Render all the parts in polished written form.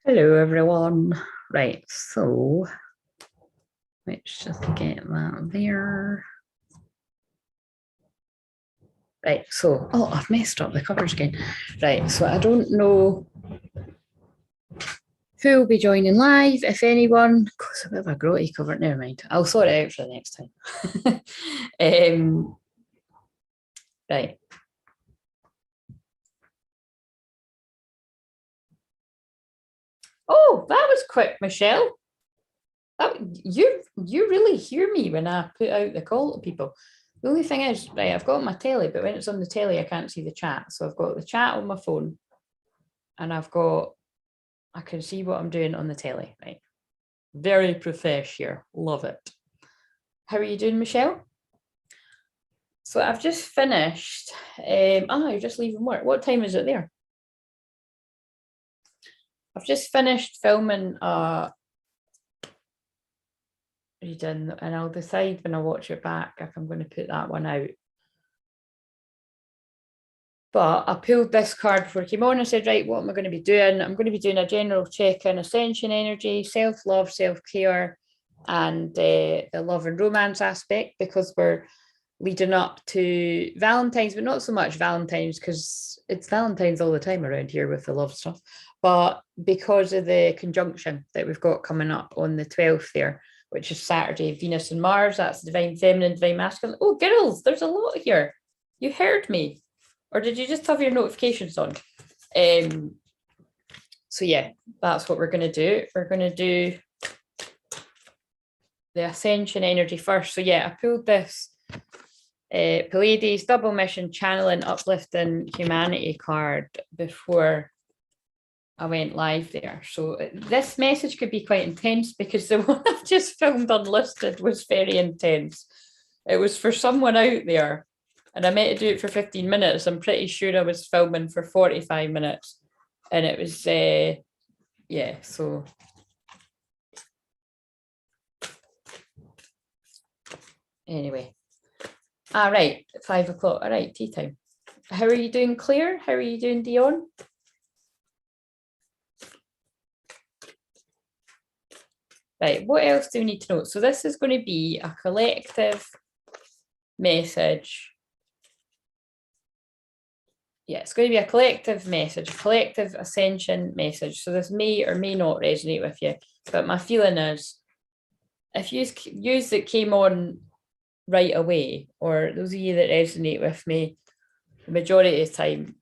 Hello everyone. Right, so let's just get that there. Right, so I've messed up the covers again. Right, so I don't know who will be joining live, if anyone. It's a bit of a grotty cover, never mind. I'll sort it out for the next time. Right. Oh, that was quick, Michelle. You really hear me when I put out the call to people. The only thing is, right, I've got my telly, but when it's on the telly, I can't see the chat. So I've got the chat on my phone and I can see what I'm doing on the telly, right? Very professional, love it. How are you doing, Michelle? So I've just finished. You're just leaving work. What time is it there? I've just finished filming reading, and I'll decide when I watch it back if I'm going to put that one out. But I pulled this card before I came on. I said, right, what am I going to be doing? I'm going to be doing a general check-in, Ascension Energy, self-love, self-care, and the love and romance aspect, because we're leading up to Valentine's, but not so much Valentine's because it's Valentine's all the time around here with the love stuff, but because of the conjunction that we've got coming up on the 12th there, which is Saturday, Venus and Mars. That's divine feminine, divine masculine. Oh, girls, there's a lot here. You heard me. Or did you just have your notifications on? So yeah, that's what we're going to do. We're going to do the Ascension Energy first. So yeah, I pulled this Pleiades, double mission, channeling, uplifting humanity card before I went live there. So this message could be quite intense because the one I've just filmed unlisted was very intense. It was for someone out there, and I meant to do it for 15 minutes. I'm pretty sure I was filming for 45 minutes, and it was, yeah, so. Anyway. All right, 5 o'clock. All right, tea time. How are you doing, Claire? How are you doing, Dion? Right, what else do we need to know? So this is going to be a collective message. Yeah, it's going to be a collective message, a collective ascension message. So this may or may not resonate with you, but my feeling is if you use that came on right away, or those of you that resonate with me, the majority of the time,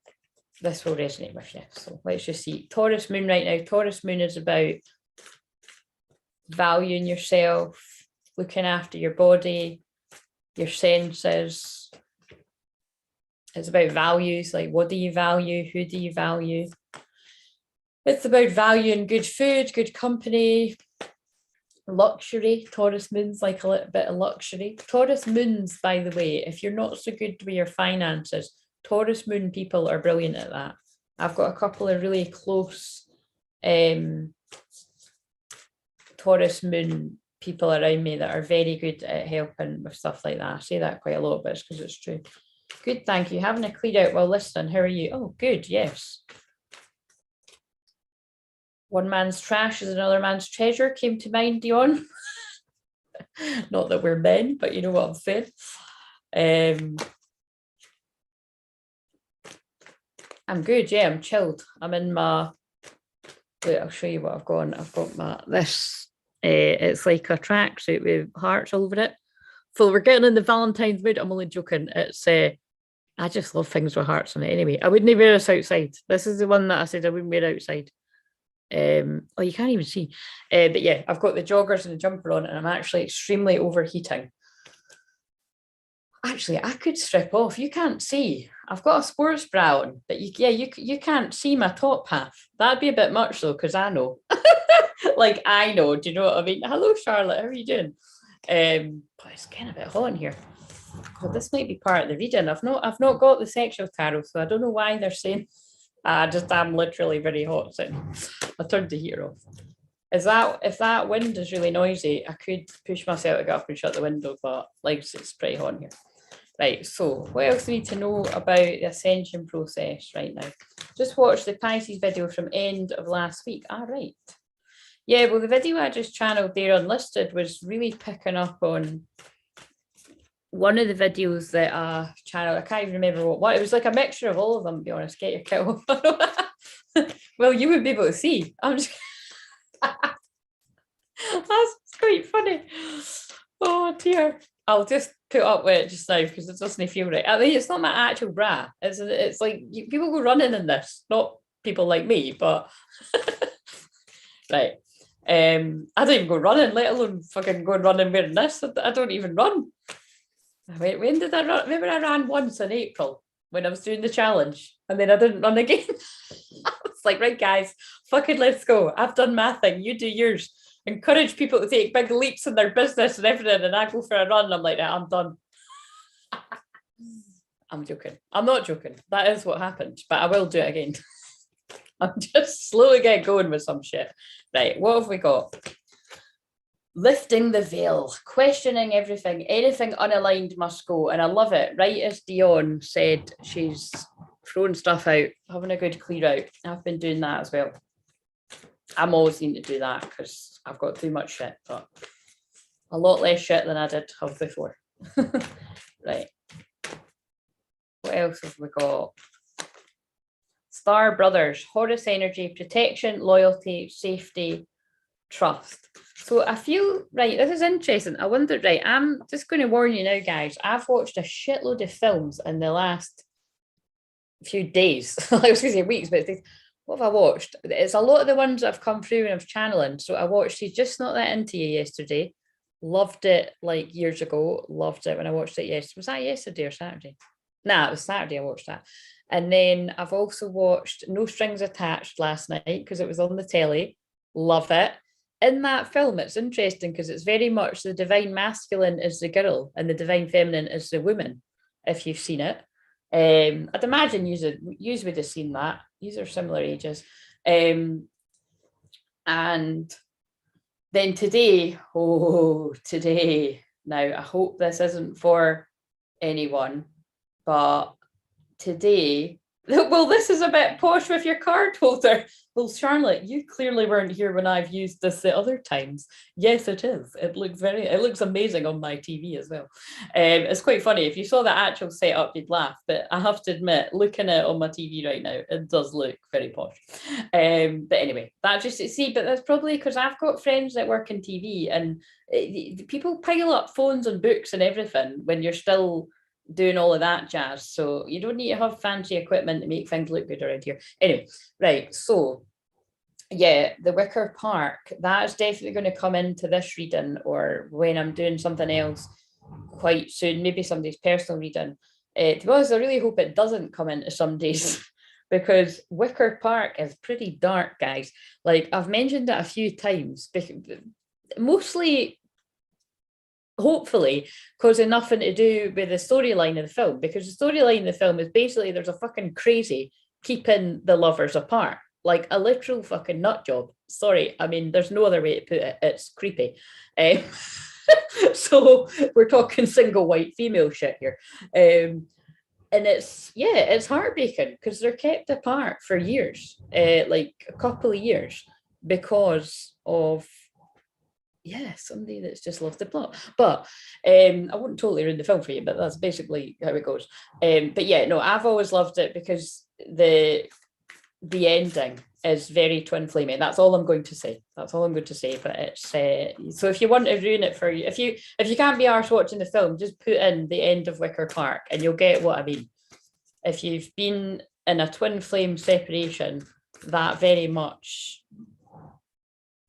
this will resonate with you. So let's just see. Taurus Moon right now. Taurus Moon is about valuing yourself, looking after your body, your senses. It's about values, like what do you value, who do you value? It's about valuing good food, good company, luxury. Taurus Moon's like a little bit of luxury. Taurus Moons, by the way, if you're not so good with your finances, Taurus Moon people are brilliant at that. I've got a couple of really close Taurus Moon people around me that are very good at helping with stuff like that. I say that quite a lot, but it's because it's true. Good, thank you. Having a clear out while listening. How are you? Oh, good, yes. One man's trash is another man's treasure came to mind, Dion. Not that we're men, but you know what I'm saying. I'm good, yeah, I'm chilled. I'm in my, wait, I'll show you what I've got. I've got my, this, it's like a tracksuit with hearts over it. So we're getting in the Valentine's mood. I'm only joking. It's, I just love things with hearts on it anyway. I wouldn't wear this outside. This is the one that I said I wouldn't wear outside. Oh, you can't even see. But yeah, I've got the joggers and the jumper on, and I'm actually extremely overheating. Actually, I could strip off. You can't see. I've got a sports bra on, but you can't see my top half. That'd be a bit much though, because I know. Like I know. Do you know what I mean? Hello, Charlotte. How are you doing? But it's getting a bit hot in here. God, this might be part of the reading. I've not got the sexual tarot, so I don't know why they're saying. I'm literally very hot sitting. I turned the heater off. If that wind is really noisy, I could push myself to get up and shut the window, but like it's pretty hot in here. Right, so what else do we need to know about the ascension process right now? Just watched the Pisces video from end of last week. All right. Yeah, well, the video I just channeled there Unlisted was really picking up on one of the videos that I channeled. I can't even remember what. It was like a mixture of all of them, to be honest. Get your kettle. Well, you would be able to see. I'm just... That's quite funny. Oh, dear. I'll just put up with it just now because it doesn't feel right. I mean, it's not my actual bra. It's like people go running in this, not people like me, but... Right. I don't even go running, let alone fucking go running wearing this. I don't even run. When did I run? Remember I ran once in April when I was doing the challenge and then I didn't run again. I was like, right, guys, fucking let's go. I've done my thing. You do yours. Encourage people to take big leaps in their business and everything. And I go for a run. I'm like, I'm done. I'm joking. I'm not joking. That is what happened, but I will do it again. I'm just slowly getting going with some shit. Right, what have we got? Lifting the veil, questioning everything, anything unaligned must go. And I love it. Right as Dion said, she's throwing stuff out, having a good clear out. I've been doing that as well. I'm always needing to do that because I've got too much shit, but a lot less shit than I did have before. Right. What else have we got? Star Brothers, Horus energy, protection, loyalty, safety, trust. So I feel, right, this is interesting. I wonder, right, I'm just going to warn you now, guys. I've watched a shitload of films in the last few days. I was going to say weeks, but what have I watched? It's a lot of the ones that have come through and I've channeling. So I watched She's Just Not That Into You yesterday. Loved it like years ago. Loved it when I watched it yesterday. Was that yesterday or Saturday? Nah, it was Saturday I watched that. And then I've also watched No Strings Attached last night because it was on the telly. Love it. In that film, it's interesting because it's very much the divine masculine is the girl and the divine feminine is the woman, if you've seen it. I'd imagine you would have seen that. These are similar ages. And then today, now I hope this isn't for anyone, but today, well, this is a bit posh with your card holder. Well, Charlotte, you clearly weren't here when I've used this the other times. Yes, it is. It looks amazing on my TV as well. It's quite funny. If you saw the actual setup, you'd laugh. But I have to admit, looking at it on my TV right now, it does look very posh. But anyway, but that's probably because I've got friends that work in TV and people pile up phones and books and everything when you're still doing all of that jazz. So you don't need to have fancy equipment to make things look good around here. Anyway, right. So yeah, the Wicker Park, that is definitely going to come into this reading or when I'm doing something else quite soon, maybe somebody's personal reading. To be honest, I really hope it doesn't come into somebody's because Wicker Park is pretty dark, guys. Like I've mentioned it a few times, mostly hopefully causing nothing to do with the storyline of the film, because the storyline of the film is basically there's a fucking crazy keeping the lovers apart, like a literal fucking nut job. Sorry, I mean there's no other way to put it. It's creepy. So we're talking single white female shit here, and it's heartbreaking because they're kept apart for years, like a couple of years, because of somebody that's just lost the plot. But I wouldn't totally ruin the film for you, but that's basically how it goes. But yeah, no, I've always loved it because the ending is very twin flaming. That's all I'm going to say. But it's so if you want to ruin it for you, if you can't be arsed watching the film, just put in the end of Wicker Park and you'll get what I mean. If you've been in a twin flame separation, that very much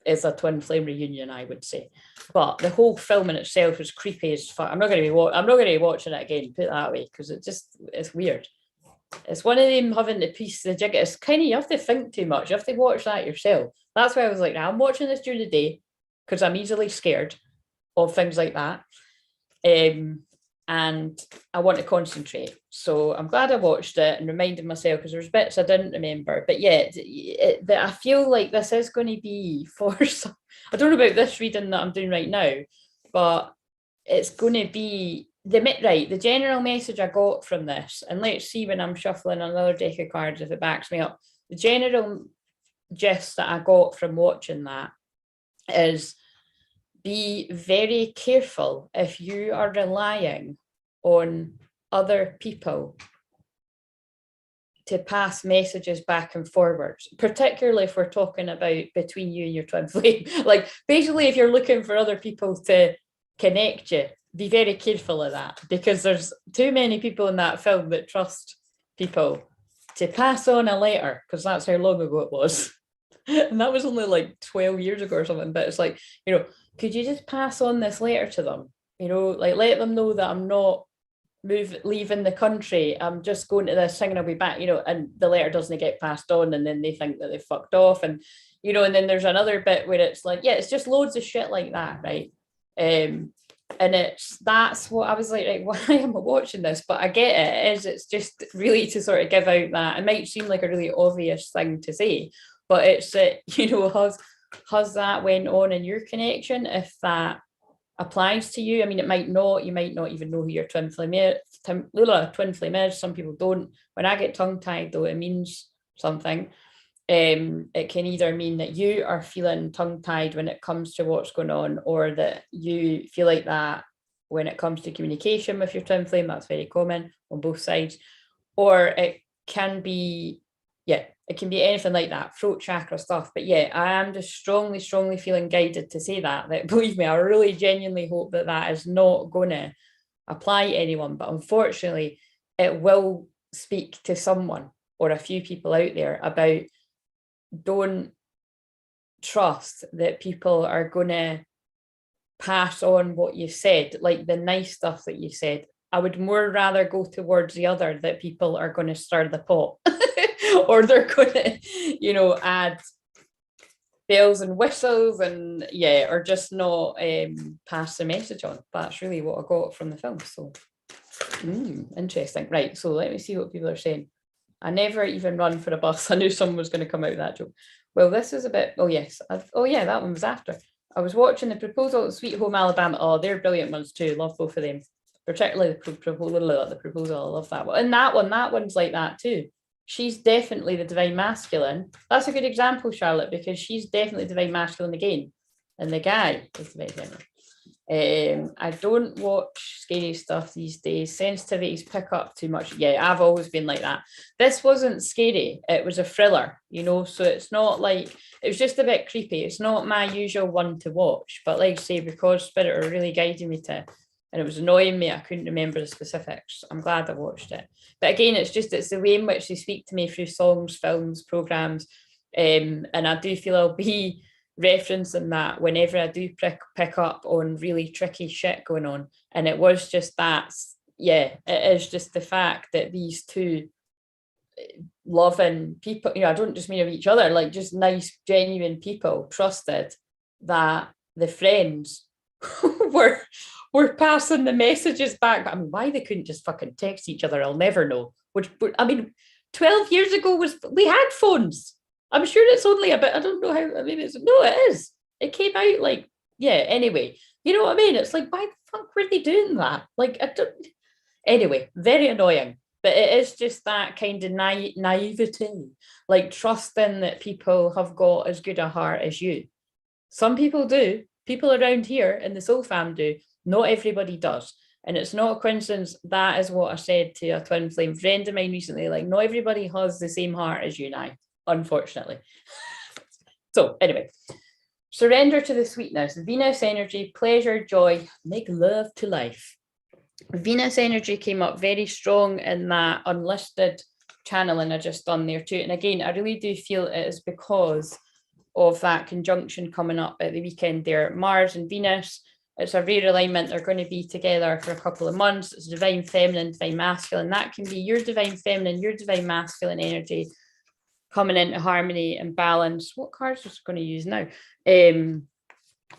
is a twin flame reunion, I would say. But the whole film in itself is creepy as fuck. I'm not going to be watching it again, put it that way, because it's weird. It's one of them having to piece the jig. It's kind of, you have to think too much. You have to watch that yourself. That's why I was like, now I'm watching this during the day because I'm easily scared of things like that. And I want to concentrate. So I'm glad I watched it and reminded myself, because there's bits I didn't remember. But yeah, I feel like this is going to be for some, I don't know about this reading that I'm doing right now, but it's going to be the general message I got from this, and let's see when I'm shuffling another deck of cards if it backs me up. The general gist that I got from watching that is be very careful if you are relying on other people to pass messages back and forwards, particularly if we're talking about between you and your twin flame. Like basically, if you're looking for other people to connect you, be very careful of that, because there's too many people in that film that trust people to pass on a letter, because that's how long ago it was. And that was only like 12 years ago or something. But it's like, could you just pass on this letter to them? Like let them know that I'm not leaving the country. I'm just going to this thing and I'll be back, and the letter doesn't get passed on, and then they think that they fucked off. And, and then there's another bit where it's like, yeah, it's just loads of shit like that, right? And that's what I was like, right, why am I watching this? But I get it. It's just really to sort of give out that. It might seem like a really obvious thing to say, but it's that, has that went on in your connection? If that applies to you, I mean, it might not. You might not even know who your twin flame is. Some people don't. When I get tongue-tied, though, it means something. It can either mean that you are feeling tongue-tied when it comes to what's going on, or that you feel like that when it comes to communication with your twin flame. That's very common on both sides. Or it can be, it can be anything like that, throat chakra stuff. But yeah, I am just strongly, strongly feeling guided to say that believe me, I really genuinely hope that that is not going to apply to anyone. But unfortunately, it will speak to someone or a few people out there about, don't trust that people are going to pass on what you said, like the nice stuff that you said. I would more rather go towards the other, that people are going to stir the pot or they're going to, add bells and whistles and or just not pass the message on. That's really what I got from the film. So interesting. Right, so let me see what people are saying. I never even run for a bus. I knew someone was going to come out with that joke. Well, this is a bit, that one was after. I was watching The Proposal, Sweet Home Alabama. Oh, they're brilliant ones too. Love both of them. Particularly the proposal. I love that one. And that one's like that too. She's definitely the divine masculine. That's a good example, Charlotte, because she's definitely divine masculine again. And the guy is divine feminine. I don't watch scary stuff these days. Sensitivities pick up too much. Yeah, I've always been like that. This wasn't scary. It was a thriller, so it's not like, it was just a bit creepy. It's not my usual one to watch, but like I say, because Spirit are really guiding me to, and it was annoying me, I couldn't remember the specifics. I'm glad I watched it. But again, it's the way in which they speak to me through songs, films, programs. And I do feel I'll be referencing that whenever I do pick up on really tricky shit going on. And it was just that, it is just the fact that these two loving people, I don't just mean of each other, like just nice, genuine people, trusted that the friends were passing the messages back. I mean, why they couldn't just fucking text each other, I'll never know. Which, I mean, 12 years ago we had phones. I'm sure it's only a bit, I don't know how, it is. It came out like, anyway, you know what I mean? It's like, why the fuck were they doing that? Like, anyway, very annoying. But it is just that kind of naivety, like trusting that people have got as good a heart as you. Some people do. People around here in the Soul Fam do. Not everybody does. And it's not a coincidence. That is what I said to a twin flame friend of mine recently. Like, not everybody has the same heart as you and I, unfortunately. So anyway, surrender to the sweetness. Venus energy, pleasure, joy, make love to life. Venus energy came up very strong in that unlisted channeling I just done there too. And again, I really do feel it is because of that conjunction coming up at the weekend there. Mars and Venus, it's a rare alignment. They're going to be together for a couple of months. It's divine feminine, divine masculine. That can be your divine feminine, your divine masculine energy coming into harmony and balance. What cards was I going to use now? And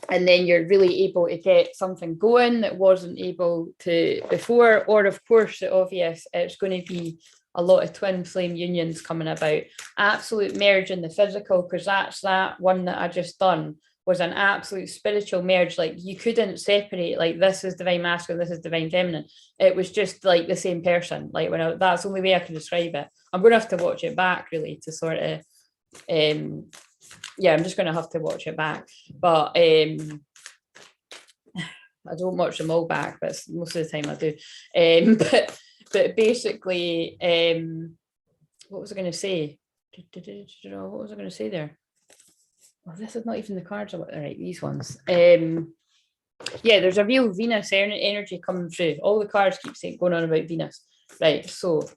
then you're really able to get something going that wasn't able to before. Or of course, the obvious, it's going to be a lot of twin flame unions coming about. Absolute merge in the physical, because that's that one that I just done was an absolute spiritual merge. Like you couldn't separate, like this is divine masculine, this is divine feminine. It was just like the same person. Like that's the only way I can describe it. I'm going to have to watch it back really to sort of, yeah, I'm just going to have to watch it back. But I don't watch them all back, but most of the time I do. But basically, what was I going to say? What was I going to say there? Well, this is not even the cards. Right, these ones. Yeah, there's a real Venus energy coming through. All the cards keep saying going on about Venus. Right, so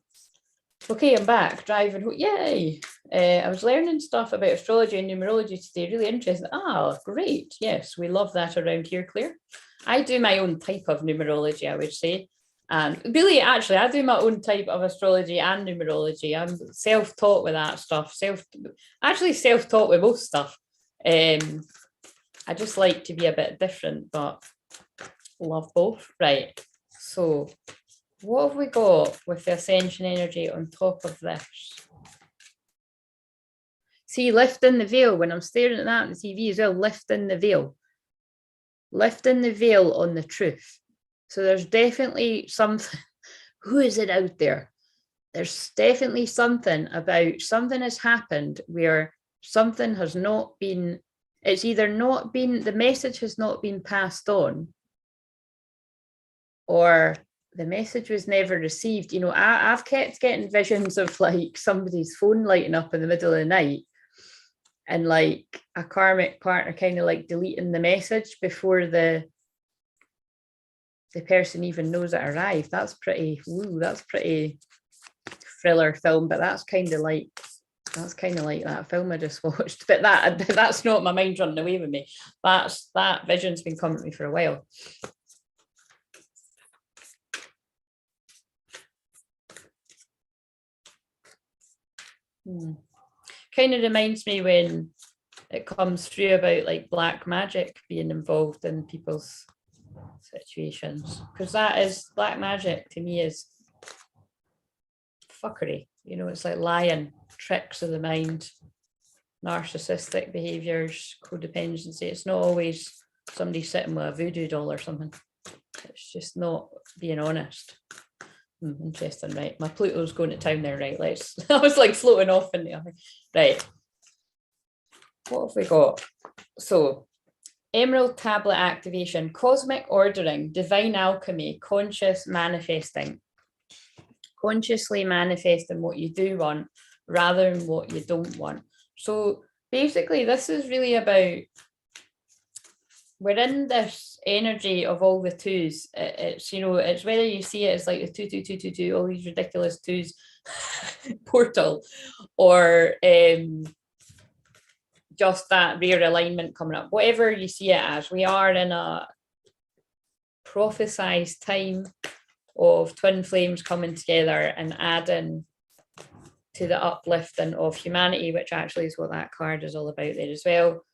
okay, I'm back driving home. Yay! I was learning stuff about astrology and numerology today. Really interesting. Ah, great. Yes, we love that around here, Claire. I do my own type of numerology, I would say. And really, actually, I do my own type of astrology and numerology. I'm self-taught with that stuff. Self-taught with most stuff. I just like to be a bit different, but love both. Right. So what have we got with the Ascension energy on top of this? See, lifting the veil. When I'm staring at that on the TV as well, lifting the veil. Lifting the veil on the truth. So there's definitely something. Who is it out there? There's definitely something about something has happened where something has not been, it's either not been, the message has not been passed on, or the message was never received. You know, I've kept getting visions of like somebody's phone lighting up in the middle of the night and like a karmic partner kind of like deleting the message before the person even knows it arrived. That's pretty thriller film, but that's kind of like that film I just watched. But that's not my mind running away with me. That vision's been coming to me for a while. Kind of reminds me when it comes through about like black magic being involved in people's situations, because that is black magic to me is fuckery. You know, it's like lying, tricks of the mind, narcissistic behaviors, codependency. It's not always somebody sitting with a voodoo doll or something. It's just not being honest. Interesting, right? My Pluto's going to town there, right? I was like floating off in the other. Right. What have we got? So, Emerald Tablet activation, cosmic ordering, divine alchemy, conscious manifesting. Consciously manifesting what you do want rather than what you don't want. So basically, this is really about, we're in this energy of all the twos. It's, you know, it's whether you see it as like the 22222, all these ridiculous twos portal, or just that rare alignment coming up. Whatever you see it as, we are in a prophesized time of twin flames coming together and adding to the uplifting of humanity, which actually is what that card is all about there as well.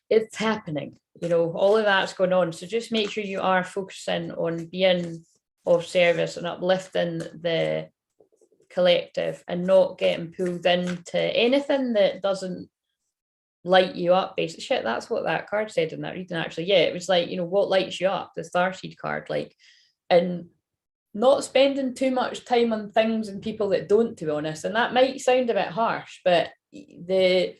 It's happening, you know, all of that's going on. So just make sure you are focusing on being of service and uplifting the collective and not getting pulled into anything that doesn't light you up. Basically, shit, that's what that card said in that reading, actually. Yeah, it was like, you know, what lights you up, the starseed card, like, and not spending too much time on things and people that don't, to be honest. And that might sound a bit harsh, but the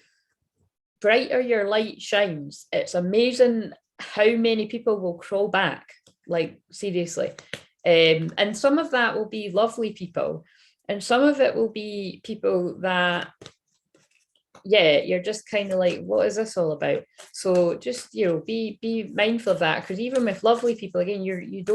brighter your light shines, it's amazing how many people will crawl back, like seriously. And some of that will be lovely people, and some of it will be people that, yeah, you're just kind of like, what is this all about? So just, you know, be mindful of that, because even with lovely people, again, you've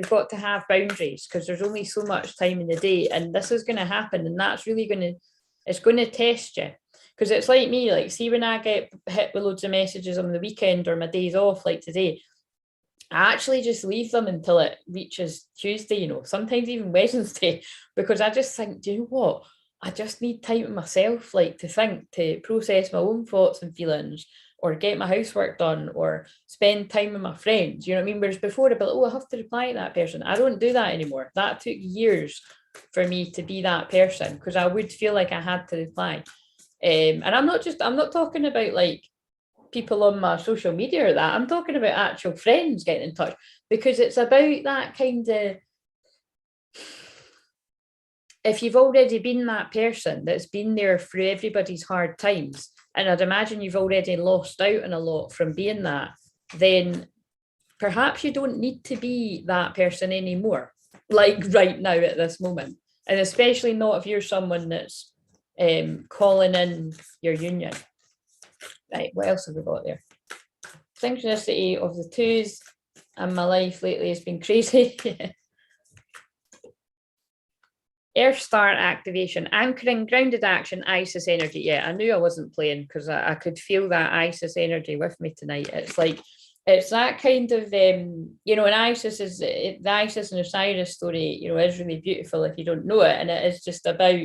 got to have boundaries, because there's only so much time in the day, and this is going to happen, and that's really it's going to test you. Because it's like me, like, see, when I get hit with loads of messages on the weekend or my days off, like today, I actually just leave them until it reaches Tuesday, you know, sometimes even Wednesday, because I just think, do you know what? I just need time to myself, like to think, to process my own thoughts and feelings, or get my housework done, or spend time with my friends. You know what I mean? Whereas before I'd be like, oh, I have to reply to that person. I don't do that anymore. That took years for me to be that person, because I would feel like I had to reply. And I'm not talking about like people on my social media or that. I'm talking about actual friends getting in touch, because it's about that kind of, if you've already been that person that's been there through everybody's hard times, and I'd imagine you've already lost out on a lot from being that, then perhaps you don't need to be that person anymore, like right now at this moment. And especially not if you're someone that's calling in your union. Right, what else have we got there? Synchronicity of the twos, and my life lately has been crazy. Earth star activation, anchoring, grounded action, Isis energy. Yeah, I knew I wasn't playing, because I could feel that Isis energy with me tonight. It's like, it's that kind of, you know, and Isis is, the Isis and Osiris story, you know, is really beautiful if you don't know it. And it is just about,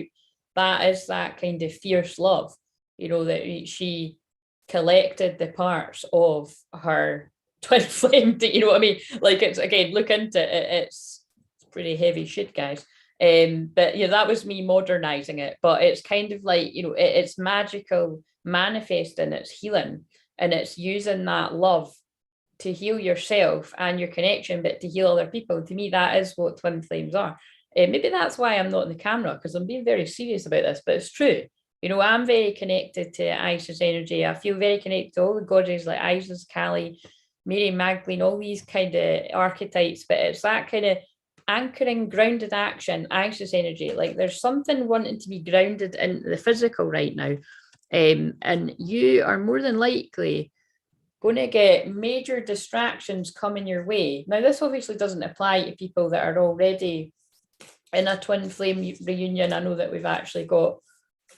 that is that kind of fierce love, you know, that she collected the parts of her twin flame, you know what I mean? Like, it's, again, look into it, it's pretty heavy shit, guys. But yeah, that was me modernizing it. But it's kind of like, you know, it's magical manifesting, it's healing, and it's using that love to heal yourself and your connection, but to heal other people. To me, that is what twin flames are. Maybe that's why I'm not in the camera, because I'm being very serious about this, but it's true. You know, I'm very connected to Isis energy. I feel very connected to all the goddesses like Isis, Kali, Mary Magdalene, all these kind of archetypes. But it's that kind of anchoring, grounded action, Isis energy. Like, there's something wanting to be grounded in the physical right now. And you are more than likely going to get major distractions coming your way. Now, this obviously doesn't apply to people that are already in a twin flame reunion. I know that we've actually got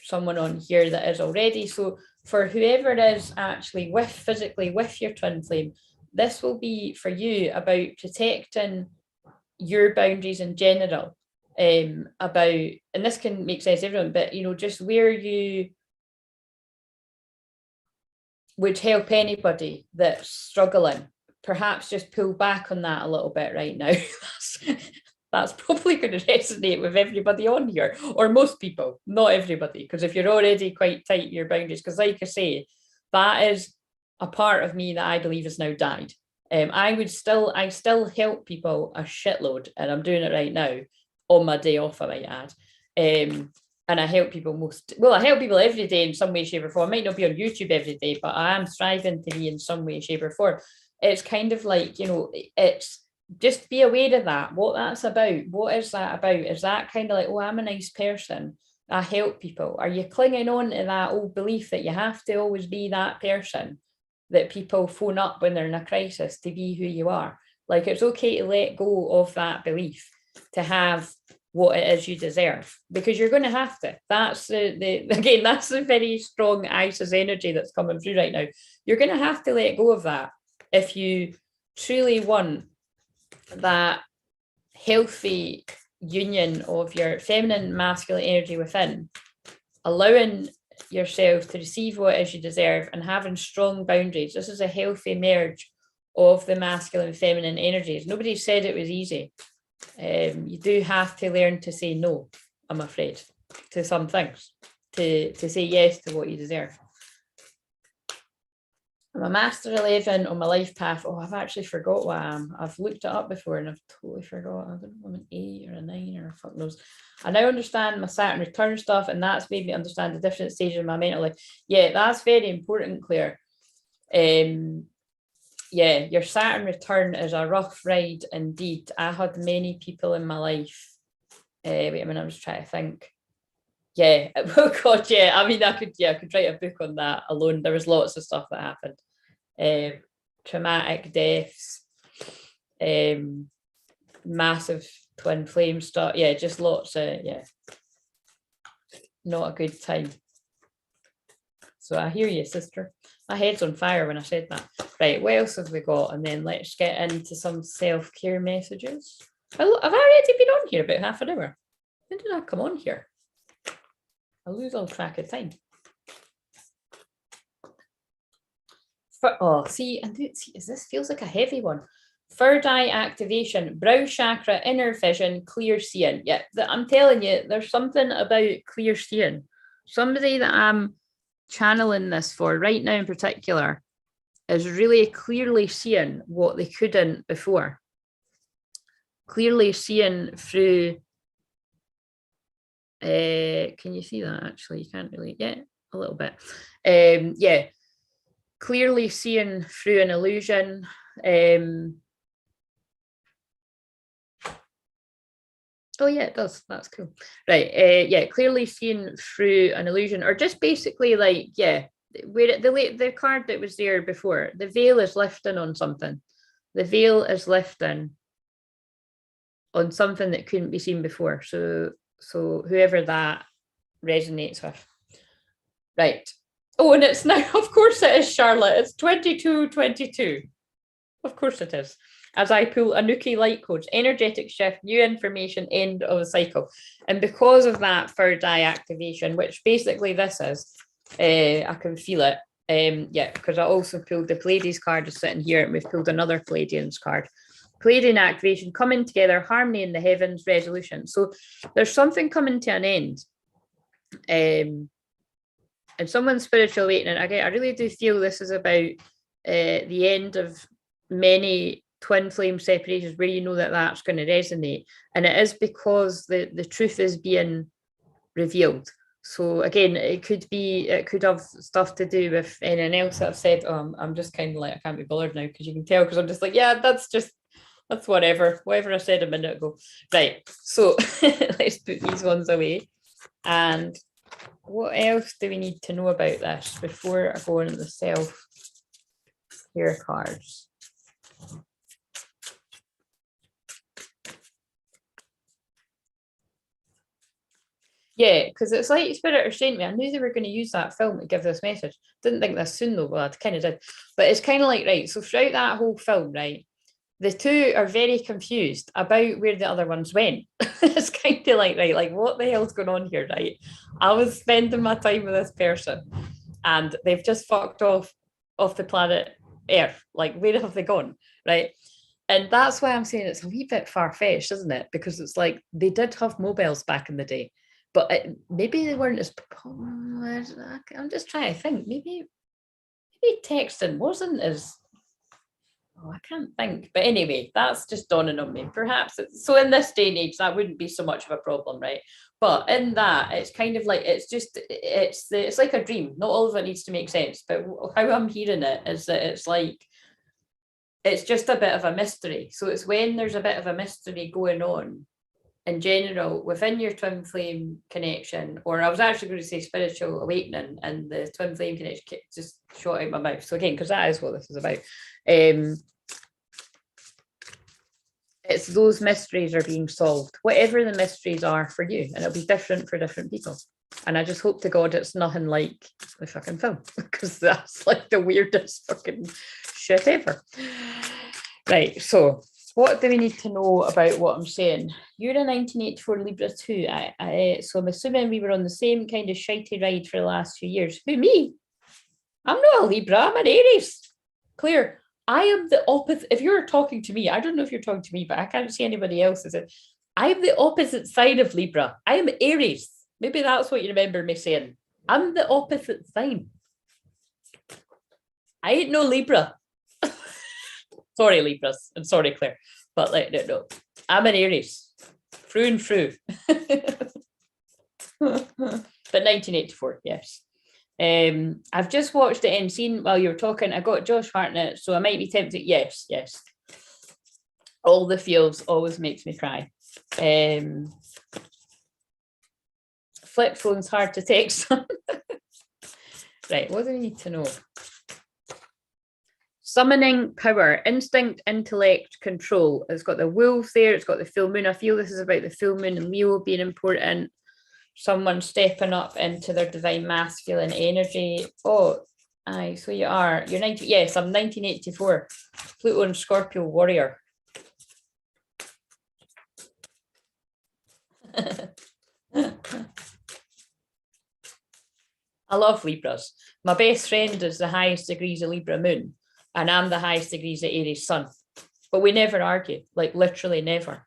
someone on here that is already. So for whoever is actually physically with your twin flame, this will be for you about protecting your boundaries in general, about, and this can make sense to everyone, but you know, just where you would help anybody that's struggling, perhaps just pull back on that a little bit right now. That's probably going to resonate with everybody on here, or most people, not everybody, because if you're already quite tight in your boundaries, because like I say, that is a part of me that I believe has now died. I still help people a shitload, and I'm doing it right now on my day off, I might add. And I help people I help people every day in some way, shape, or form. I might not be on YouTube every day, but I am striving to be in some way, shape, or form. It's kind of like, you know, it's just be aware of that, what that's about. What is that about? Is that kind of like, oh, I'm a nice person, I help people? Are you clinging on to that old belief that you have to always be that person that people phone up when they're in a crisis to be who you are? Like, it's okay to let go of that belief to have what it is you deserve, because you're going to have to. That's again, that's the very strong Isis energy that's coming through right now. You're going to have to let go of that if you truly want that healthy union of your feminine, masculine energy within, allowing yourself to receive what it is you deserve and having strong boundaries. This is a healthy merge of the masculine and feminine energies. Nobody said it was easy. You do have to learn to say no, I'm afraid, to some things, to say yes to what you deserve. I'm a master 11 on my life path. Oh, I've actually forgot what I am. I've looked it up before and I've totally forgot. I don't know if I'm an 8 or a 9 or fuck knows. I now understand my Saturn return stuff, and that's made me understand the different stages of my mental life. Yeah, that's very important, Claire. Yeah, your Saturn return is a rough ride indeed. I had many people in my life. Wait a minute, I'm just trying to think. Yeah, oh God, yeah. I mean, I could write a book on that alone. There was lots of stuff that happened. Traumatic deaths, massive twin flame stuff. Yeah, just lots of, yeah. Not a good time. So I hear you, sister. My head's on fire when I said that. Right, what else have we got? And then let's get into some self-care messages. I've already been on here about half an hour. When did I come on here? I lose all track of time. This feels like a heavy one. Third eye activation, brow chakra, inner vision, clear seeing. Yeah, I'm telling you, there's something about clear seeing. Somebody that I'm channeling this for right now in particular is really clearly seeing what they couldn't before. Clearly seeing through, can you see that actually? You can't really, yeah, a little bit. Yeah, clearly seeing through an illusion. Oh yeah, it does. That's cool. Right. Yeah, clearly seeing through an illusion, or just basically like, yeah, where the card that was there before, the veil is lifting on something. The veil is lifting on something that couldn't be seen before. So whoever that resonates with. Right. Oh, and it's now, of course it is, Charlotte. It's 2222. Of course it is. As I pull Anuki light codes, energetic shift, new information, end of the cycle. And because of that third eye activation, which basically this is, I can feel it. Yeah, because I also pulled the Pleiades card is sitting here, and we've pulled another Pleiadians card. Pleiadian activation, coming together, harmony in the heavens, resolution. So there's something coming to an end. And someone's spiritual awakening. Again, I really do feel this is about the end of many twin flame separations where you know that that's going to resonate, and it is because the truth is being revealed. So again, it could have stuff to do with anything else that I've said. I'm just kind of like, I can't be bothered now, because you can tell, because I'm just like, yeah, that's whatever I said a minute ago. Right, so let's put these ones away. And what else do we need to know about this before I go into the self-care cards? Yeah, because it's like Spirit are saying to me, I knew they were going to use that film to give this message. Didn't think this soon though. Well, I kind of did. But it's kind of like, right, so throughout that whole film, right, the two are very confused about where the other ones went. It's kind of like, right, like what the hell's going on here, right? I was spending my time with this person and they've just fucked off the planet Earth. Like, where have they gone, right? And that's why I'm saying it's a wee bit far-fetched, isn't it? Because it's like they did have mobiles back in the day, but maybe they weren't as popular. I'm just trying to think. Maybe texting wasn't as, oh, I can't think. But anyway, that's just dawning on me. Perhaps so in this day and age, that wouldn't be so much of a problem, right? But in that, it's kind of like, it's like a dream. Not all of it needs to make sense, but how I'm hearing it is that it's like, it's just a bit of a mystery. So it's when there's a bit of a mystery going on in general within your twin flame connection, or I was actually going to say spiritual awakening, and the twin flame connection just shot out my mouth. So again, because that is what this is about. It's those mysteries are being solved, whatever the mysteries are for you, and it'll be different for different people. And I just hope to God it's nothing like the fucking film, because that's like the weirdest fucking shit ever. Right, so what do we need to know about what I'm saying? You're a 1984 Libra too. So I'm assuming we were on the same kind of shitey ride for the last few years. Who, me? I'm not a Libra, I'm an Aries. Clear. I am the opposite. If you're talking to me, I don't know if you're talking to me, but I can't see anybody else. I'm the opposite side of Libra. I am Aries. Maybe that's what you remember me saying. I'm the opposite sign. I ain't no Libra. Sorry, Libras, and sorry, Claire, but like, no, I'm an Aries, through and through. But 1984, yes. I've just watched the end scene while you were talking. I got Josh Hartnett, so I might be tempted. Yes. All the feels always makes me cry. Flip phone's hard to text. Right, what do we need to know? Summoning power, instinct, intellect, control. It's got the wolf there, it's got the full moon. I feel this is about the full moon and Leo being important. Someone stepping up into their divine masculine energy. Oh, aye, so you are. You're 90. Yes, I'm 1984. Pluto and Scorpio warrior. I love Libras. My best friend is the highest degrees of Libra moon, and I'm the highest degrees of Aries sun. But we never argue, like literally never.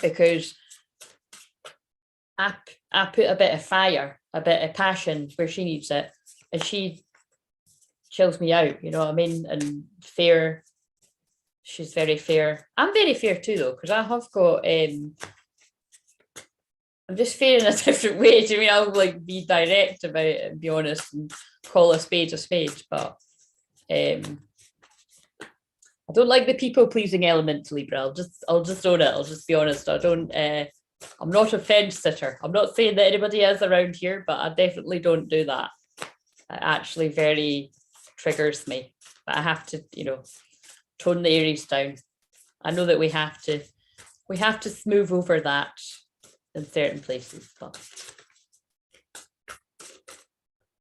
Because I put a bit of fire, a bit of passion where she needs it, and she chills me out, you know what I mean? And fair, she's very fair. I'm very fair too, though, because I have got I'm just fair in a different way. Do you mean I'll like be direct about it and be honest and call a spade, but I don't like the people pleasing element to Libra. I'll just own it. I'll just be honest. I don't I'm not a fence sitter. I'm not saying that anybody is around here, but I definitely don't do that. It actually very triggers me. But I have to, you know, tone the Aries down. I know that we have to smooth over that in certain places, but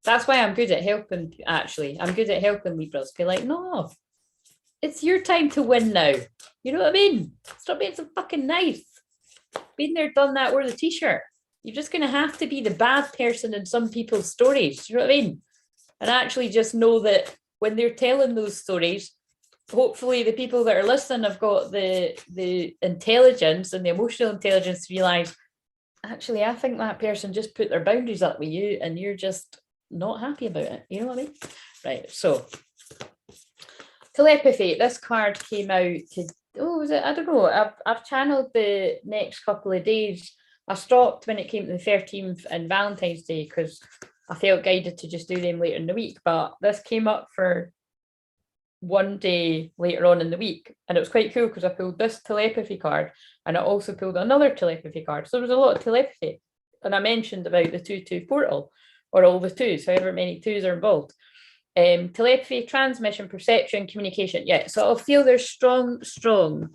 that's why I'm good at helping. Actually, I'm good at helping Libras. Be like, no, it's your time to win now. You know what I mean? Stop being so fucking nice. Been there, done that. Wear the t-shirt. You're just gonna have to be the bad person in some people's stories. You know what I mean? And actually, just know that when they're telling those stories, hopefully the people that are listening have got the intelligence and the emotional intelligence to realize, actually, I think that person just put their boundaries up with you and you're just not happy about it. You know what I mean? Right. So telepathy, this card came out to, was it? I don't know. I've channeled the next couple of days. I stopped when it came to the 13th and Valentine's Day because I felt guided to just do them later in the week. But this came up for one day later on in the week, and it was quite cool because I pulled this telepathy card and I also pulled another telepathy card, so there was a lot of telepathy, and I mentioned about the 2-2 portal, or all the twos, however many twos are involved. Telepathy, transmission, perception, communication. Yeah, so I feel there's strong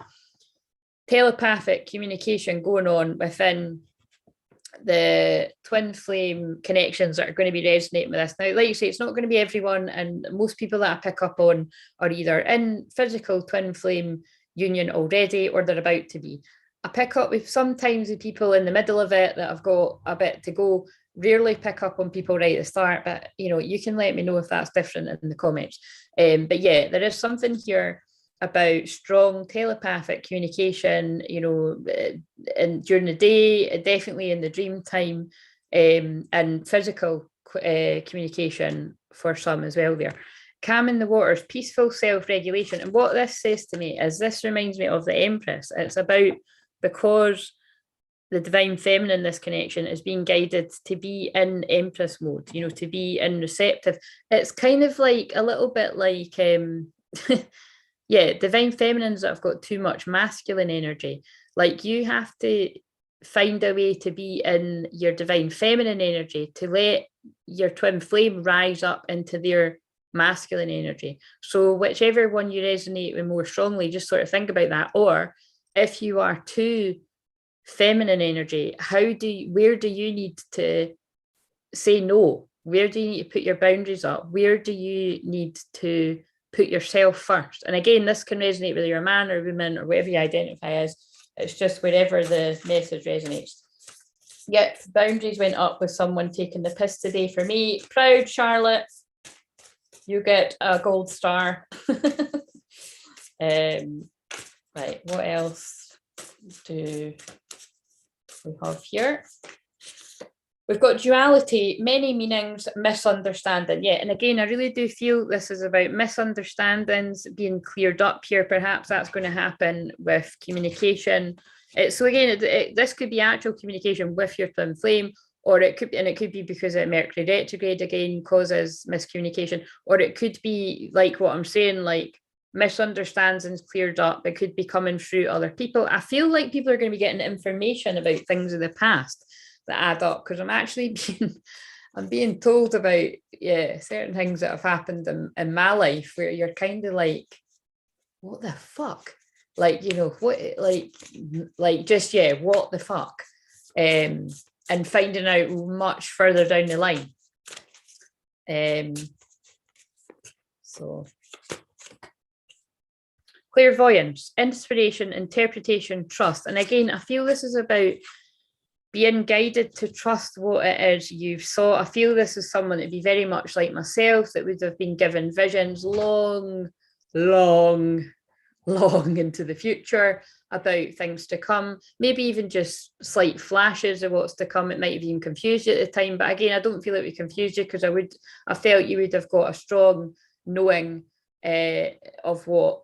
telepathic communication going on within the twin flame connections that are going to be resonating with us. Now, like you say, it's not going to be everyone, and most people that I pick up on are either in physical twin flame union already or they're about to be. I pick up with sometimes the people in the middle of it that I've got a bit to go. Rarely pick up on people right at the start, but you know, you can let me know if that's different in the comments. But yeah, there is something here about strong telepathic communication, you know, and during the day, definitely in the dream time, and physical communication for some as well there. Calming the waters, peaceful self-regulation. And what this says to me is, this reminds me of the Empress. It's about, because the divine feminine in this connection is being guided to be in Empress mode, you know, to be in receptive. It's kind of like a little bit like, yeah, divine feminines that have got too much masculine energy. Like, you have to find a way to be in your divine feminine energy to let your twin flame rise up into their masculine energy. So whichever one you resonate with more strongly, just sort of think about that. Or if you are too feminine energy, where do you need to say no? Where do you need to put your boundaries up? Where do you need to put yourself first? And again, this can resonate whether you're a man or a woman or whatever you identify as. It's just wherever the message resonates. Yep, boundaries went up with someone taking the piss today for me. Proud Charlotte, you get a gold star. Right, what else do we have here? We've got duality, many meanings, misunderstanding. Yeah, and again, I really do feel this is about misunderstandings being cleared up here. Perhaps that's going to happen with communication. So again, this could be actual communication with your twin flame, or it could be because of Mercury retrograde again causes miscommunication, or it could be like what I'm saying, like misunderstandings cleared up. It could be coming through other people. I feel like people are going to be getting information about things in the past that add up, because I'm actually being told about certain things that have happened in my life where you're kind of like, what the fuck, like, you know, what, like just what the fuck, and finding out much further down the line. So clairvoyance, inspiration, interpretation, trust. And again, I feel this is about being guided to trust what it is you've saw. I feel this is someone that'd be very much like myself, that would have been given visions long long into the future about things to come, maybe even just slight flashes of what's to come. It might have even confused you at the time, but again, I don't feel it would confuse you, because I felt you would have got a strong knowing of what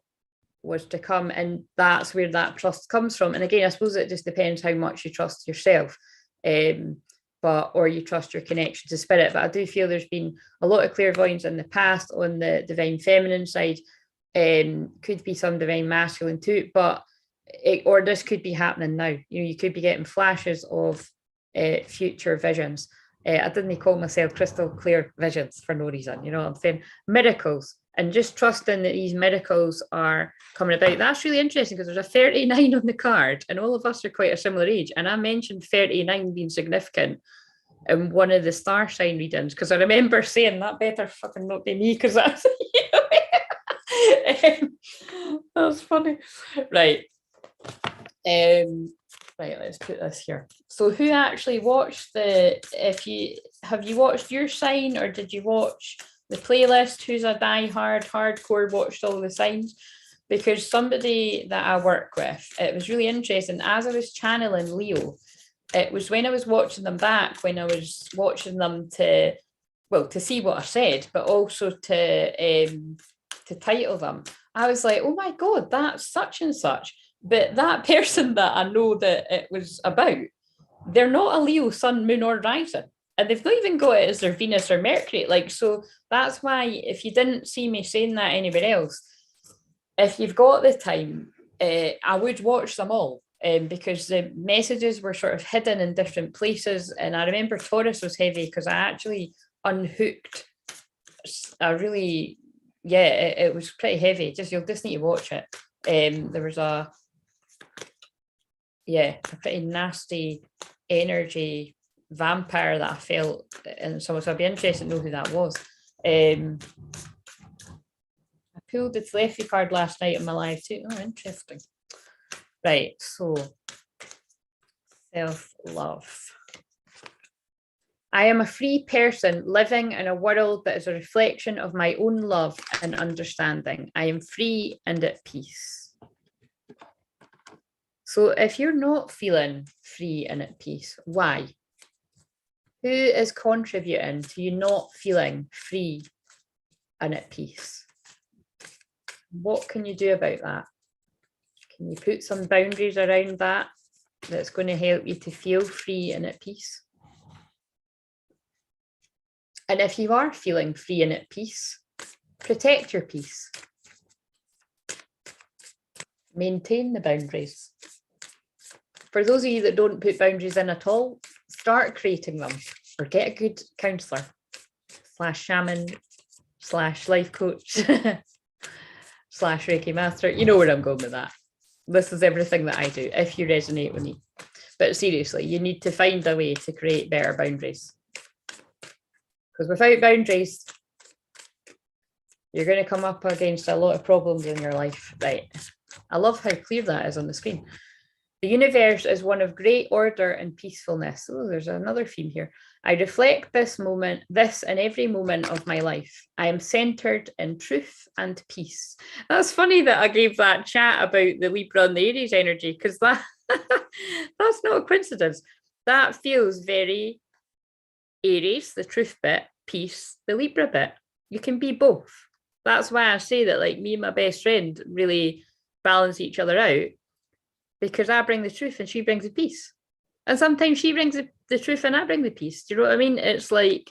was to come, and that's where that trust comes from. And again, I suppose it just depends how much you trust yourself, or you trust your connection to spirit. But I do feel there's been a lot of clairvoyance in the past on the divine feminine side. Could be some divine masculine too, but or this could be happening now. You could be getting flashes of future visions. I didn't call myself crystal clear visions for no reason. You know what I'm saying? Miracles, and just trusting that these miracles are coming about. That's really interesting, because there's a 39 on the card, and all of us are quite a similar age. And I mentioned 39 being significant in one of the star sign readings, because I remember saying that better fucking not be me, because that's that's funny. Right. Right, let's put this here. So who actually watched have you watched your sign, or did you watch the playlist? Who's a hardcore watched all the signs? Because somebody that I work with, it was really interesting. As I was channeling Leo, it was when I was watching them back, when I was watching them to see what I said, but also to title them. I was like, oh my God, that's such and such. But that person that I know that it was about, they're not a Leo sun, moon, or rising. And they've not even got it as their Venus or Mercury. So that's why, if you didn't see me saying that anywhere else, if you've got the time, I would watch them all, because the messages were sort of hidden in different places. And I remember Taurus was heavy, because I actually unhooked a really, it was pretty heavy. You'll just need to watch it. There was a pretty nasty energy vampire that I felt, and so I'd be interested to know who that was. I pulled the telepathy card last night in my live too. Oh, interesting. Right, so self-love. I am a free person living in a world that is a reflection of my own love and understanding. I am free and at peace. So if you're not feeling free and at peace, why? Who is contributing to you not feeling free and at peace? What can you do about that? Can you put some boundaries around that that's going to help you to feel free and at peace? And if you are feeling free and at peace, protect your peace. Maintain the boundaries. For those of you that don't put boundaries in at all, start creating them, or get a good counsellor / shaman / life coach / Reiki master. You know where I'm going with that. This is everything that I do, if you resonate with me. But seriously, you need to find a way to create better boundaries. Because without boundaries, you're going to come up against a lot of problems in your life. Right. I love how clear that is on the screen. The universe is one of great order and peacefulness. Oh, there's another theme here. I reflect this and every moment of my life. I am centered in truth and peace. That's funny that I gave that chat about the Libra and the Aries energy, because that's not a coincidence. That feels very Aries, the truth bit, peace, the Libra bit. You can be both. That's why I say that, like, me and my best friend really balance each other out, because I bring the truth and she brings the peace. And sometimes she brings the truth and I bring the peace. Do you know what I mean? It's like,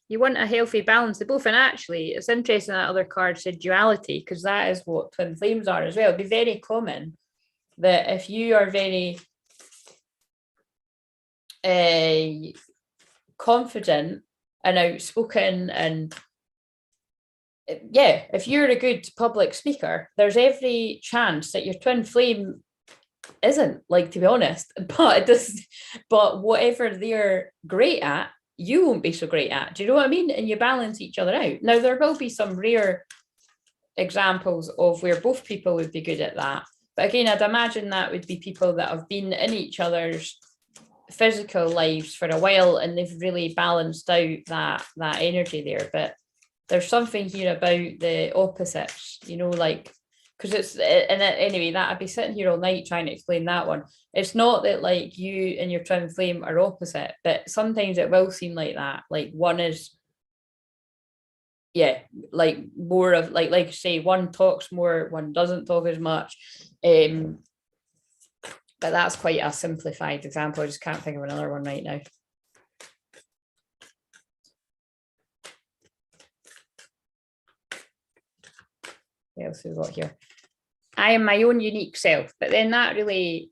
you want a healthy balance of both. And actually, it's interesting that other card said duality, because that is what twin flames are as well. It'd be very common that if you are very confident and outspoken, and if you're a good public speaker, there's every chance that your twin flame isn't, like, to be honest, but whatever they're great at, you won't be so great at. Do you know what I mean? And you balance each other out. Now, there will be some rare examples of where both people would be good at that, but again, I'd imagine that would be people that have been in each other's physical lives for a while, and they've really balanced out that energy there. But there's something here about the opposites, like because anyway, that I'd be sitting here all night trying to explain that one. It's not that like you and your twin flame are opposite, but sometimes it will seem like that. Like one is, yeah, like more of like say one talks more, one doesn't talk as much. But that's quite a simplified example. I just can't think of another one right now. What else we've got here? I am my own unique self, but then that really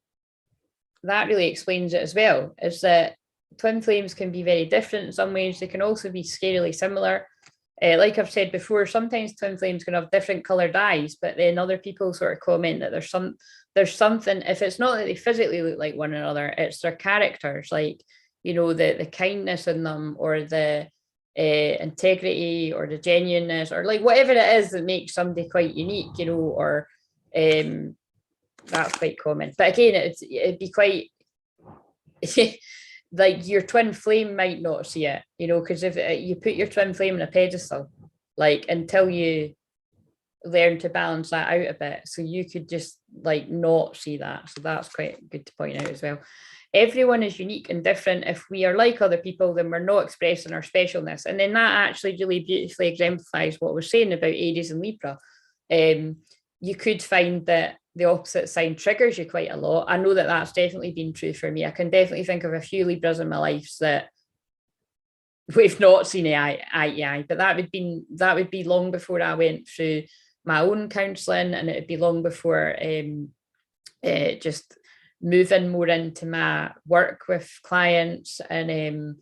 explains it as well, is that twin flames can be very different in some ways. They can also be scarily similar. Like I've said before, sometimes twin flames can have different coloured eyes, but then other people sort of comment that there's something, if it's not that they physically look like one another, it's their characters, like, you know, the kindness in them, or the integrity, or the genuineness, or like whatever it is that makes somebody quite unique, you know, or that's quite common. But again, it'd be quite like your twin flame might not see it, you know, because if you put your twin flame on a pedestal, like until you learn to balance that out a bit, so you could just like not see that. So that's quite good to point out as well. Everyone is unique and different. If we are like other people, then we're not expressing our specialness. And then that actually really beautifully exemplifies what we're saying about Aries and Libra. You could find that the opposite sign triggers you quite a lot. I know that that's definitely been true for me. I can definitely think of a few Libras in my life that we've not seen eye to eye, but that would be long before I went through my own counselling, and it would be long before just moving more into my work with clients, and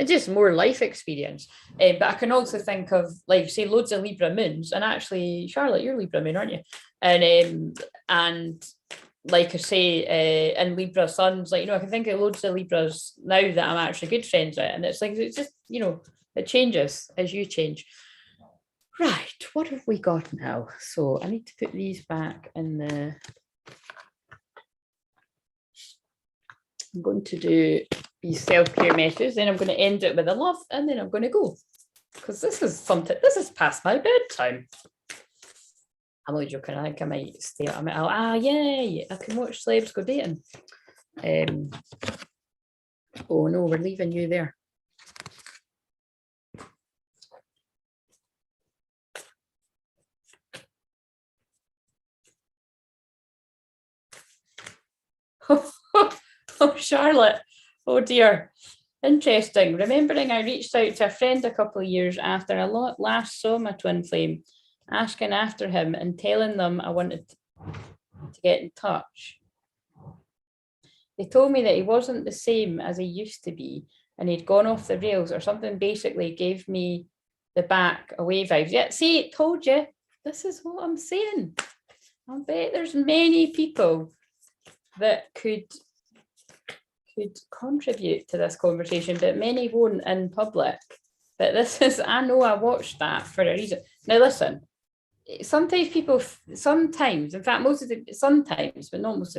just more life experience. But I can also think of, like, say, loads of Libra moons, and actually, Charlotte, you're Libra moon, aren't you? And like I say, and Libra suns, like, you know, I can think of loads of Libras now that I'm actually good friends with, and it's like, it's just, you know, it changes as you change. Right, what have we got now? So I need to put these back in the... I'm going to do these self-care messages, then I'm going to end it with a love, and then I'm going to go, because this is past my bedtime. I'm only joking. I think I might stay up. Yeah, I can watch celebs go dating. Oh no, we're leaving you there. Oh, Charlotte. Oh dear. Interesting. Remembering I reached out to a friend a couple of years after I last saw my twin flame, asking after him and telling them I wanted to get in touch. They told me that he wasn't the same as he used to be, and he'd gone off the rails or something. Basically gave me the back away vibes. Yeah, see, told you. This is what I'm saying. I bet there's many people that could contribute to this conversation, but many won't in public. But this is, I know I watched that for a reason. Now listen, sometimes people, in fact, sometimes, but not most of the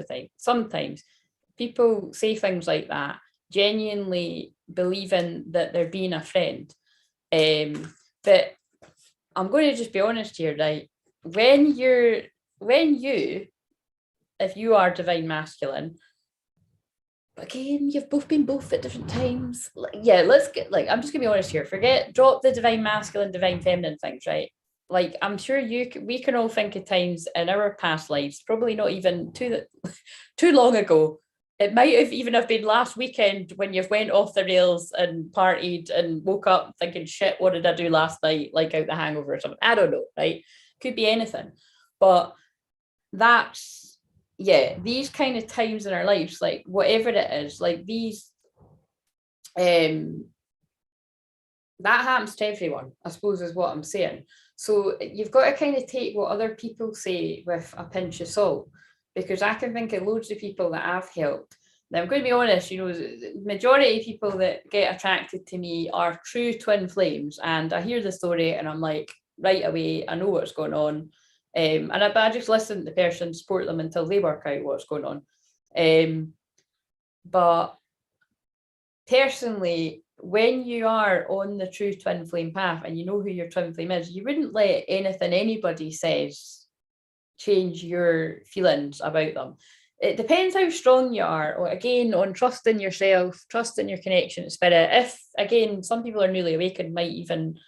time, sometimes people say things like that, genuinely believing that they're being a friend. But I'm going to just be honest here, right? If you are divine masculine, again, you've both been both at different times. Yeah, let's get, like, I'm just gonna be honest here. Drop the divine masculine, divine feminine things, right? Like, I'm sure we can all think of times in our past lives, probably not even too long ago. It might have even have been last weekend when you've went off the rails and partied and woke up thinking, shit, what did I do last night? Like out the hangover or something. I don't know, right? Could be anything. But that's, yeah, these kind of times in our lives, like whatever it is, like these, that happens to everyone, I suppose, is what I'm saying. So you've got to kind of take what other people say with a pinch of salt, because I can think of loads of people that I've helped. Now, I'm going to be honest, you know, the majority of people that get attracted to me are true twin flames, and I hear the story and I'm like, right away, I know what's going on. And I just listen to the person, support them until they work out what's going on. But personally, when you are on the true twin flame path and you know who your twin flame is, you wouldn't let anything anybody says change your feelings about them. It depends how strong you are, or again, on trusting yourself, trusting your connection to spirit. If, again, some people are newly awakened, might even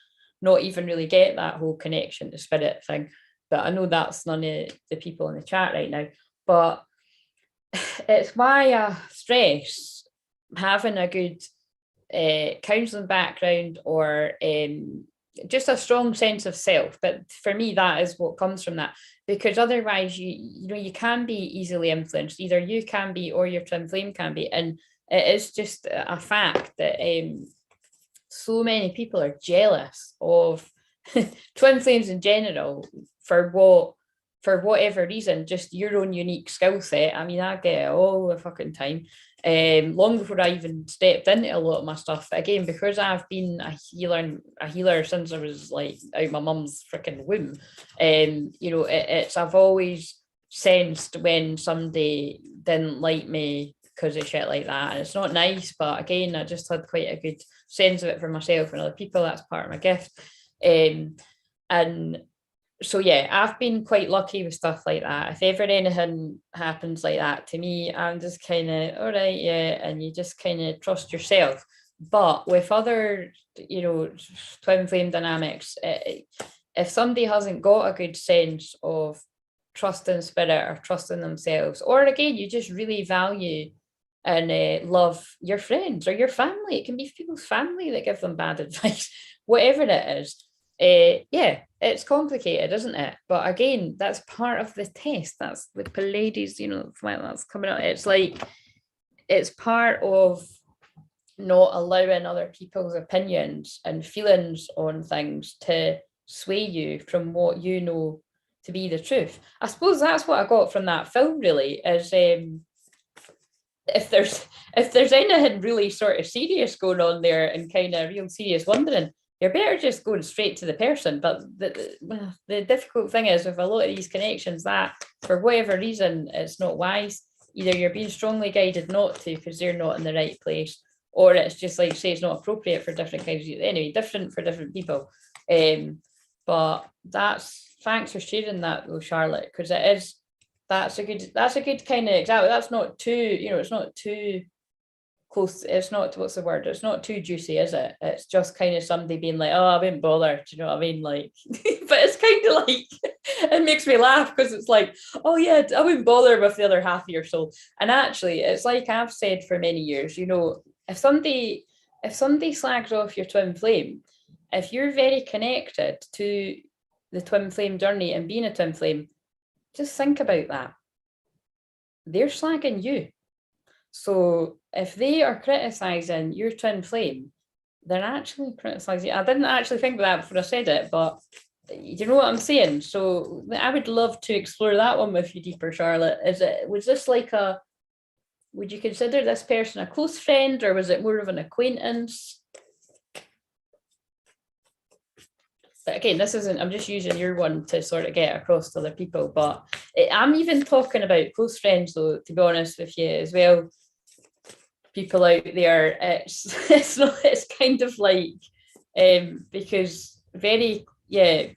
not even really get that whole connection to spirit thing. But I know that's none of the people in the chat right now. But it's why I stress having a good counselling background, or just a strong sense of self. But for me, that is what comes from that, because otherwise you can be easily influenced. Either you can be, or your twin flame can be. And it is just a fact that so many people are jealous of twin flames in general for whatever reason, just your own unique skill set. I mean, I get it all the fucking time. Long before I even stepped into a lot of my stuff. Again, because I've been a healer since I was like out my mum's freaking womb. I've always sensed when somebody didn't like me because of shit like that, and it's not nice. But again, I just had quite a good sense of it for myself and other people. That's part of my gift. And so yeah, I've been quite lucky with stuff like that. If ever anything happens like that to me, I'm just kind of, all right, yeah, and you just kind of trust yourself. But with other, twin flame dynamics, if somebody hasn't got a good sense of trusting spirit or trusting themselves, or again, you just really value and love your friends or your family, it can be people's family that give them bad advice, whatever it is. Yeah, it's complicated, isn't it? But again, that's part of the test. That's the Pallades, that's coming up. It's like, it's part of not allowing other people's opinions and feelings on things to sway you from what you know to be the truth. I suppose that's what I got from that film, really, is if there's anything really sort of serious going on there and kind of real serious wondering, you're better just going straight to the person. But the difficult thing is with a lot of these connections that for whatever reason it's not wise. Either you're being strongly guided not to because they're not in the right place, or it's just like say it's not appropriate for different kinds of, anyway, different for different people. But thanks for sharing that though, Charlotte, because that's a good kind of example. That's not too, it's not too close. It's not, what's the word? It's not too juicy, is it? It's just kind of somebody being like, oh, I wouldn't bother. Do you know what I mean? Like, but it's kind of like, it makes me laugh because it's like, oh yeah, I wouldn't bother with the other half of your soul. And actually, it's like I've said for many years, if somebody slags off your twin flame, if you're very connected to the twin flame journey and being a twin flame, just think about that. They're slagging you. So if they are criticizing your twin flame, they're actually criticizing. I didn't actually think about that before I said it, but you know what I'm saying? So I would love to explore that one with you deeper, Charlotte. Was this like would you consider this person a close friend, or was it more of an acquaintance? But again, I'm just using your one to sort of get across to other people, but I'm even talking about close friends though, to be honest with you as well. People out there, it's kind of like, because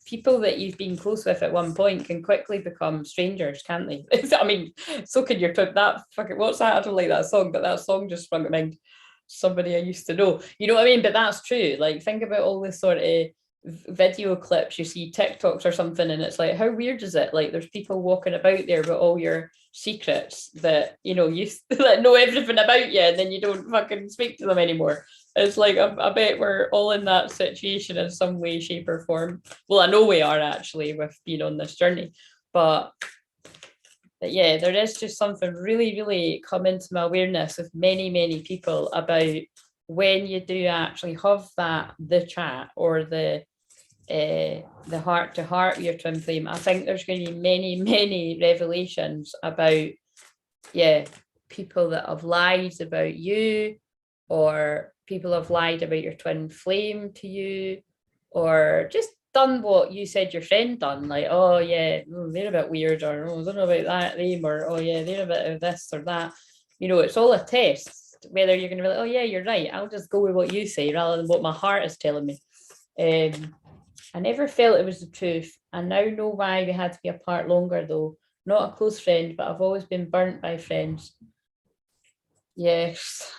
people that you've been close with at one point can quickly become strangers, can't they? I mean, so can your that fucking, what's that? I don't like that song, but that song just sprung to mind. Somebody I used to know, you know what I mean? But that's true. Like, think about all this sort of video clips you see, TikToks or something, and it's like, how weird is it? Like, there's people walking about there with all your secrets that you that know everything about you, and then you don't fucking speak to them anymore. It's like, I bet we're all in that situation in some way, shape, or form. Well, I know we are actually with being on this journey, but yeah, there is just something really, really come into my awareness of many, many people about when you do actually have the chat or the heart to heart with your twin flame. I think there's going to be many, many revelations about people that have lied about you, or people have lied about your twin flame to you, or just done what you said your friend done, like, oh yeah, they're a bit weird, or oh, I don't know about that name, or oh yeah, they're a bit of this or that. It's all a test whether you're going to be like, oh yeah, you're right, I'll just go with what you say rather than what my heart is telling me. I never felt it was the truth. I now know why we had to be apart longer, though. Not a close friend, but I've always been burnt by friends. Yes.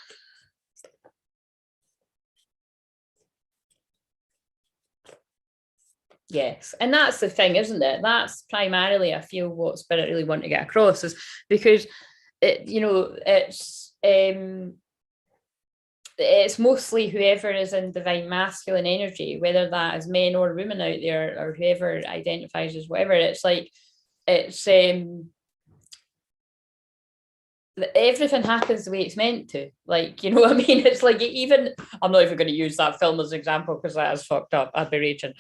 Yes. And that's the thing, isn't it? That's primarily, I feel, what Spirit really want to get across, is because it's mostly whoever is in divine masculine energy, whether that is men or women out there, or whoever identifies as whatever. It's like, it's everything happens the way it's meant to. Like, you know what I mean? It's like, even, I'm not even going to use that film as an example because that is fucked up. I'd be raging.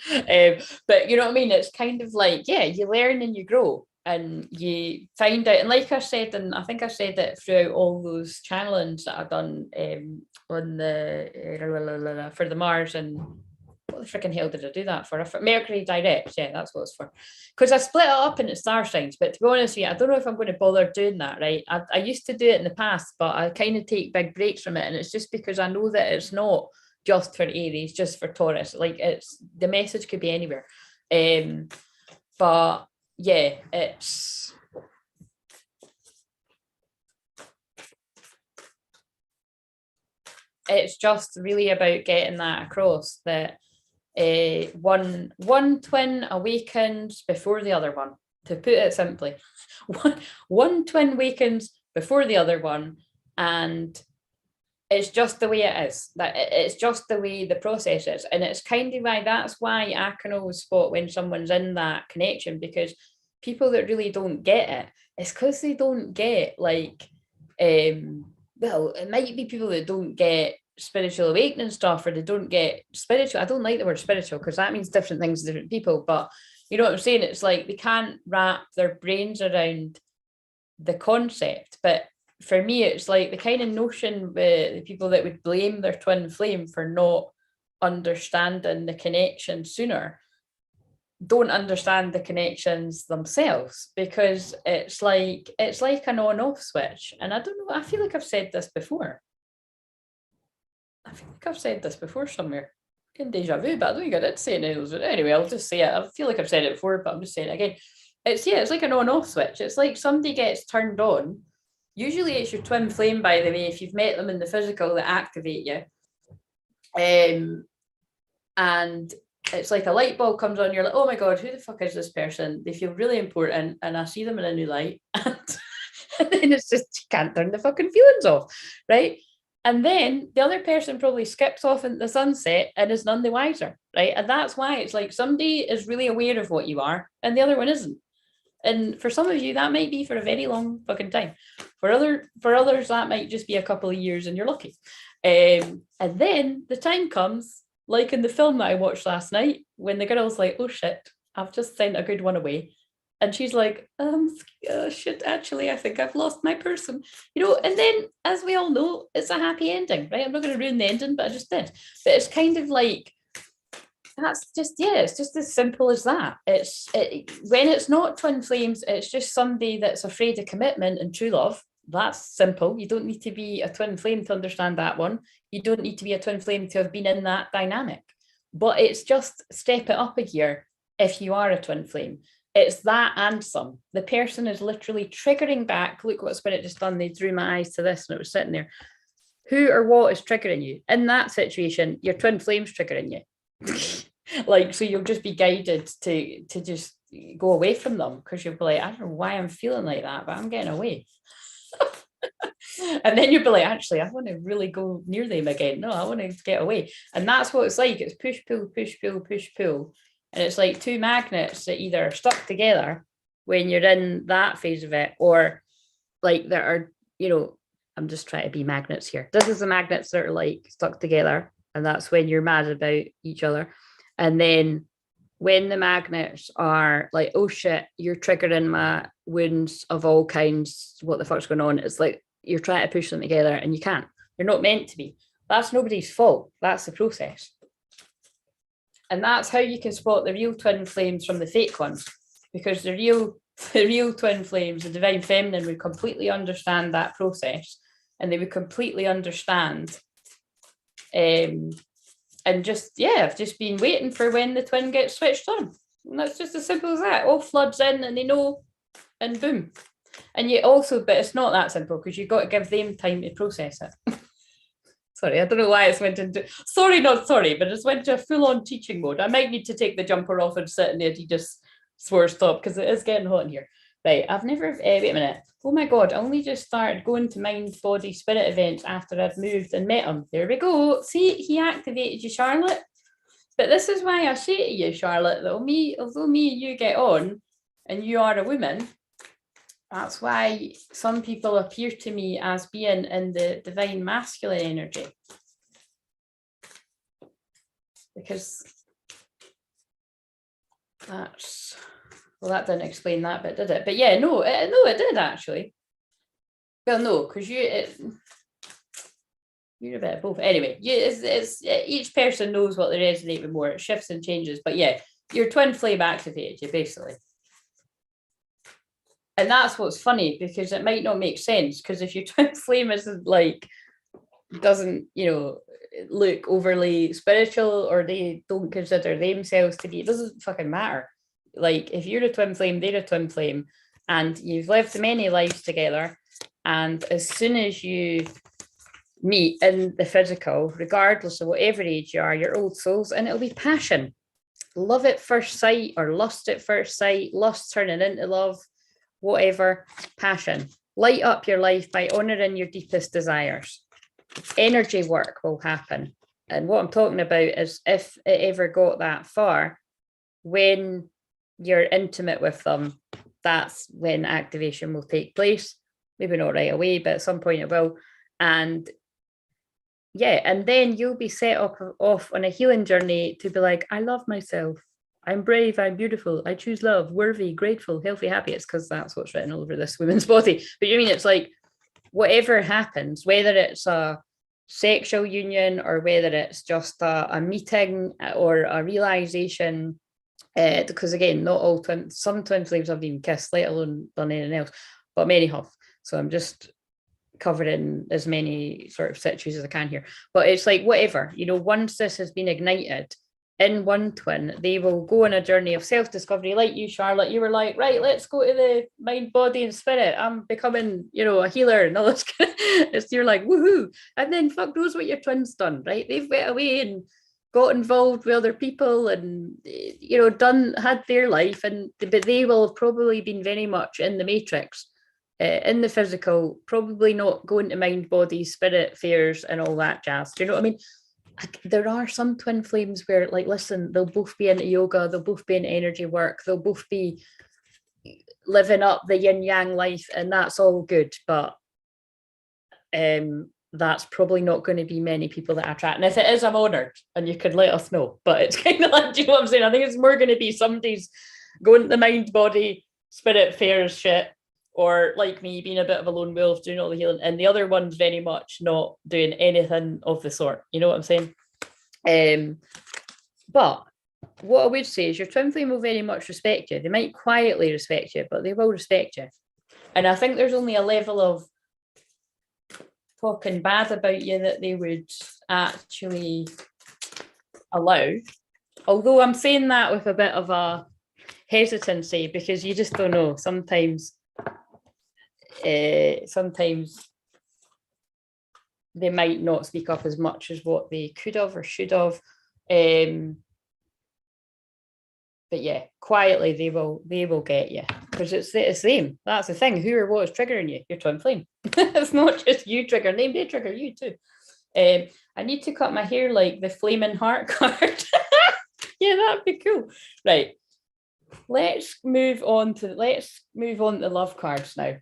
But you know what I mean? It's kind of like, yeah, you learn and you grow and you find out. And like I said, and I think I said it throughout all those channelings that I've done on the for the Mars, and what the freaking hell did I do that for? Mercury Direct, yeah, that's what it's for. Because I split it up into star signs, but to be honest with you, I don't know if I'm going to bother doing that, right? I used to do it in the past, but I kind of take big breaks from it, and it's just because I know that it's not just for Aries, just for Taurus. Like, it's, the message could be anywhere. But yeah, it's just really about getting that across, that one twin awakens before the other one, to put it simply. One twin awakens before the other one, and it's just the way it is. That it's just the way the process is, and it's kind of that's why I can always spot when someone's in that connection, because people that really don't get it, it's because they don't get, like, well, it might be people that don't get spiritual awakening stuff, or they don't get spiritual. I don't like the word spiritual because that means different things to different people, but you know what I'm saying? It's like they can't wrap their brains around the concept. But for me, it's like the kind of notion with the people that would blame their twin flame for not understanding the connection sooner don't understand the connections themselves, because it's like an on-off switch. And I don't know, I feel like I've said this before. Somewhere in deja vu, but I don't think I did say it. Anyway, I'll just say it. I feel like I've said it before, but I'm just saying it again. It's like an on-off switch. It's like somebody gets turned on. Usually it's your twin flame, by the way, if you've met them in the physical, that activate you. And it's like a light bulb comes on, you're like, oh my God, who the fuck is this person? They feel really important, and I see them in a new light. And then it's just, you can't turn the fucking feelings off, right? And then the other person probably skips off into the sunset and is none the wiser, right? And that's why it's like somebody is really aware of what you are and the other one isn't. And for some of you, that might be for a very long fucking time. For others, that might just be a couple of years and you're lucky. And then the time comes, like in the film that I watched last night, when the girl's like, oh shit, I've just sent a good one away. And she's like, shit, actually, I think I've lost my person. You know, and then, as we all know, it's a happy ending, right? I'm not going to ruin the ending, but I just did. But it's kind of like, that's just, yeah, it's just as simple as that. When it's not twin flames, it's just somebody that's afraid of commitment and true love. That's simple. You don't need to be a twin flame to understand that one. You don't need to be a twin flame to have been in that dynamic. But it's just step it up a gear if you are a twin flame. It's that and some. The person is literally triggering back. Look what Spirit just done. They drew my eyes to this and it was sitting there. Who or what is triggering you? In that situation, your twin flame's triggering you. Like, so you'll just be guided to just go away from them, because you'll be like, I don't know why I'm feeling like that, but I'm getting away. And then you'll be like, actually, I want to really go near them again. No, I want to get away. And that's what it's like. It's push, pull, push, pull, push, pull. And it's like two magnets that either are stuck together when you're in that phase of it, or like there are, you know, I'm just trying to be magnets here. This is the magnets that are like stuck together, and that's when you're mad about each other. And then when the magnets are like, oh shit, you're triggering my wounds of all kinds, what the fuck's going on? It's like you're trying to push them together and you can't. They're not meant to be. That's nobody's fault. That's the process. And that's how you can spot the real twin flames from the fake ones, because the real twin flames, the divine feminine, would completely understand that process, and they would completely understand And just, yeah, I've just been waiting for when the twin gets switched on. And that's just as simple as that. All floods in and they know, and boom. And you also, but it's not that simple because you've got to give them time to process it. Sorry, I don't know why it's went into, sorry, not sorry, but it's went into a full-on teaching mode. I might need to take the jumper off and sit in the Adidas Swears top because it is getting hot in here. Right, I've never, wait a minute. Oh my God, I only just started going to mind, body, spirit events after I'd moved and met him. There we go. See, he activated you, Charlotte. But this is why I say to you, Charlotte, that although me and you get on and you are a woman, that's why some people appear to me as being in the divine masculine energy. Because that's, well, that didn't explain that bit, did it? But yeah, no, it did actually. Well, no, because you're a bit of both. Anyway, it's each person knows what they resonate with more. It shifts and changes. But yeah, your twin flame activated you, basically. And that's what's funny, because it might not make sense, because if your twin flame isn't like, doesn't, you know, look overly spiritual, or they don't consider themselves to be, it doesn't fucking matter. Like, if you're a twin flame, they're a twin flame, and you've lived many lives together, and as soon as you meet in the physical, regardless of whatever age you are, you're old souls, and it'll be passion, love at first sight, or lust at first sight, lust turning into love, whatever, passion. Light up your life by honoring your deepest desires. Energy work will happen. And what I'm talking about is, if it ever got that far, when you're intimate with them, that's when activation will take place. Maybe not right away, but at some point it will. And yeah, and then you'll be set up off on a healing journey to be like, I love myself. I'm brave, I'm beautiful, I choose love, worthy, grateful, healthy, happy. It's because that's what's written all over this woman's body. But you mean, it's like, whatever happens, whether it's a sexual union or whether it's just a meeting or a realization, because again, not all twins, some twin flames have even kissed, let alone done anything else, but many have. So I'm just covering as many sort of situations as I can here. But it's like, whatever, you know, once this has been ignited in one twin, they will go on a journey of self-discovery. Like you, Charlotte, you were like, right, let's go to the mind, body and spirit, I'm becoming, you know, a healer and all this. You're like, woohoo. And then fuck knows what your twin's done, right? They've went away and got involved with other people and, you know, had their life, and but they will have probably been very much in the matrix, in the physical, probably not going to mind, body, spirit fairs and all that jazz. Do you know what I mean? There are some twin flames where, like, listen, they'll both be into yoga, they'll both be into energy work, they'll both be living up the yin yang life, and that's all good. But that's probably not going to be many people that I attract. And if it is, I'm honored, and you could let us know. But it's kind of like, do you know what I'm saying? I think it's more going to be somebody's going to the mind, body, spirit fairs shit, or like me, being a bit of a lone wolf, doing all the healing, and the other one's very much not doing anything of the sort. You know what I'm saying? But what I would say is, your twin flame will very much respect you. They might quietly respect you, but they will respect you. And I think there's only a level of talking bad about you that they would actually allow. Although I'm saying that with a bit of a hesitancy, because you just don't know. Sometimes they might not speak up as much as what they could have or should have. But yeah, quietly they will get you, because it's them. That's the thing. Who or what is triggering you? Your twin flame. It's not just you triggering them, they trigger you too. I need to cut my hair like the flaming heart card. Yeah, that'd be cool. Right. Let's move on to the love cards now.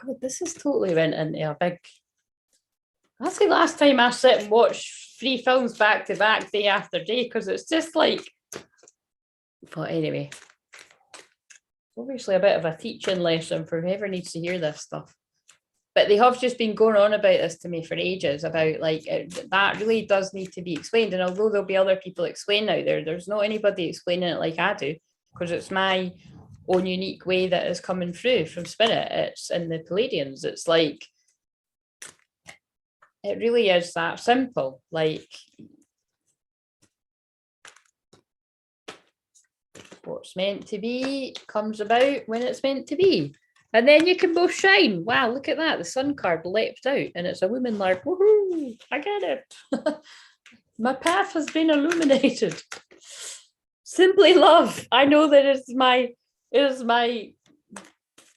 God, this is totally went into a big. That's the last time I sit and watch 3 films back to back, day after day, because it's just like. But anyway, obviously a bit of a teaching lesson for whoever needs to hear this stuff. But they have just been going on about this to me for ages, about like that really does need to be explained. And although there'll be other people explaining out there, there's not anybody explaining it like I do, because it's my own unique way that is coming through from spirit. It's in the Palladians. It's like, It really is that simple. Like, what's meant to be comes about when it's meant to be. And then you can both shine. Wow, look at that. The sun card leapt out and it's a woman like, woohoo, I get it. My path has been illuminated. Simply love. I know that it is my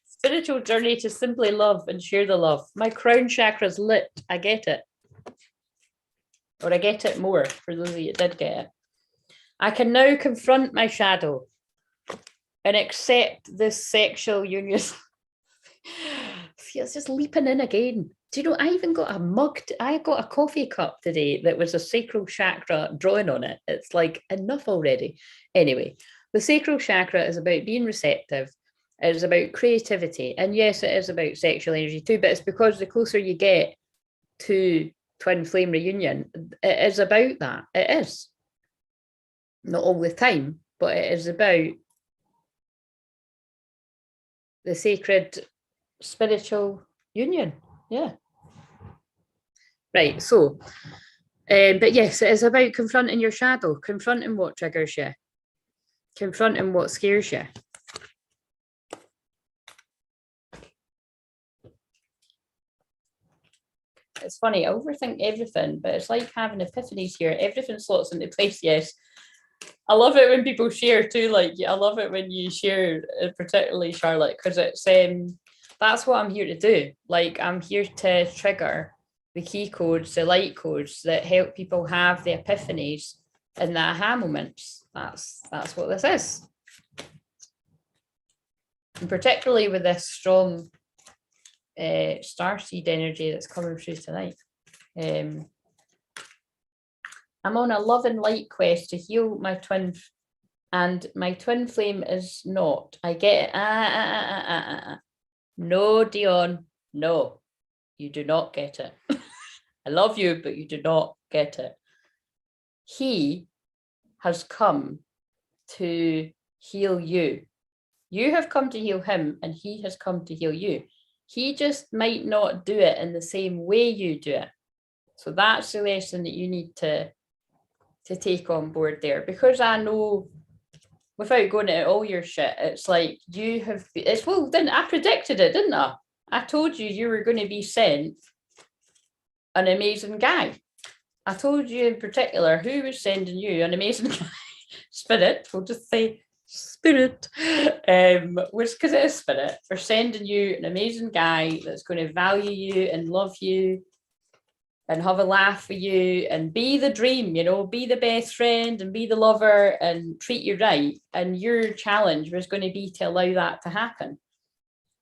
spiritual journey to simply love and share the love. My crown chakra's lit. I get it. Or I get it more for those of you that did get it. I can now confront my shadow and accept this sexual union. It's just leaping in again. Do you know, I even got a mug, I got a coffee cup today that was a sacral chakra drawing on it. It's like enough already. Anyway, the sacral chakra is about being receptive. It is about creativity. And yes, it is about sexual energy too, but it's because the closer you get to twin flame reunion, it is about that. It is. Not all the time, but it is about the sacred spiritual union. Yeah. Right. So, but yes, it is about confronting your shadow, confronting what triggers you, confronting what scares you. It's funny, I overthink everything, but it's like having epiphanies here. Everything slots into place. Yes. I love it when people share too. Like, I love it when you share, particularly Charlotte, because it's that's what I'm here to do. Like, I'm here to trigger the key codes, the light codes that help people have the epiphanies and the aha moments. That's what this is. And particularly with this strong starseed energy that's coming through tonight. I'm on a love and light quest to heal my twin, and my twin flame is not. I get it. No, Dion, no, you do not get it. I love you, but you do not get it. He has come to heal you. You have come to heal him, and he has come to heal you. He just might not do it in the same way you do it. So that's the lesson that you need to take on board there, because I know, without going into all your shit, it's like you have, it's, well, didn't I predicted it, didn't I? I told you were going to be sent an amazing guy. I told you in particular who was sending you an amazing guy. Spirit, we'll just say spirit, which, because it is spirit, for sending you an amazing guy that's going to value you and love you and have a laugh with you and be the dream, you know, be the best friend and be the lover and treat you right. And your challenge was going to be to allow that to happen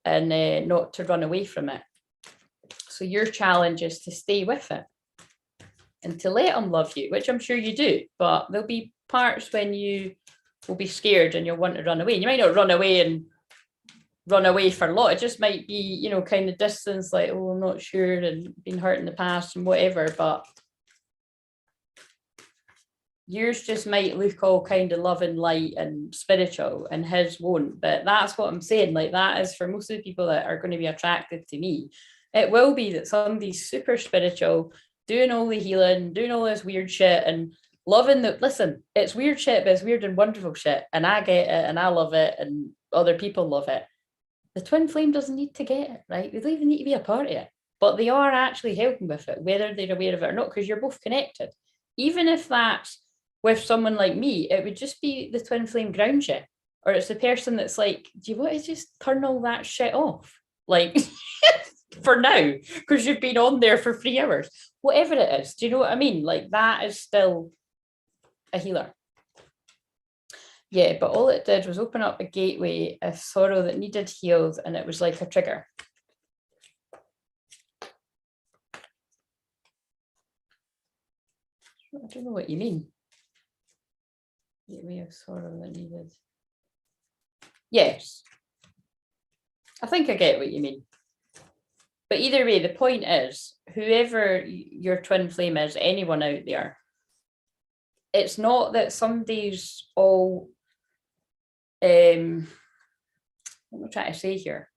and not to run away from it. So your challenge is to stay with it and to let him love you, which I'm sure you do, but there'll be parts when you will be scared and you'll want to run away. And you might not run away for a lot. It just might be, you know, kind of distance, like, oh, I'm not sure, and been hurt in the past and whatever, but yours just might look all kind of love and light and spiritual and his won't. But that's what I'm saying. Like, that is for most of the people that are going to be attracted to me. It will be that somebody's super spiritual, doing all the healing, doing all this weird shit and loving the, listen, it's weird shit, but it's weird and wonderful shit. And I get it and I love it and other people love it. The twin flame doesn't need to get it, right? They don't even need to be a part of it, but they are actually helping with it, whether they're aware of it or not, because you're both connected. Even if that's with someone like me, it would just be the twin flame ground you, or it's the person that's like, do you want to just turn all that shit off? Like, for now, because you've been on there for 3 hours, whatever it is. Do you know what I mean? Like, that is still a healer. Yeah, but all it did was open up a gateway of sorrow that needed healed, and it was like a trigger. I don't know what you mean. Gateway of sorrow that needed. Yes. I think I get what you mean. But either way, the point is, whoever your twin flame is, anyone out there, it's not that somebody's all, what am I trying to say here?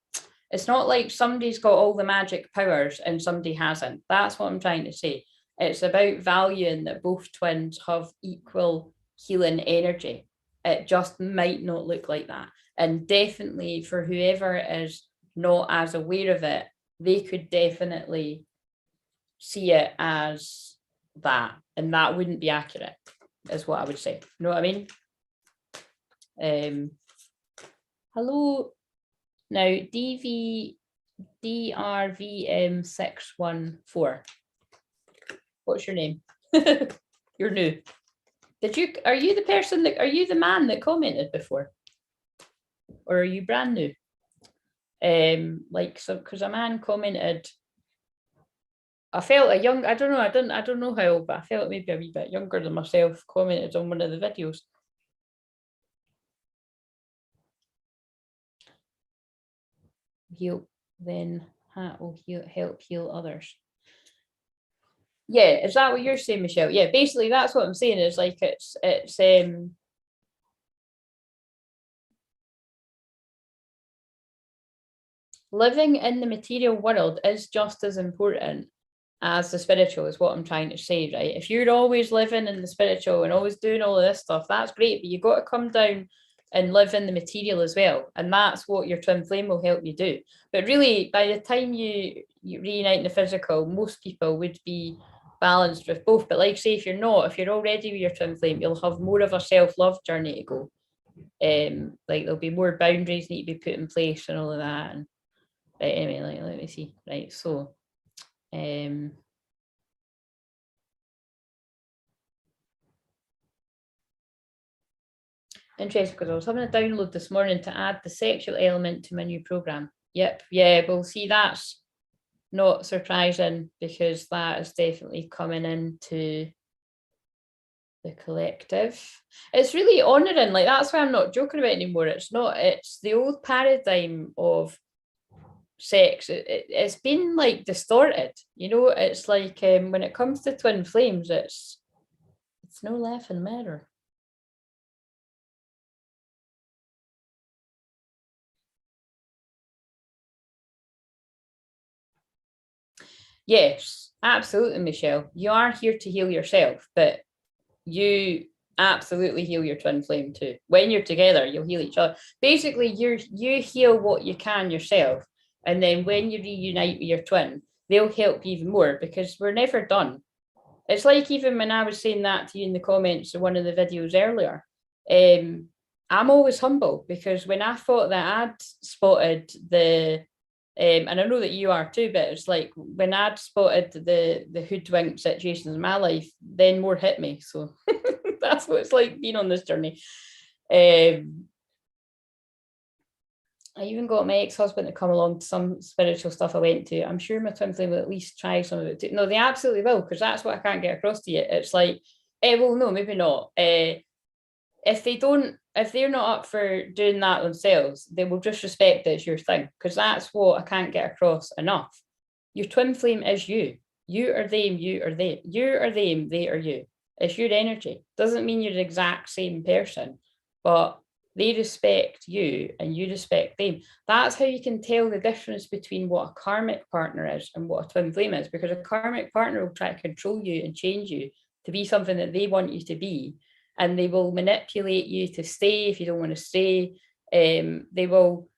It's not like somebody's got all the magic powers and somebody hasn't. That's what I'm trying to say. It's about valuing that both twins have equal healing energy. It just might not look like that. And definitely for whoever is not as aware of it, they could definitely see it as that. And that wouldn't be accurate, is what I would say. You know what I mean? Hello. Now, DRVM614. What's your name? You're new. Are you the person are you the man that commented before? Or are you brand new? Because a man commented, I felt I don't know how old, but I felt maybe a wee bit younger than myself, commented on one of the videos. Heal, then that will help heal others. Yeah, is that what you're saying, Michelle? Yeah, basically that's what I'm saying, is like it's living in the material world is just as important as the spiritual, is what I'm trying to say, right? If you're always living in the spiritual and always doing all of this stuff, that's great, but you've got to come down and live in the material as well. And that's what your twin flame will help you do. But really, by the time you reunite in the physical, most people would be balanced with both. But like say, if you're already with your twin flame, you'll have more of a self-love journey to go. Like there'll be more boundaries need to be put in place and all of that. And right, anyway, let me see. Right, so interesting, because I was having a download this morning to add the sexual element to my new program. Yep, yeah, we'll see, that's not surprising because that is definitely coming into the collective. It's really honouring, like that's why I'm not joking about it anymore. It's the old paradigm of sex. It's been like distorted, you know. It's like when it comes to twin flames, it's no laughing matter. Yes, absolutely, Michelle. You are here to heal yourself, but you absolutely heal your twin flame too. When you're together, you'll heal each other. Basically, you heal what you can yourself, and then when you reunite with your twin, they'll help you even more, because we're never done. It's like even when I was saying that to you in the comments of one of the videos earlier, I'm always humble, because when I thought that I'd spotted the and I know that you are too, but it's like when I'd spotted the hoodwink situations in my life, then more hit me. So that's what it's like being on this journey. I even got my ex-husband to come along to some spiritual stuff I went to. I'm sure my twin flame will at least try some of it too. No, they absolutely will, because that's what I can't get across to you. It's like, well, no, maybe not. If they're not up for doing that themselves, they will just respect that it's your thing, because that's what I can't get across enough. Your twin flame is you. You are them, you are they. You are them, they are you. It's your energy. Doesn't mean you're the exact same person, but they respect you and you respect them. That's how you can tell the difference between what a karmic partner is and what a twin flame is, because a karmic partner will try to control you and change you to be something that they want you to be. And they will manipulate you to stay if you don't want to stay. They will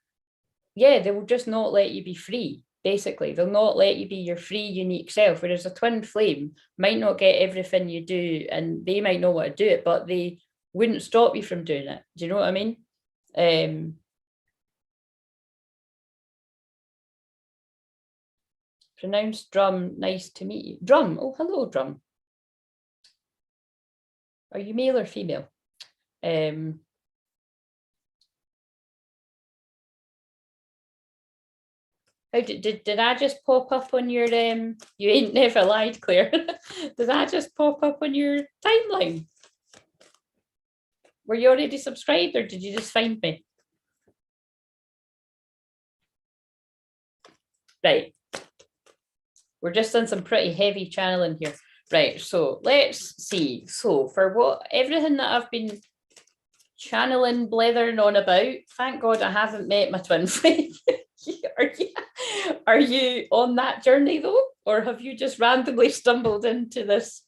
just not let you be free. Basically, they'll not let you be your free, unique self. Whereas a twin flame might not get everything you do, and they might not want to do it, but they wouldn't stop you from doing it. Do you know what I mean? Pronounced drum, nice to meet you. Drum, oh, hello, drum. Are you male or female? How did I just pop up on your you ain't never lied, Claire. Did I just pop up on your timeline? Were you already subscribed, or did you just find me? Right. We're just on some pretty heavy channeling here. Right, so let's see. So for everything that I've been channeling, blethering on about, thank God I haven't met my twin flame Are you on that journey though, or have you just randomly stumbled into this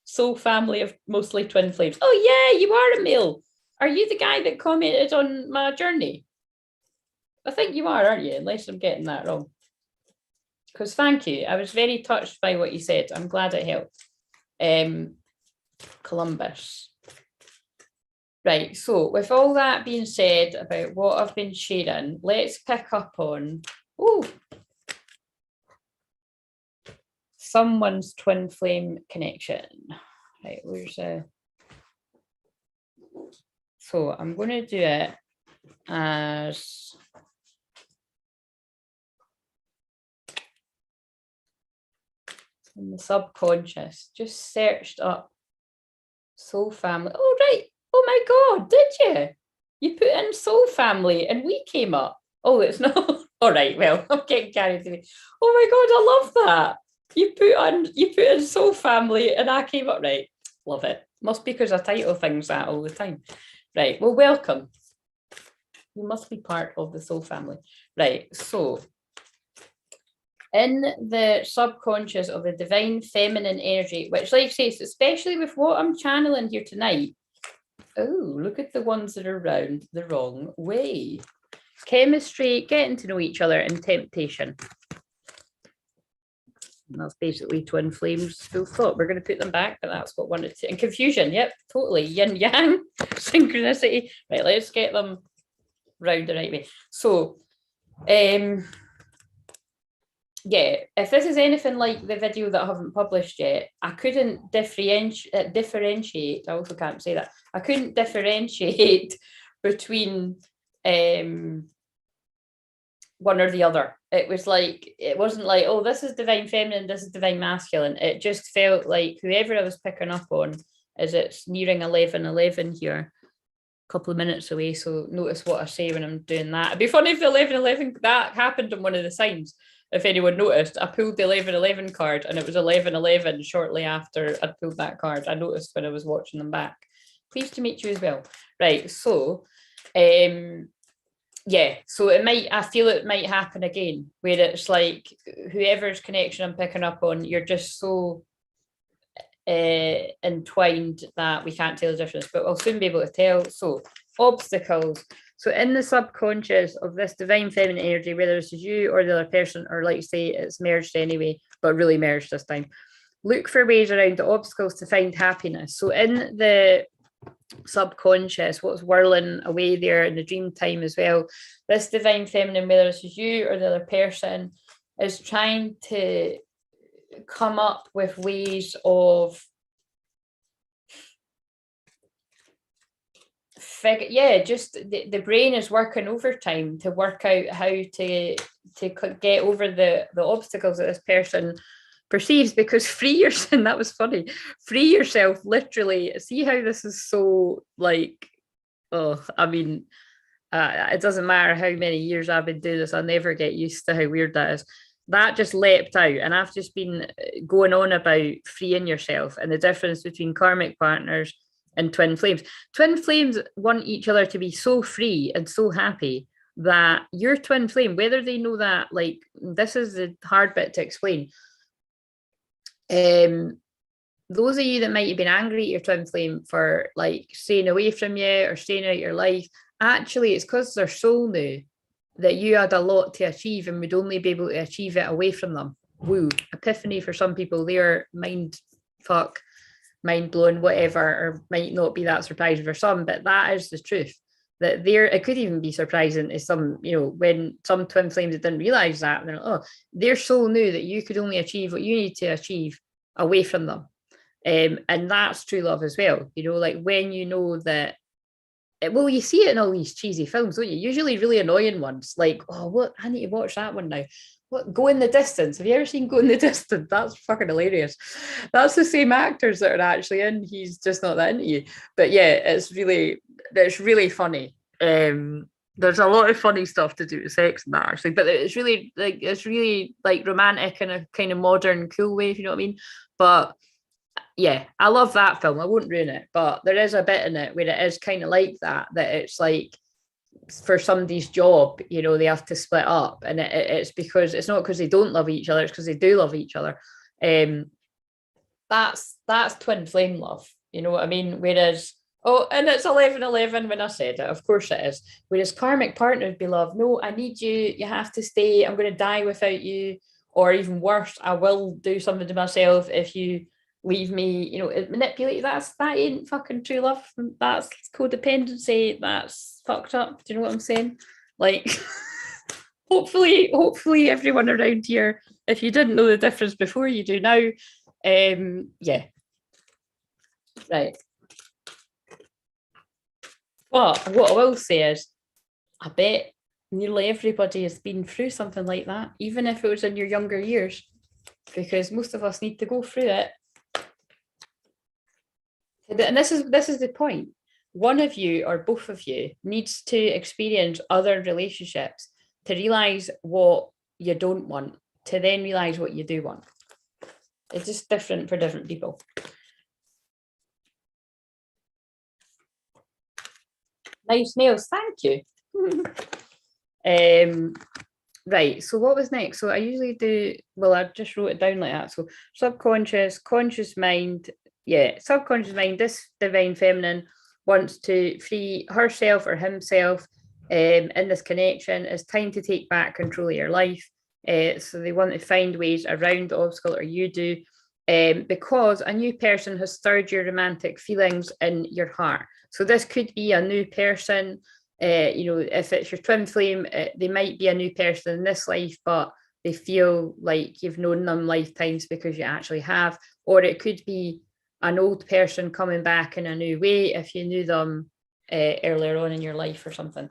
soul family of mostly twin flames? Oh yeah, you are a male. Are you the guy that commented on my journey? I think you are, aren't you? Unless I'm getting that wrong. Because thank you. I was very touched by what you said. I'm glad it helped. Columbus. Right, so with all that being said about what I've been sharing, let's pick up on someone's twin flame connection. Right, where's so I'm going to do it as in the subconscious. Just searched up soul family. Oh, right. Oh my God, did you? You put in soul family and we came up. Oh, it's not. All right, well, I'm getting carried away. Oh my God, I love that. You put in soul family and I came up. Right. Love it. Must be because I title things that all the time. Right. Well, welcome. You must be part of the soul family. Right. So in the subconscious of the divine feminine energy, which, like I say, especially with what I'm channeling here tonight. Oh, look at the ones that are round the wrong way. Chemistry, getting to know each other, and temptation. And that's basically twin flames full stop. We're going to put them back, but that's what wanted to. And confusion, yep, totally. Yin yang, synchronicity. Right, let's get them round the right way. So, yeah, if this is anything like the video that I haven't published yet, I couldn't differentiate. I also can't say that. I couldn't differentiate between one or the other. It was like, it wasn't like, oh, this is divine feminine, this is divine masculine. It just felt like whoever I was picking up on, as it's nearing 11:11 here, a couple of minutes away. So notice what I say when I'm doing that. It'd be funny if the 11:11 that happened on one of the signs. If anyone noticed, I pulled the 11:11 card and it was 11:11 shortly after I pulled that card. I noticed when I was watching them back. Pleased to meet you as well. Right, so yeah, so I feel it might happen again, where it's like whoever's connection I'm picking up on, you're just so entwined that we can't tell the difference, but we'll soon be able to tell. So obstacles. So in the subconscious of this divine feminine energy, whether it's you or the other person, or like say it's merged anyway, but really merged this time, look for ways around the obstacles to find happiness. So in the subconscious, what's whirling away there in the dream time as well, this divine feminine, whether it's you or the other person, is trying to come up with ways of just the brain is working overtime to work out how to get over the obstacles that this person perceives, because free yourself, and that was funny, free yourself, literally. See how this is so like, oh, I mean, it doesn't matter how many years I've been doing this, I'll never get used to how weird that is. That just leapt out, and I've just been going on about freeing yourself and the difference between karmic partners and twin flames. Twin flames want each other to be so free and so happy that your twin flame, whether they know that, like, this is the hard bit to explain. Those of you that might have been angry at your twin flame for like staying away from you or staying out of your life, actually it's because their soul knew that you had a lot to achieve and would only be able to achieve it away from them. Woo, epiphany for some people. They're mind blown, whatever, or might not be that surprising for some, but that is the truth. That it could even be surprising to some, when some twin flames didn't realize that, they're like, oh, their soul knew that you could only achieve what you need to achieve away from them. And that's true love as well. Like when you know that, well, you see it in all these cheesy films, don't you? Usually really annoying ones, like, oh, what? I need to watch that one now. What? Go in the Distance. Have you ever seen Go in the Distance? That's fucking hilarious. That's the same actors that are actually in. He's just not that into you. But yeah, it's really funny. There's a lot of funny stuff to do with sex in that, actually, but it's really like romantic in a kind of modern, cool way, if you know what I mean. But yeah, I love that film. I won't ruin it, but there is a bit in it where it is kind of like that it's like for somebody's job, you know, they have to split up, and it's because it's not because they don't love each other, it's because they do love each other. That's twin flame love, you know what I mean? Whereas, oh, and it's 11:11 when I said it, of course it is. Whereas karmic partner would be love, no, I need you, you have to stay, I'm going to die without you, or even worse, I will do something to myself if you leave me, you know, manipulate. That ain't fucking true love. That's codependency. That's fucked up. Do you know what I'm saying? Like, hopefully everyone around here, if you didn't know the difference before, you do now. Yeah. Right. But what I will say is, I bet nearly everybody has been through something like that, even if it was in your younger years, because most of us need to go through it. And this is the point. One of you or both of you needs to experience other relationships to realize what you don't want, to then realize what you do want. It's just different for different people. Nice nails, thank you. Right, so what was next? So I usually do, well, I just wrote it down like that. So subconscious, conscious mind, yeah, subconscious mind, this divine feminine wants to free herself or himself in this connection. It's time to take back control of your life. So they want to find ways around the obstacle, or you do, because a new person has stirred your romantic feelings in your heart. So this could be a new person. You know, if it's your twin flame, they might be a new person in this life, but they feel like you've known them lifetimes because you actually have. Or it could be an old person coming back in a new way if you knew them earlier on in your life or something.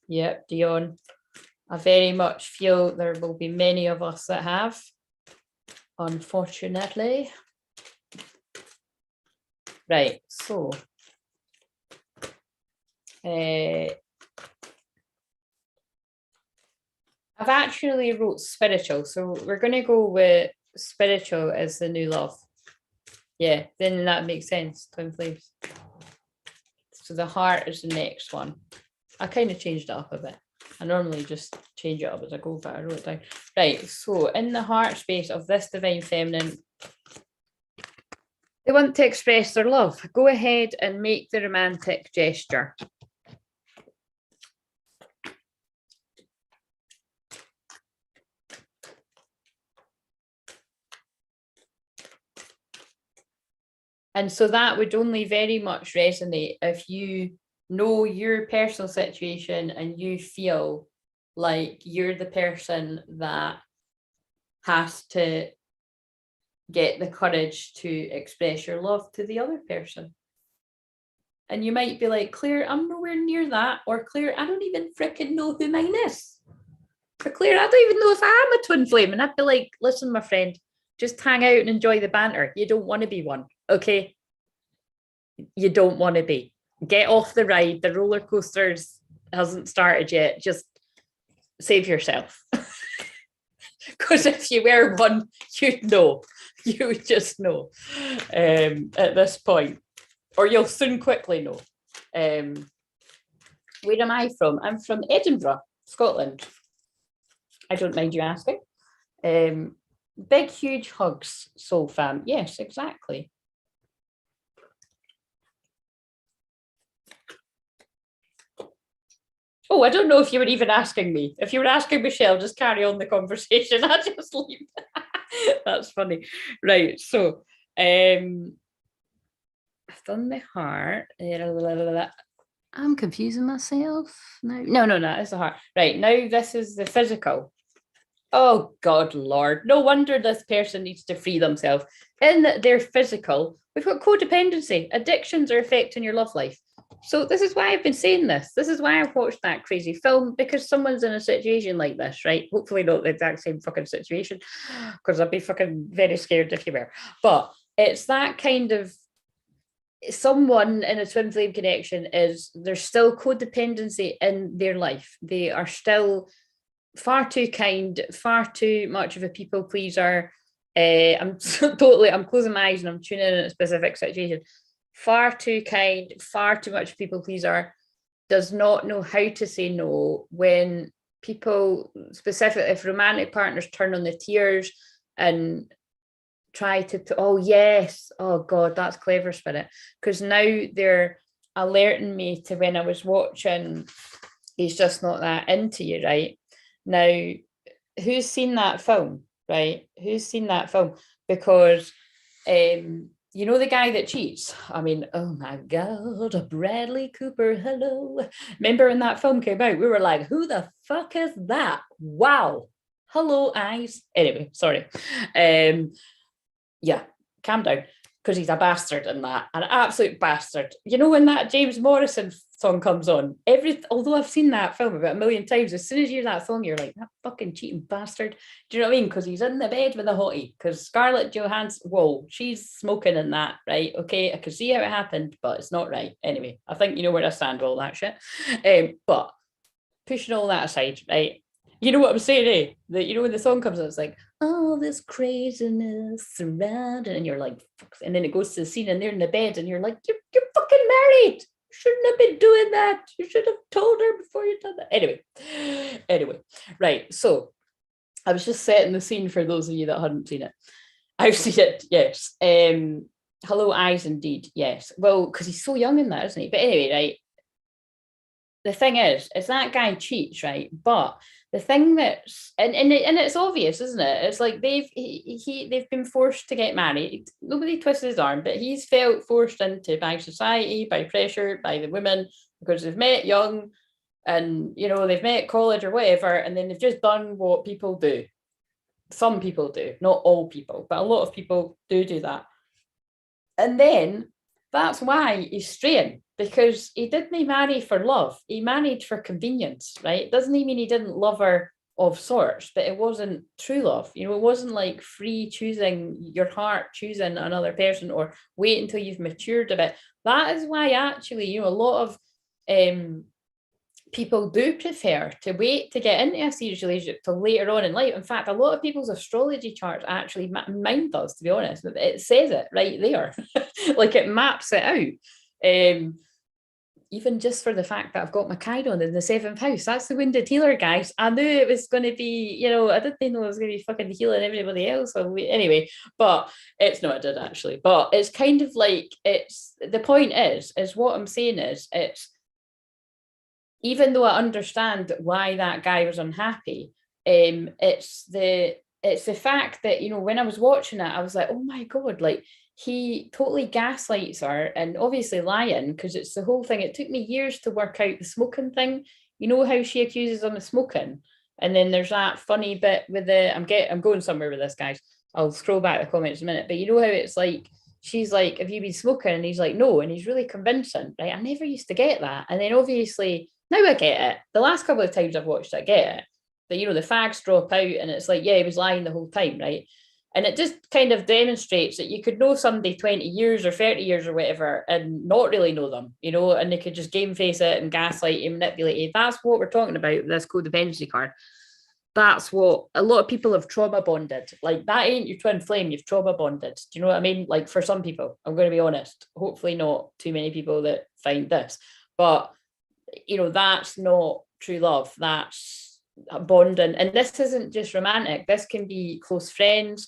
Yep, Dion. I very much feel there will be many of us that have, unfortunately. Right, so I've actually wrote spiritual, so we're going to go with spiritual as the new love. Yeah, then that makes sense, twin flames. So the heart is the next one. I kind of changed it up a bit. I normally just change it up as I go, but I wrote it down. Right, so in the heart space of this divine feminine, they want to express their love. Go ahead and make the romantic gesture. And so that would only very much resonate if you know your personal situation and you feel like you're the person that has to get the courage to express your love to the other person. And you might be like, Claire, I'm nowhere near that. Or Claire, I don't even freaking know who mine is. Or Claire, I don't even know if I am a twin flame. And I'd be like, listen, my friend, just hang out and enjoy the banter. You don't want to be one, okay? You don't want to be. Get off the ride. The roller coasters hasn't started yet. Just save yourself. Because if you were one, you'd know. You would just know at this point. Or you'll soon quickly know. Where am I from? I'm from Edinburgh, Scotland. I don't mind you asking. Big, huge hugs, soul fam. Yes, exactly. Oh, I don't know if you were even asking me. If you were asking Michelle, just carry on the conversation. I just leave. That's funny. Right. So I've done the heart. I'm confusing myself. No, it's the heart. Right. Now this is the physical. Oh God, Lord. No wonder this person needs to free themselves. In their physical, we've got codependency. Addictions are affecting your love life. So this is why I've been saying this. This is why I've watched that crazy film, because someone's in a situation like this, right? Hopefully not the exact same fucking situation, because I'd be fucking very scared if you were. But it's that kind of someone in a twin flame connection is there's still codependency in their life. They are still far too kind, far too much of a people pleaser. I'm I'm closing my eyes and I'm tuning in a specific situation. Far too kind, far too much people pleaser, does not know how to say no when people, specifically if romantic partners turn on the tears and try to put, oh yes, oh God, that's clever, Spirit. Because now they're alerting me to when I was watching He's Just Not That Into You, right? Now, who's seen that film, right? Who's seen that film? Because you know the guy that cheats? I mean, oh my God, Bradley Cooper, hello. Remember when that film came out? We were like, who the fuck is that? Wow. Hello, eyes. Anyway, sorry. Yeah, calm down, because he's a bastard in that, an absolute bastard. You know, when that James Morrison song comes on, although I've seen that film about a million times, as soon as you hear that song, you're like, that fucking cheating bastard. Do you know what I mean? Because he's in the bed with a hottie, because Scarlett Johansson, whoa, she's smoking in that, right? Okay, I can see how it happened, but it's not right. Anyway, I think you know where I stand with all that shit. But pushing all that aside, right? You know what I'm saying, eh? That, you know, when the song comes on, it's like, all this craziness surrounding, and you're like, and then it goes to the scene and they're in the bed and you're like, you're fucking married. You shouldn't have been doing that. You should have told her before you done that. Anyway, right. So I was just setting the scene for those of you that hadn't seen it. I've seen it, yes. Hello, eyes, indeed, yes. Well, because he's so young in that, isn't he? But anyway, right. The thing is that guy cheats, right? But the thing that's and it's obvious, isn't it? It's like they've been forced to get married. Nobody twisted his arm, but he's felt forced into by society, by pressure, by the women, because they've met young and you know they've met at college or whatever, and then they've just done what people do. Some people do, not all people, but a lot of people do that. And then that's why he's straying, because he didn't marry for love. He married for convenience, right? Doesn't mean he didn't love her of sorts, but it wasn't true love. You know, it wasn't like free choosing your heart, choosing another person, or wait until you've matured a bit. That is why actually, you know, a lot of people do prefer to wait to get into a serious relationship till later on in life. In fact, a lot of people's astrology charts actually, mine does, to be honest, it says it right there. Like it maps it out. Even just for the fact that I've got my Chiron in the 7th house, that's the wounded healer, guys. I knew it was going to be, you know, I didn't know it was going to be fucking healing everybody else. So anyway, but it's not, I did actually. But it's kind of like, it's, the point is what I'm saying is, it's, even though I understand why that guy was unhappy, it's the fact that, you know, when I was watching it, I was like, oh my God, like he totally gaslights her, and obviously lying, because it's the whole thing. It took me years to work out the smoking thing. You know how she accuses him of smoking, and then there's that funny bit with the I'm going somewhere with this, guys. I'll scroll back the comments in a minute, but you know how it's like, she's like, have you been smoking? And he's like, no, and he's really convincing, right? I never used to get that, and then obviously now I get it. The last couple of times I've watched it, I get it. But, you know, the fags drop out and it's like, yeah, he was lying the whole time, right? And it just kind of demonstrates that you could know somebody 20 years or 30 years or whatever and not really know them, you know, and they could just game face it and gaslight you, manipulate you. That's what we're talking about with this codependency card. That's what a lot of people have trauma bonded. Like, that ain't your twin flame, you've trauma bonded. Do you know what I mean? Like, for some people, I'm going to be honest, hopefully not too many people that find this, but you know, that's not true love. That's bonding. And this isn't just romantic. This can be close friends,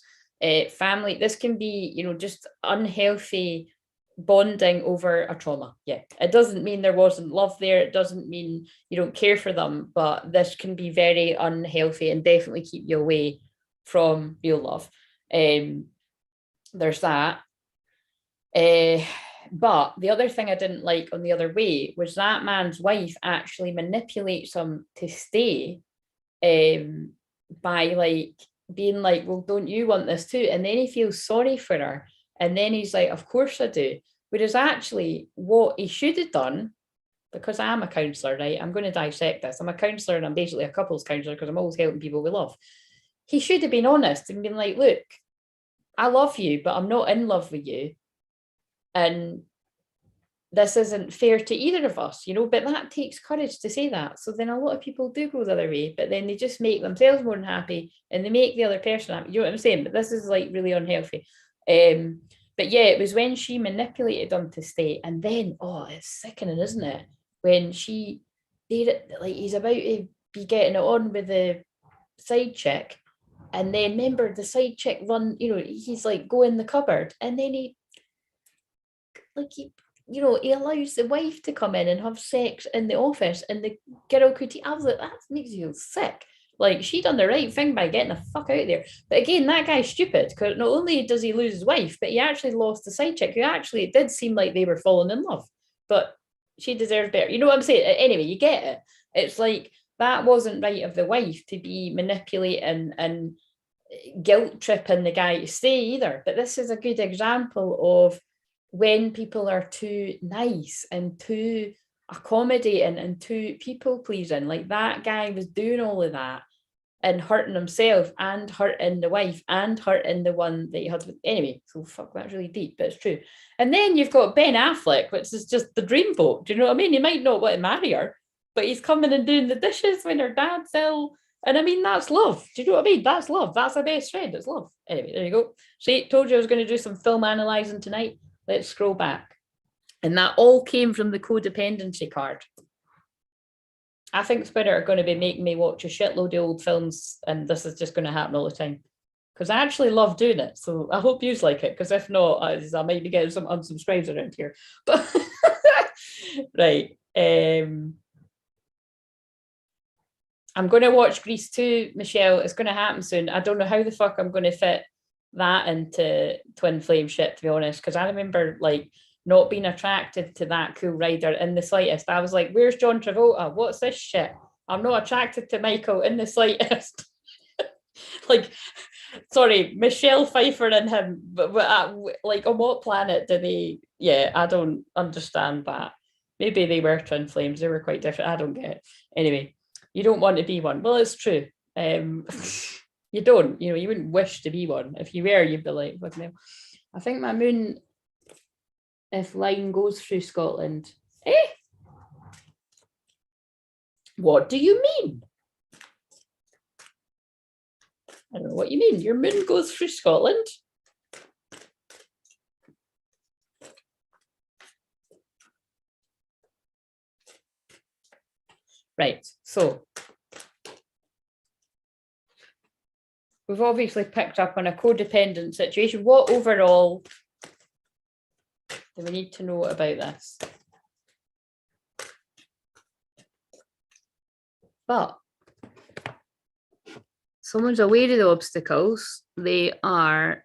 family. This can be, you know, just unhealthy bonding over a trauma. Yeah. It doesn't mean there wasn't love there. It doesn't mean you don't care for them, but this can be very unhealthy and definitely keep you away from real love. There's that. But the other thing I didn't like on the other way was that man's wife actually manipulates him to stay, by like being like, well, don't you want this too? And then he feels sorry for her. And then he's like, of course I do. Whereas actually what he should have done, because I am a counsellor, right? I'm going to dissect this. I'm a counsellor and I'm basically a couples counsellor because I'm always helping people with love. He should have been honest and been like, look, I love you, but I'm not in love with you. And this isn't fair to either of us, you know, but that takes courage to say that. So then a lot of people do go the other way, but then they just make themselves more unhappy and they make the other person happy. You know what I'm saying? But this is like really unhealthy. But yeah, it was when she manipulated him to stay. And then, oh, it's sickening, isn't it? When she did, like, he's about to be getting it on with the side chick. And then remember, the side chick run, you know, he's like, go in the cupboard. And then he allows the wife to come in and have sex in the office, and the girl could. I was like, that makes you feel sick. Like, she done the right thing by getting the fuck out of there. But again, that guy's stupid, because not only does he lose his wife, but he actually lost the side chick, who actually it did seem like they were falling in love. But she deserves better. You know what I'm saying? Anyway, you get it. It's like, that wasn't right of the wife to be manipulating and guilt tripping the guy to stay either. But this is a good example of when people are too nice and too accommodating and too people pleasing. Like, that guy was doing all of that and hurting himself and hurting the wife and hurting the one that he had with. Anyway, so fuck, that's really deep, but it's true. And then you've got Ben Affleck, which is just the dreamboat. Do you know what I mean? He might not want to marry her, but he's coming and doing the dishes when her dad's ill. And I mean, that's love. Do you know what I mean? That's love. That's a best friend. It's love. Anyway, there you go. See, told you I was going to do some film analysing tonight. Let's scroll back. And that all came from the codependency card. I think Spirit are going to be making me watch a shitload of old films, and this is just going to happen all the time. Because I actually love doing it. So I hope you like it, because if not, I might be getting some unsubscribes around here. But right. I'm going to watch Grease 2, Michelle. It's going to happen soon. I don't know how the fuck I'm going to fit that into twin flame shit, to be honest, because I remember like not being attracted to that cool rider in the slightest. I was like, where's John Travolta? What's this shit? I'm not attracted to Michael in the slightest. Like, sorry, Michelle Pfeiffer and him, but like, on what planet do they? Yeah, I don't understand that. Maybe they were twin flames. They were quite different. I don't get it. Anyway, you don't want to be one. Well, it's true. You don't, you know, you wouldn't wish to be one. If you were, you'd be like, what now? I think my moon, if line goes through Scotland. What do you mean? I don't know what you mean. Your moon goes through Scotland? Right, so we've obviously picked up on a codependent situation. What overall do we need to know about this? But someone's aware of the obstacles. They are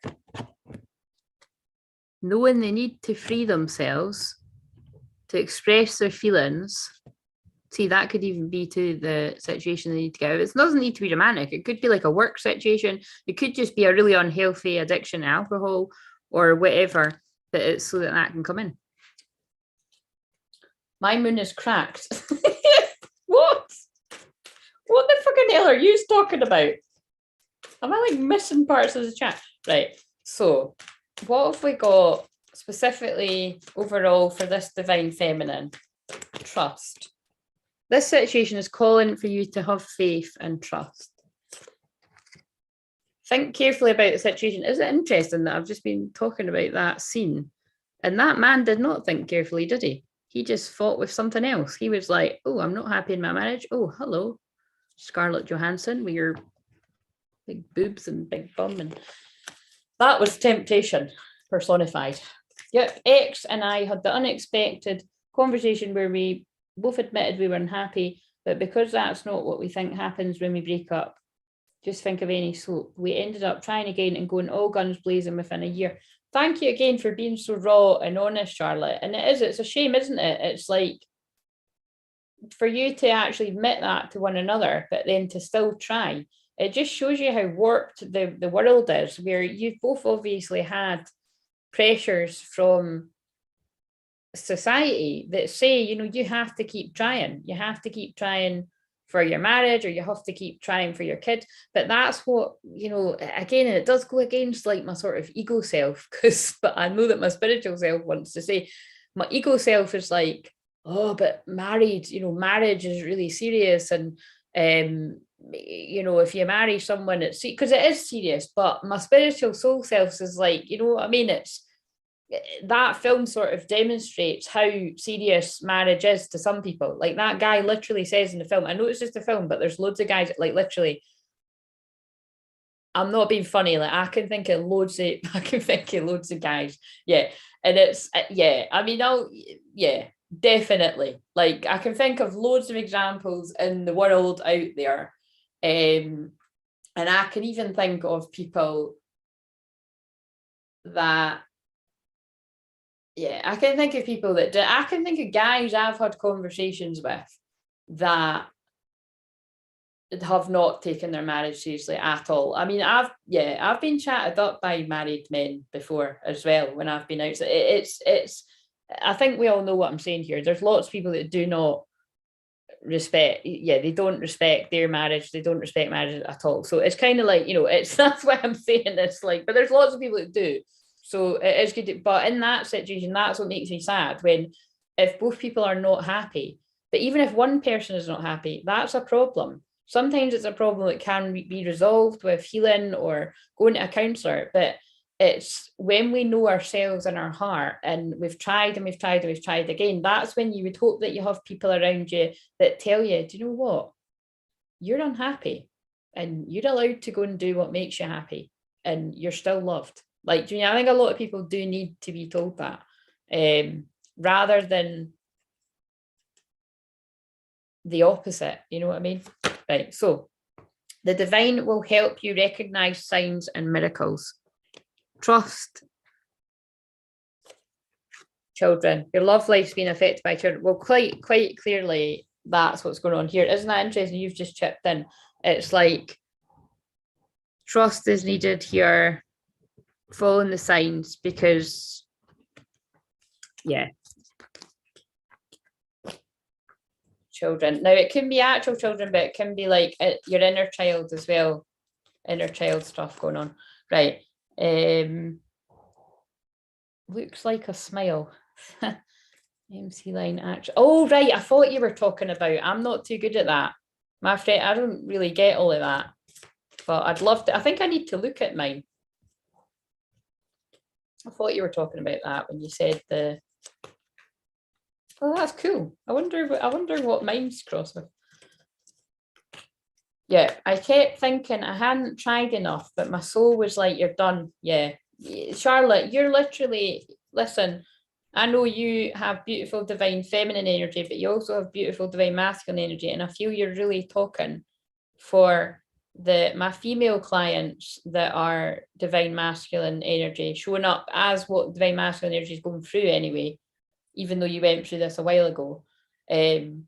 knowing they need to free themselves to express their feelings. See, that could even be to the situation they need to get out of. It doesn't need to be romantic. It could be like a work situation. It could just be a really unhealthy addiction to alcohol or whatever, but it's so that that can come in. My moon is cracked. What? What the fucking hell are you talking about? Am I like missing parts of the chat? Right. So what have we got specifically overall for this divine feminine? Trust. This situation is calling for you to have faith and trust. Think carefully about the situation. Is it interesting that I've just been talking about that scene? And that man did not think carefully, did he? He just fought with something else. He was like, oh, I'm not happy in my marriage. Oh, hello, Scarlett Johansson with your big boobs and big bum. And that was temptation personified. Yep, X and I had the unexpected conversation where we both admitted we were unhappy, but because that's not what we think happens when we break up, just think of any slope. We ended up trying again and going all guns blazing within a year. Thank you again for being so raw and honest, Charlotte. And it's a shame, isn't it? It's like, for you to actually admit that to one another, but then to still try. It just shows you how warped the world is, where you've both obviously had pressures from society that say, you know, you have to keep trying. You have to keep trying for your marriage, or you have to keep trying for your kids. But that's what, you know, again, and it does go against like my sort of ego self, but I know that my spiritual self wants to say, my ego self is like, oh, but married, marriage is really serious. And, if you marry someone, it's because it is serious. But my spiritual soul self is like, you know what I mean? It's that film sort of demonstrates how serious marriage is to some people. Like that guy literally says in the film, I know it's just a film, but there's loads of guys, like literally, I'm not being funny. Like I can think of loads of guys. Yeah. And it's, I mean, definitely. Like I can think of loads of examples in the world out there. And I can even think of people that, I can think of people that do, I can think of guys I've had conversations with that have not taken their marriage seriously at all. I mean, I've been chatted up by married men before as well when I've been out. So it's I think we all know what I'm saying here. There's lots of people that do not respect, they don't respect their marriage, they don't respect marriage at all. So it's kind of like, it's that's why I'm saying this, like, but there's lots of people that do. So it is good, but in that situation, that's what makes me sad, when if both people are not happy, but even if one person is not happy, that's a problem. Sometimes it's a problem that can be resolved with healing or going to a counsellor, but it's when we know ourselves in our heart and we've tried and we've tried and we've tried again, that's when you would hope that you have people around you that tell you, do you know what? You're unhappy and you're allowed to go and do what makes you happy and you're still loved. Like, I think a lot of people do need to be told that, rather than the opposite, you know what I mean? Right, so the divine will help you recognize signs and miracles. Trust children. Your love life's been affected by children. Well, quite clearly, that's what's going on here. Isn't that interesting? You've just chipped in. It's like trust is needed here, following the signs, because children. Now it can be actual children, but it can be like your inner child as well. Inner child stuff going on. Right. Looks like a smile. MC line action. Oh, right. I thought you were talking about. I'm not too good at that. My friend, I don't really get all of that. But I'd love to. I think I need to look at mine. I thought you were talking about that when you said the. Oh, that's cool. I wonder what mine's crossed with. Yeah, I kept thinking I hadn't tried enough, but my soul was like, you're done. Yeah. Charlotte, you're literally, listen, I know you have beautiful divine feminine energy, but you also have beautiful divine masculine energy. And I feel you're really talking for my female clients that are divine masculine energy, showing up as what divine masculine energy is going through anyway, even though you went through this a while ago. And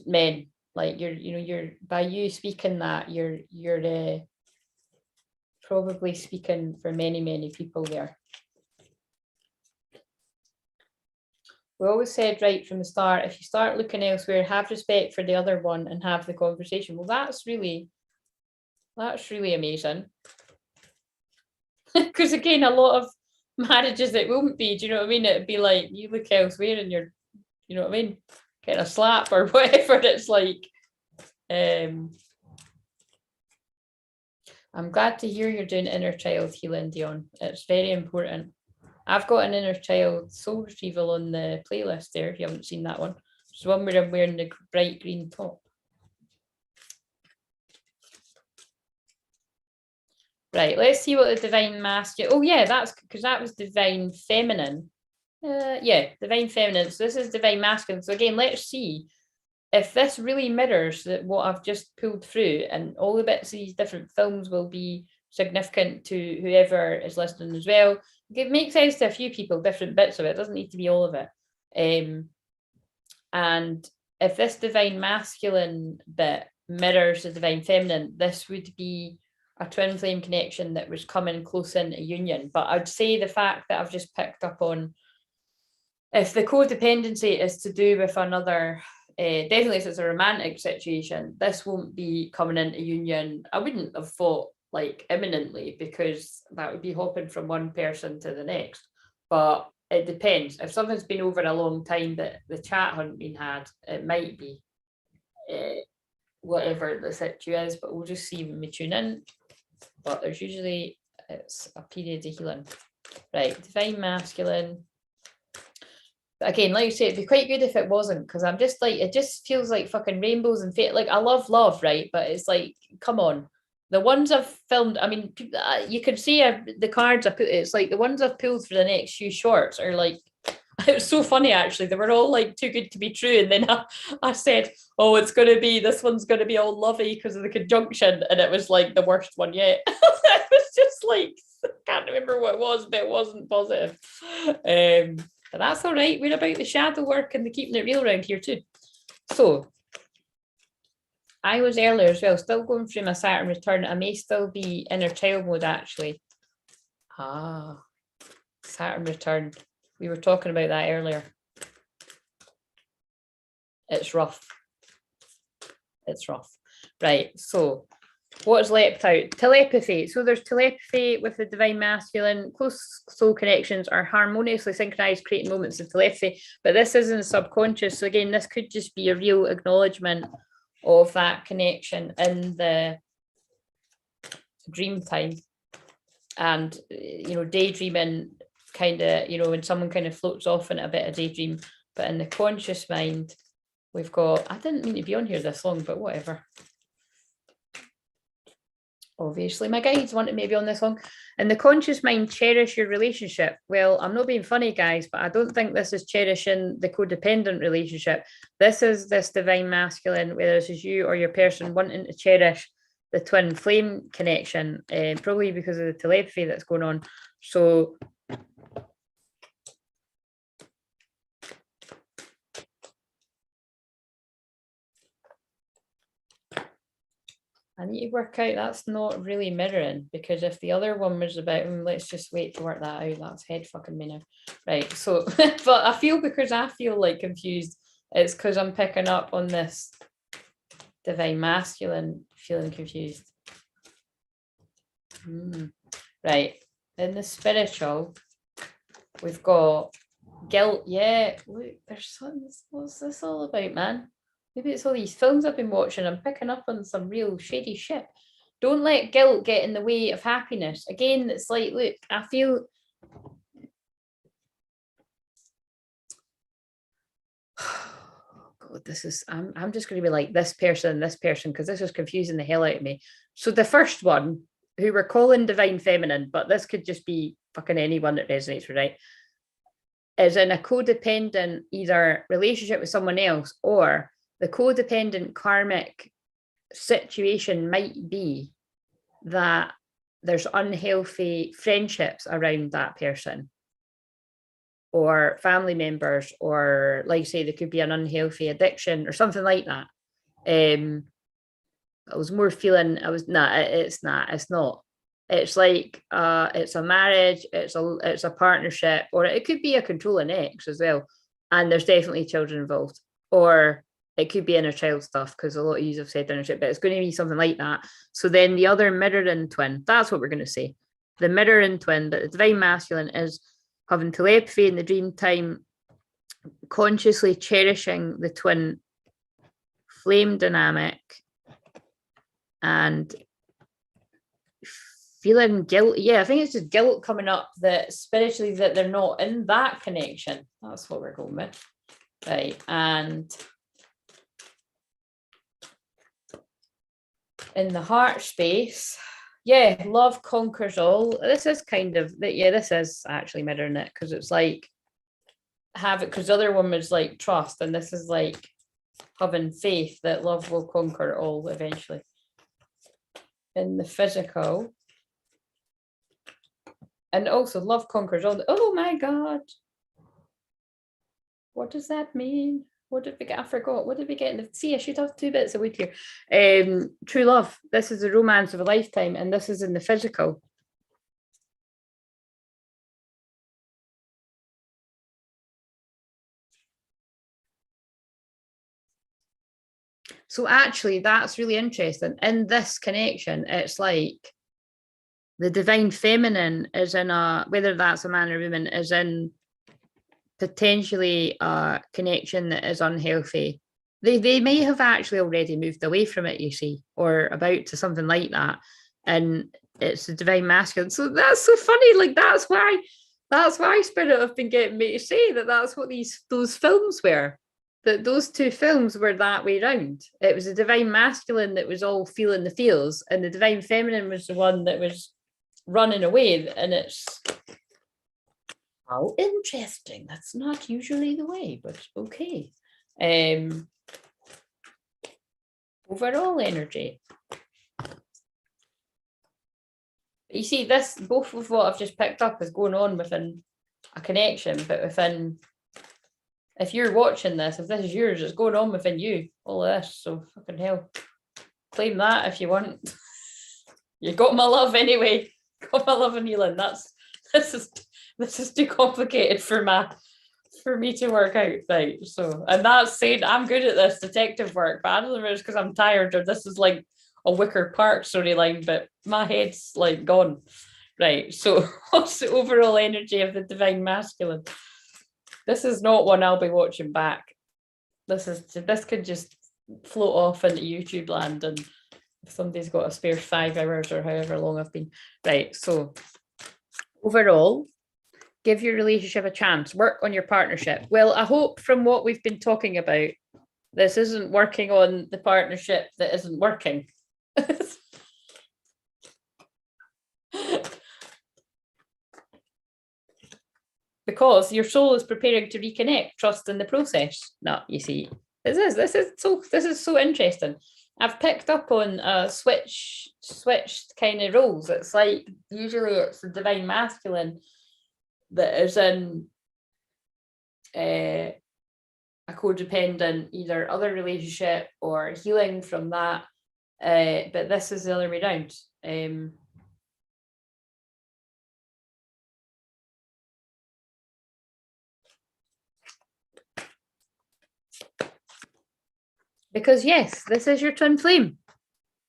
men, like you're by you speaking that, you're probably speaking for many people there. We always said right from the start, if you start looking elsewhere, have respect for the other one and have the conversation. Well, that's really amazing. Because again, a lot of marriages it won't be, do you know what I mean? It'd be like you look elsewhere and you're, you know what I mean, getting a slap or whatever. It's like, I'm glad to hear you're doing inner child healing, Dion. It's very important. I've got an inner child soul retrieval on the playlist there, if you haven't seen that one. It's one where I'm wearing the bright green top. Right, let's see what the divine masculine. Oh yeah, that's because that was divine feminine. Divine feminine. So this is divine masculine. So again, let's see if this really mirrors what I've just pulled through, and all the bits of these different films will be significant to whoever is listening as well. It makes sense to a few people, different bits of it. It doesn't need to be all of it. And if this divine masculine bit mirrors the divine feminine, this would be a twin flame connection that was coming close into union. But I'd say the fact that I've just picked up on, if the codependency is to do with another, definitely if it's a romantic situation, this won't be coming into union. I wouldn't have thought like imminently, because that would be hopping from one person to the next. But it depends. If something's been over a long time that the chat hadn't been had, it might be whatever the situ is, but we'll just see when we tune in. But there's usually, it's a period of healing. Right, divine masculine. But again, like you say, it'd be quite good if it wasn't, because I'm just like, it just feels like fucking rainbows and fate. Like, I love love, right? But it's like, come on. The ones I've filmed, I mean, you can see the cards I put, it's like the ones I've pulled for the next few shorts are like, it was so funny actually. They were all like too good to be true. And then I said, oh, it's going to be, this one's going to be all lovey because of the conjunction. And it was like the worst one yet. It was just like, I can't remember what it was, but it wasn't positive. But that's all right. We're about the shadow work and the keeping it real around here too. So I was earlier as well, still going through my Saturn return. I may still be inner child mode actually. Saturn return. We were talking about that earlier. It's rough. It's rough. Right. So what is left out? Telepathy. So there's telepathy with the divine masculine. Close soul connections are harmoniously synchronized, creating moments of telepathy. But this isn't subconscious. So again, this could just be a real acknowledgement of that connection in the dream time. And, you know, daydreaming kind of, you know, when someone kind of floats off in a bit of daydream. But in the conscious mind, we've got, I didn't mean to be on here this long, but whatever. Obviously, my guides wanted me to be on this long. In the conscious mind, cherish your relationship. Well, I'm not being funny, guys, but I don't think this is cherishing the codependent relationship. This is this divine masculine, whether this is you or your person wanting to cherish the twin flame connection, probably because of the telepathy that's going on. So I need to work out, that's not really mirroring, because if the other one was about, let's just wait to work that out. That's head fucking me now. Right. So, but I feel, because I feel like confused, it's because I'm picking up on this divine masculine feeling confused. Right. In the spiritual, we've got guilt. Yeah. Look, there's something. What's this all about, man? Maybe it's all these films I've been watching. I'm picking up on some real shady shit. Don't let guilt get in the way of happiness. Again, it's like, look, I feel... God, this is... I'm just going to be like this person, because this is confusing the hell out of me. So the first one, who we're calling divine feminine, but this could just be fucking anyone that resonates with, right? Is in a codependent either relationship with someone else, or the codependent karmic situation might be that there's unhealthy friendships around that person, or family members, or like say there could be an unhealthy addiction or something like that. I was more feeling, it's not. It's like it's a marriage, it's a partnership, or it could be a controlling ex as well, and there's definitely children involved, or it could be inner child stuff, because a lot of you have said inner child, but it's going to be something like that. So then the other mirroring twin, that's what we're going to say. The mirroring twin, but the divine masculine is having telepathy in the dream time, consciously cherishing the twin flame dynamic, and feeling guilt. Yeah, I think it's just guilt coming up that spiritually that they're not in that connection. That's what we're going with. Right. And in the heart space, yeah, love conquers all. This is kind of, yeah, this is actually mirroring it, because it's like have it, because the other one was like trust, and this is like having faith that love will conquer all eventually. In the physical, and also love conquers all. Oh my God. What does that mean? What did we get? I forgot. What did we get? See, I should have 2 bits of wood here. True love. This is the romance of a lifetime, and this is in the physical. So actually, that's really interesting. In this connection, it's like the divine feminine is in a, whether that's a man or woman, is in potentially a connection that is unhealthy. They may have actually already moved away from it, you see, or about to something like that. And it's the divine masculine. So that's so funny. Like that's why Spirit have been getting me to say that that's what those films were. That those two films were that way round. It was the divine masculine that was all feeling the feels, and the divine feminine was the one that was running away. And it's how interesting. That's not usually the way, but okay. Overall energy. You see, this both of what I've just picked up is going on within a connection, but within, if you're watching this, if this is yours, it's going on within you, all of this. So fucking hell, claim that if you want. You got my love anyway. Got my love and healing. This is too complicated for me to work out, right? So, and that's saying I'm good at this detective work, but I don't know if it's because I'm tired or this is like a Wicker Park storyline, but my head's like gone. Right. So what's the overall energy of the divine masculine? This is not one I'll be watching back. This could just float off into YouTube land, and if somebody's got a spare 5 hours or however long I've been. Right. So overall, give your relationship a chance. Work on your partnership. Well, I hope from what we've been talking about, this isn't working on the partnership that isn't working. Because your soul is preparing to reconnect, trust in the process. No, you see, this is so interesting. I've picked up on switched kind of roles. It's like usually it's the divine masculine that is in a codependent, either other relationship or healing from that. But this is the other way around. Because yes, this is your twin flame.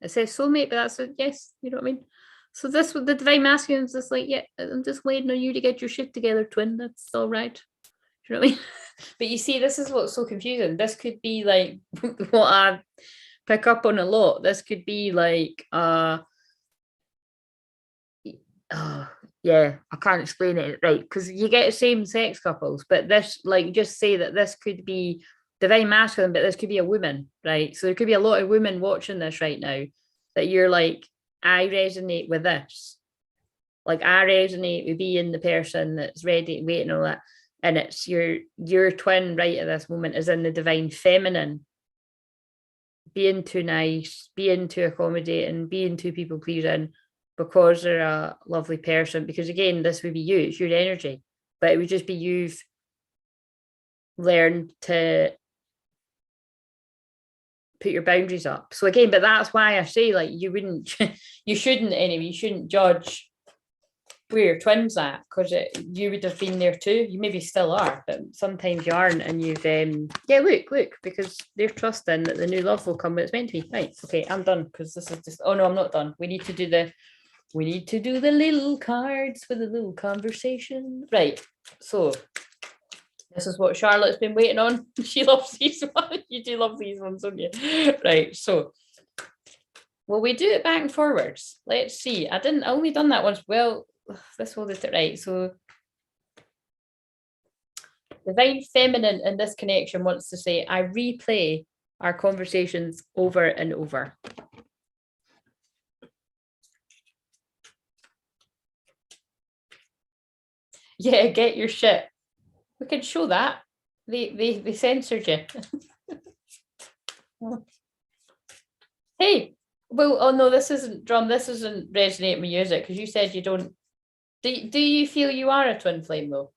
It says soulmate, but that's a yes, you know what I mean? So this with the divine masculine is just like, yeah, I'm just waiting on you to get your shit together, twin. That's all right. You know what I mean? But you see, this is what's so confusing. This could be like what I pick up on a lot. This could be like yeah, I can't explain it right, because you get same-sex couples, but this, like, just say that this could be divine masculine, but this could be a woman, right? So there could be a lot of women watching this right now that you're like, I resonate with this. Like I resonate with being the person that's ready, waiting, all that. And it's your twin right at this moment is in the divine feminine, being too nice, being too accommodating, being too people pleasing, because they're a lovely person. Because again, this would be you, it's your energy, but it would just be you've learned to put your boundaries up. So again, but that's why I say, like, you shouldn't judge where your twins at, because you would have been there too. You maybe still are, but sometimes you aren't, and you've look, because they're trusting that the new love will come when it's meant to be. Right, okay, I'm done, because this is just, oh no, I'm not done. We need to do the little cards for the little conversation. Right, so this is what Charlotte's been waiting on. She loves these ones. You do love these ones, don't you? Right, so will we do it back and forwards? Let's see. I only done that once. Well, this will do it right. So divine feminine in this connection wants to say, I replay our conversations over and over. Yeah, get your shit. We can show that. They censored you. Hey, well, oh no, this isn't drum. This isn't resonate with music, because you said you don't. Do you feel you are a twin flame though?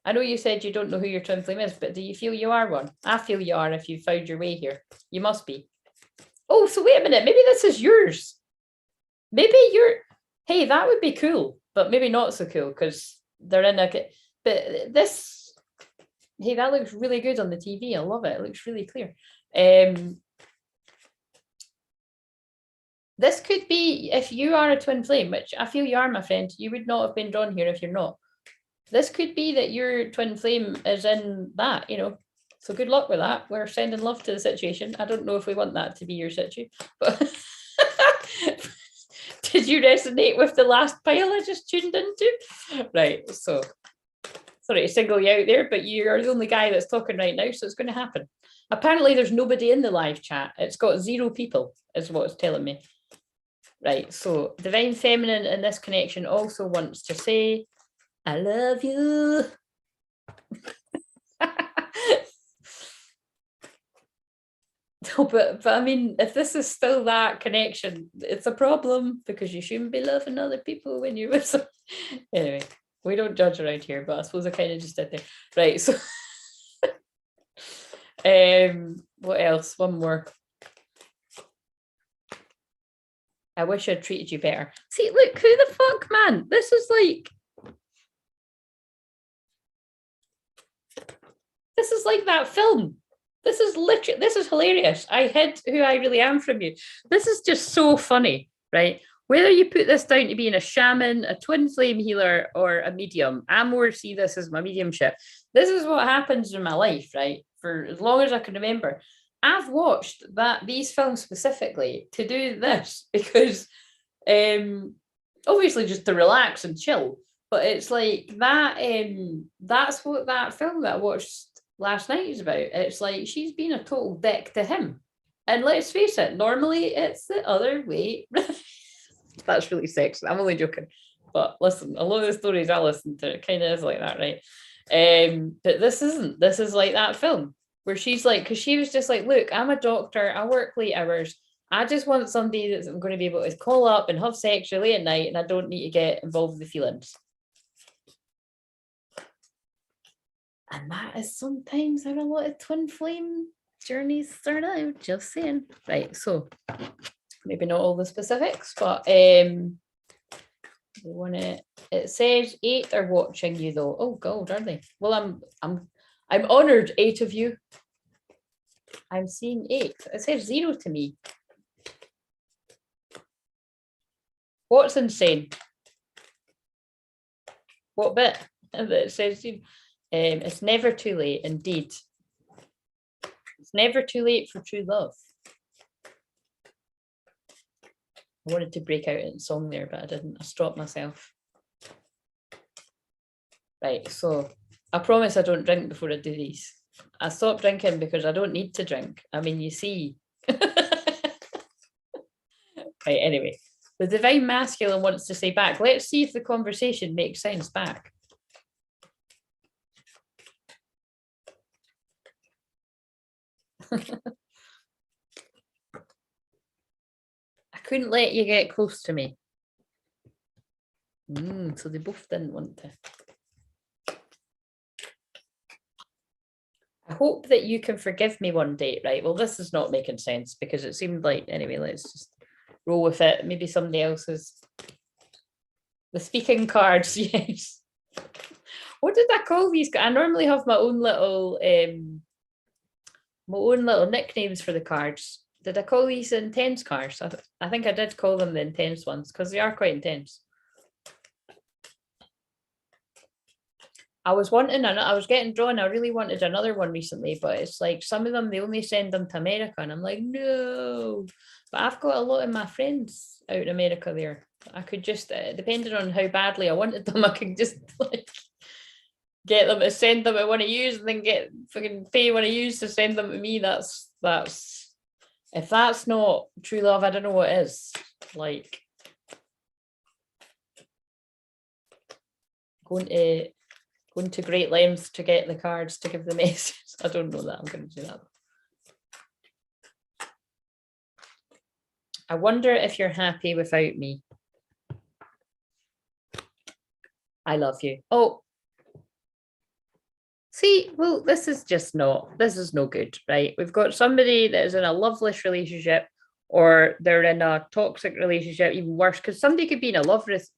I know you said you don't know who your twin flame is, but do you feel you are one? I feel you are if you've found your way here. You must be. Oh, so wait a minute. Maybe this is yours. Maybe you're. Hey, that would be cool, but maybe not so cool, because they're in a. But this. Hey, that looks really good on the TV. I love it. It looks really clear. This could be, if you are a twin flame, which I feel you are, my friend, you would not have been drawn here if you're not. this could be that your twin flame is in that, you know. So good luck with that. We're sending love to the situation. I don't know if we want that to be your situ, but did you resonate with the last pile I just tuned into? Right, so sorry to single you out there, but you're the only guy that's talking right now, so it's going to happen. Apparently there's nobody in the live chat. It's got 0 people, is what it's telling me. Right, so Divine Feminine in this connection also wants to say, I love you. No, but I mean, if this is still that connection, it's a problem because you shouldn't be loving other people when you're with them. Anyway, we don't judge around here, but I suppose I kind of just did there. Right, so what else? One more. I wish I'd treated you better. See, look, who the fuck, man? This is like that film. This is hilarious. I hid who I really am from you. This is just so funny, right? Whether you put this down to being a shaman, a twin flame healer, or a medium, I more see this as my mediumship. This is what happens in my life, right? For as long as I can remember. I've watched these films specifically to do this because obviously just to relax and chill. But it's like that, that's what that film that I watched last night is about. It's like she's been a total dick to him. And let's face it, normally it's the other way. That's really sexy. I'm only joking. But listen, a lot of the stories I listen to, it kind of is like that, right? But this isn't. This is like that film where she's like, because she was just like, look, I'm a doctor, I work late hours. I just want somebody that's I'm going to be able to call up and have sex really at night, and I don't need to get involved with the feelings. And that is sometimes how a lot of twin flame journeys start out, just saying. Right, so maybe not all the specifics, but we want to, it says 8 are watching you though. Oh God, are they? Well, I'm honored 8 of you. I'm seeing 8. It says 0 to me. What's insane? What bit? It says it's never too late, indeed. It's never too late for true love. I wanted to break out in song there, but I didn't. I stopped myself. Right, so I promise I don't drink before I do these. I stopped drinking because I don't need to drink. I mean, you see. Right, anyway. The Divine Masculine wants to say back. Let's see if the conversation makes sense back. I couldn't let you get close to me. So they both didn't want to. I hope that you can forgive me one day, right? Well, this is not making sense because it seemed like, anyway, let's just roll with it. Maybe somebody else's. The speaking cards, yes. What did I call these? I normally have my own little nicknames for the cards. Did I call these intense cards? I think I did call them the intense ones because they are quite intense. I was getting drawn. I really wanted another one recently, but it's like some of them, they only send them to America. And I'm like, no. But I've got a lot of my friends out in America there. I could just, depending on how badly I wanted them, I could just like get them to send them I want to use and then get fucking pay what I use to send them to me. That's if that's not true love, I don't know what is. Like going to great lengths to get the cards to give the message. I don't know that I'm going to do that. I wonder if you're happy without me. I love you. Oh, see, well, this is no good, right? We've got somebody that is in a loveless relationship or they're in a toxic relationship, even worse, because somebody could be in a loveless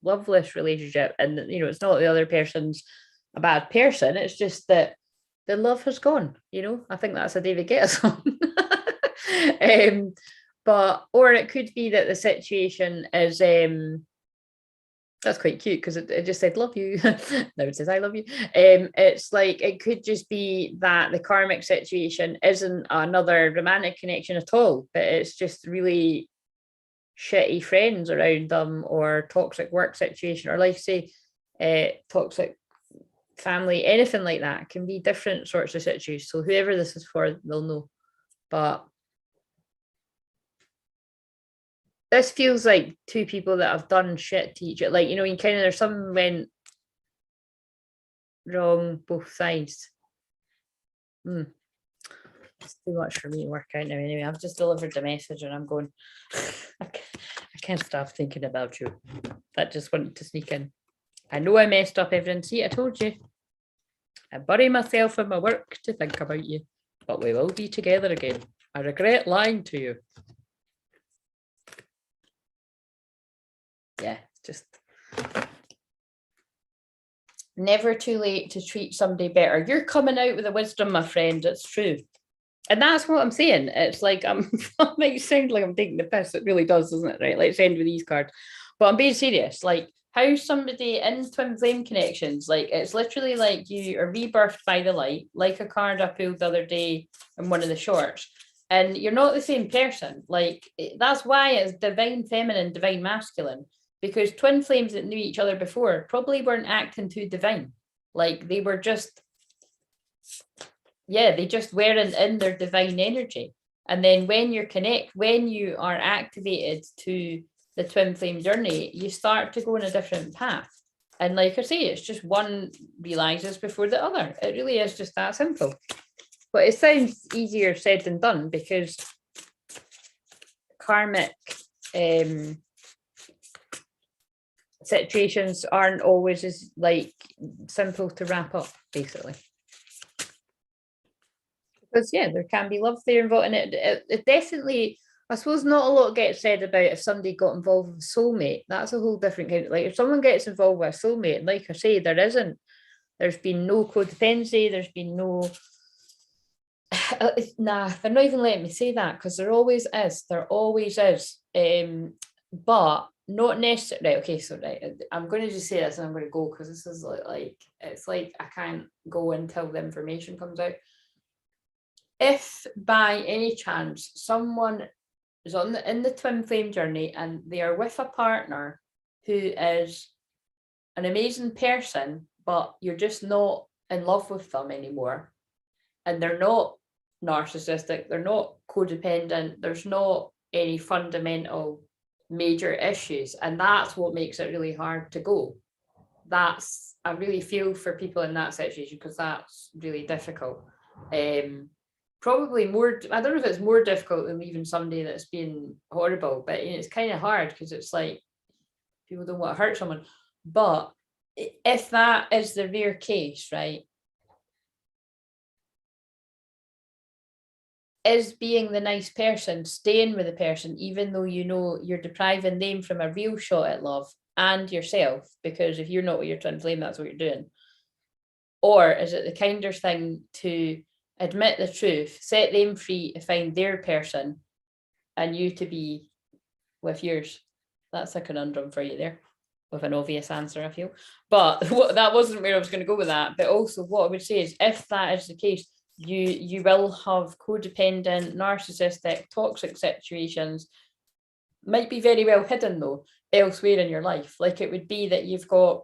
relationship and, you know, it's not the other person's a bad person. It's just that the love has gone, you know. I think that's a David Guetta song. But, or it could be that the situation is, That's quite cute because it just said love you. Now it says I love you. It's like it could just be that the karmic situation isn't another romantic connection at all, but it's just really shitty friends around them, or toxic work situation, or like say toxic family, anything like that. It can be different sorts of situations. So whoever this is for, they'll know. But this feels like two people that have done shit to each other. Like, you know, you kind of, there's something went wrong both sides. It's too much for me to work out now anyway. I've just delivered the message and I'm going, I can't stop thinking about you. That just wanted to sneak in. I know I messed up everything. See, I told you. I bury myself in my work to think about you, but we will be together again. I regret lying to you. Yeah, just never too late to treat somebody better. You're coming out with a wisdom, my friend. It's true. And that's what I'm saying. It's like I might sound like I'm taking the piss. It really does, doesn't it? Right. Let's end with these cards. But I'm being serious. Like how somebody in twin flame connections, like it's literally like you are rebirthed by the light, like a card I pulled the other day in one of the shorts. And you're not the same person. Like that's why it's divine feminine, divine masculine. Because twin flames that knew each other before probably weren't acting too divine. Like they were just, yeah, they just weren't in their divine energy. And then when you are activated to the twin flame journey, you start to go on a different path. And like I say, it's just one realizes before the other. It really is just that simple. But it sounds easier said than done because karmic situations aren't always as like simple to wrap up, basically. Because yeah, there can be love there involved, and it definitely, I suppose, not a lot gets said about if somebody got involved with a soulmate. That's a whole different kind of, like if someone gets involved with a soulmate, like I say, there's been no codependency, there's been no nah, they're not even letting me say that because there always is. But not necessarily. Right, okay, so right, I'm going to just say this and I'm going to go because this is like it's like I can't go until the information comes out. If by any chance someone is in the twin flame journey and they are with a partner who is an amazing person, but you're just not in love with them anymore, and they're not narcissistic, they're not codependent, there's not any fundamental major issues, and that's what makes it really hard to go. I really feel for people in that situation because that's really difficult. Probably more, I don't know if it's more difficult than leaving somebody that's been horrible, but it's kind of hard because it's like people don't want to hurt someone. But if that is the rare case, right, is being the nice person, staying with the person, even though you know you're depriving them from a real shot at love and yourself, because if you're not with your twin flame, that's what you're doing. Or is it the kinder thing to admit the truth, set them free to find their person, and you to be with yours? That's a conundrum for you there, with an obvious answer, I feel. But that wasn't where I was going to go with that. But also what I would say is if that is the case, you will have codependent, narcissistic, toxic situations, might be very well hidden though, elsewhere in your life. Like it would be that you've got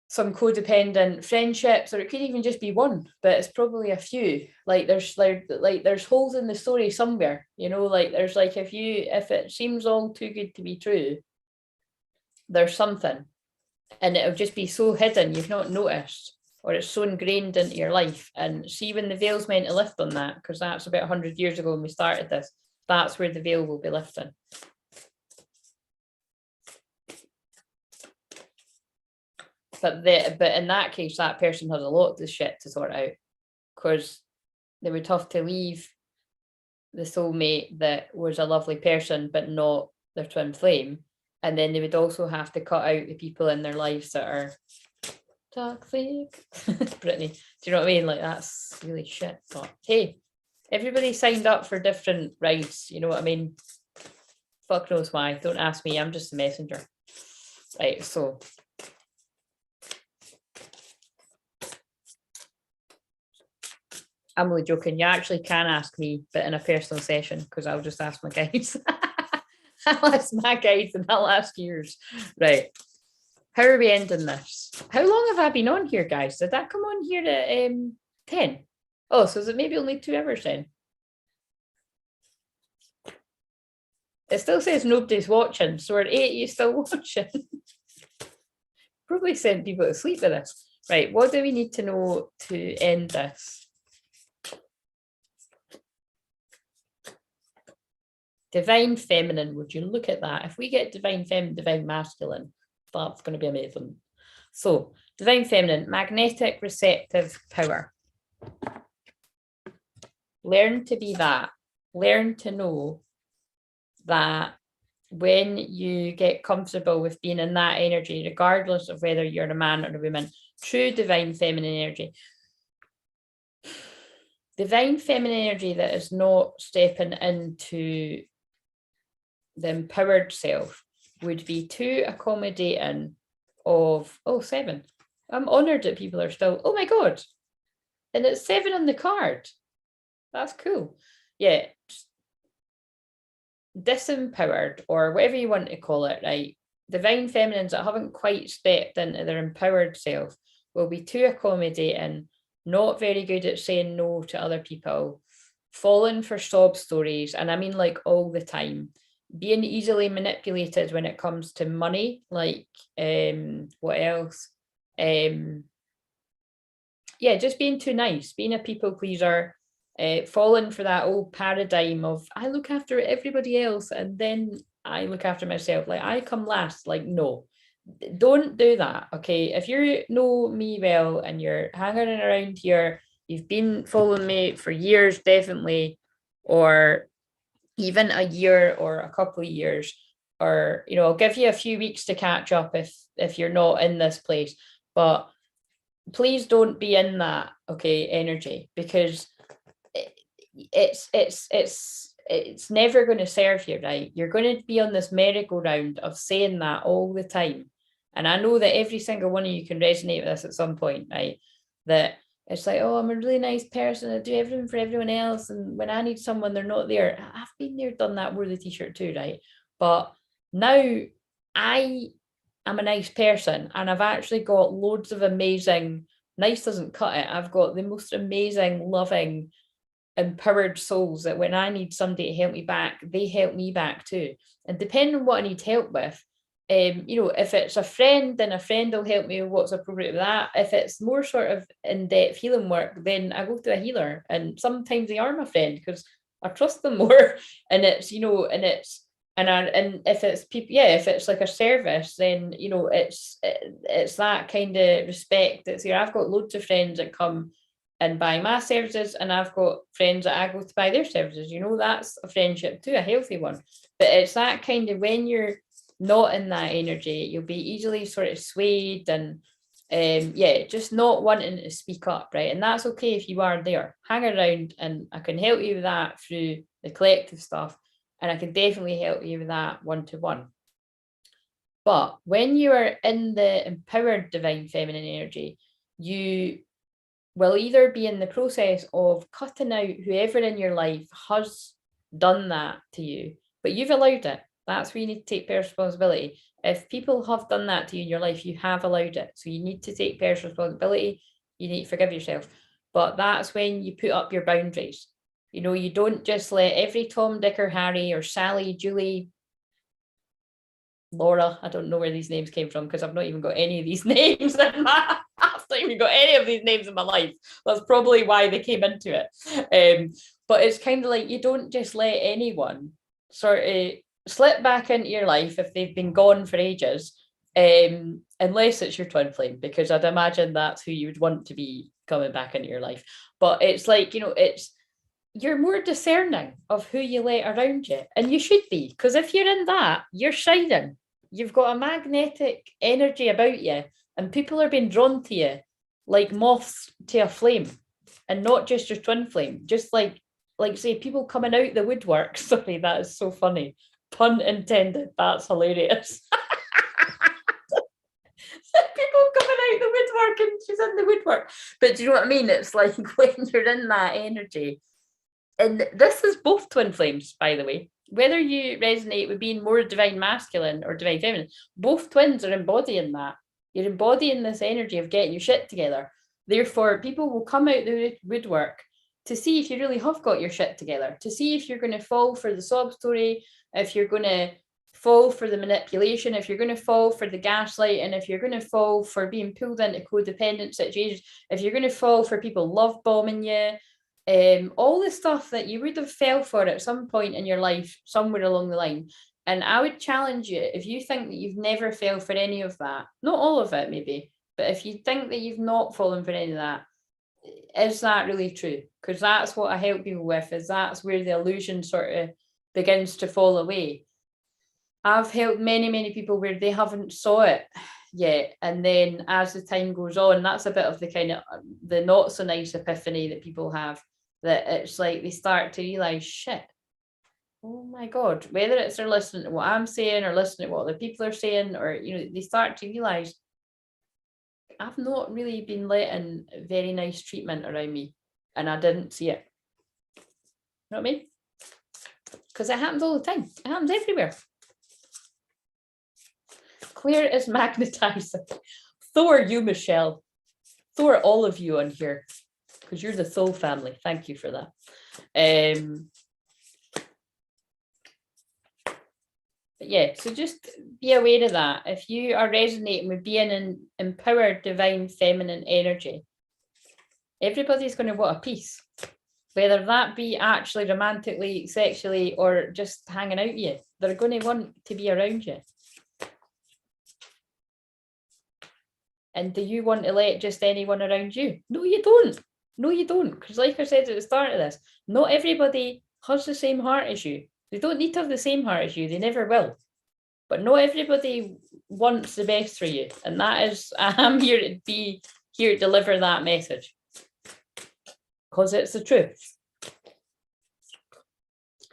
some codependent friendships, or it could even just be one, but it's probably a few. Like there's holes in the story somewhere, you know, like there's like if it seems all too good to be true, there's something, and it'll just be so hidden you've not noticed, or it's so ingrained into your life. And see, when the veil's meant to lift on that, because that's about 100 years ago when we started this, that's where the veil will be lifting. But in that case, that person has a lot of shit to sort out, because they would have to leave the soulmate that was a lovely person but not their twin flame, and then they would also have to cut out the people in their lives that are toxic. Brittany, do you know what I mean? Like that's really shit. But hey, everybody signed up for different rides, you know what I mean? Fuck knows why. Don't ask me, I'm just a messenger. Right, so I'm only joking. You actually can ask me, but in a personal session, because I'll just ask my guides. I'll ask my guides and I'll ask yours. Right. How are we ending this? How long have I been on here, guys? Did that come on here at 10? Oh, so is it maybe only 2 hours then? It still says nobody's watching. So are 8 you still watching? Probably sent people to sleep with this. Right, what do we need to know to end this? Divine feminine, would you look at that? If we get divine feminine, divine masculine, that's going to be amazing. So, divine feminine, magnetic receptive power. Learn to be that. Learn to know that when you get comfortable with being in that energy, regardless of whether you're a man or a woman, true divine feminine energy. Divine feminine energy that is not stepping into the empowered self would be too accommodating of, 7. I'm honoured that people are still, oh my God. And it's 7 on the card. That's cool. Yeah. Disempowered, or whatever you want to call it, right? Divine feminines that haven't quite stepped into their empowered self will be too accommodating, not very good at saying no to other people, falling for sob stories, and I mean like all the time, being easily manipulated when it comes to money, like what else? Yeah, just being too nice, being a people pleaser, falling for that old paradigm of I look after everybody else and then I look after myself, like I come last. Like, no, don't do that. Okay, if you know me well and you're hanging around here, you've been following me for years, definitely, or even a year or a couple of years, or I'll give you a few weeks to catch up if you're not in this place, but please don't be in that energy, because it's never going to serve you right. You're going to be on this merry-go-round of saying that all the time, and I know that every single one of you can resonate with this at some point, right? That it's like, oh, I'm a really nice person, I do everything for everyone else, and when I need someone, they're not there. I've been there, done that, wore the t-shirt too, right? But now I am a nice person, and I've actually got loads of amazing, nice doesn't cut it, I've got the most amazing, loving, empowered souls that when I need somebody to help me back, they help me back too. And depending on what I need help with, if it's a friend, then a friend will help me with what's appropriate with that. If it's more sort of in-depth healing work, then I go to a healer, and sometimes they are my friend because I trust them more. And it's and if it's people, if it's like a service, then it's that kind of respect that's here. I've got loads of friends that come and buy my services, and I've got friends that I go to buy their services. That's a friendship too, a healthy one. But it's that kind of, when you're not in that energy, you'll be easily sort of swayed and just not wanting to speak up, right? And that's okay if you are there. Hang around, and I can help you with that through the collective stuff, and I can definitely help you with that one-to-one. But when you are in the empowered divine feminine energy, you will either be in the process of cutting out whoever in your life has done that to you, but you've allowed it. That's where you need to take personal responsibility. If people have done that to you in your life, you have allowed it. So you need to take personal responsibility. You need to forgive yourself. But that's when you put up your boundaries. You don't just let every Tom, Dick, or Harry, or Sally, Julie, Laura, I don't know where these names came from because I've not even got any of these names in my I've not even got any of these names in my life. That's probably why they came into it. But it's kind of like, you don't just let anyone sort of slip back into your life if they've been gone for ages, unless it's your twin flame, because I'd imagine that's who you would want to be coming back into your life. But it's like, you're more discerning of who you let around you, and you should be, because if you're in that, you're shining. You've got a magnetic energy about you, and people are being drawn to you like moths to a flame, and not just your twin flame. Just like say, people coming out the woodwork. Sorry, that is so funny. Pun intended. That's hilarious. People coming out the woodwork and she's in the woodwork. But do you know what I mean? It's like when you're in that energy. And this is both twin flames, by the way. Whether you resonate with being more divine masculine or divine feminine, both twins are embodying that. You're embodying this energy of getting your shit together. Therefore, people will come out the woodwork to see if you really have got your shit together, to see if you're going to fall for the sob story, if you're going to fall for the manipulation, if you're going to fall for the gaslighting, if you're going to fall for being pulled into codependent situations, if you're going to fall for people love bombing you, all the stuff that you would have fell for at some point in your life, somewhere along the line. And I would challenge you, if you think that you've never fell for any of that, not all of it maybe, but if you think that you've not fallen for any of that, is that really true? Because that's what I help people with, is that's where the illusion sort of begins to fall away. I've helped many, many people where they haven't saw it yet. And then as the time goes on, that's a bit of the kind of the not so nice epiphany that people have, that it's like they start to realize, shit, oh my God, whether it's they're listening to what I'm saying or listening to what other people are saying, or, you know, they start to realize I've not really been letting very nice treatment around me and I didn't see it. You know what I mean? Because it happens all the time. It happens everywhere. Claire is magnetizing. Thor, you, Michelle. Thor, all of you on here, because you're the soul family. Thank you for that. But yeah, so just be aware of that. If you are resonating with being an empowered divine feminine energy, everybody's going to want a piece, whether that be actually romantically, sexually, or just hanging out with you. They're going to want to be around you. And do you want to let just anyone around you? No, you don't. No, you don't. Because like I said at the start of this, not everybody has the same heart as you. They don't need to have the same heart as you. They never will. But not everybody wants the best for you. And that is, I'm here to be here to deliver that message. Because it's the truth.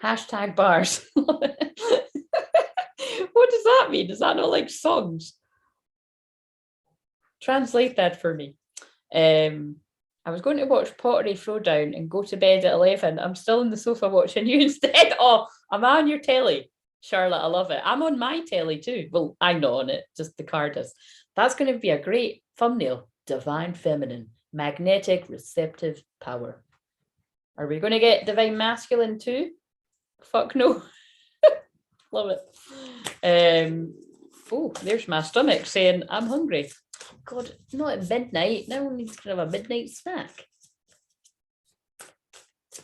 Hashtag bars. What does that mean? Is that not like songs? Translate that for me. I was going to watch Pottery Throwdown and go to bed at 11. I'm still on the sofa watching you instead. Oh, I'm on your telly, Charlotte. I love it. I'm on my telly too. Well, I'm not on it, just the card is. That's going to be a great thumbnail. Divine feminine, magnetic, receptive power. Are we going to get divine masculine too? Fuck no. Love it. Oh, there's my stomach saying I'm hungry. God, not at midnight. Now one needs to have a midnight snack.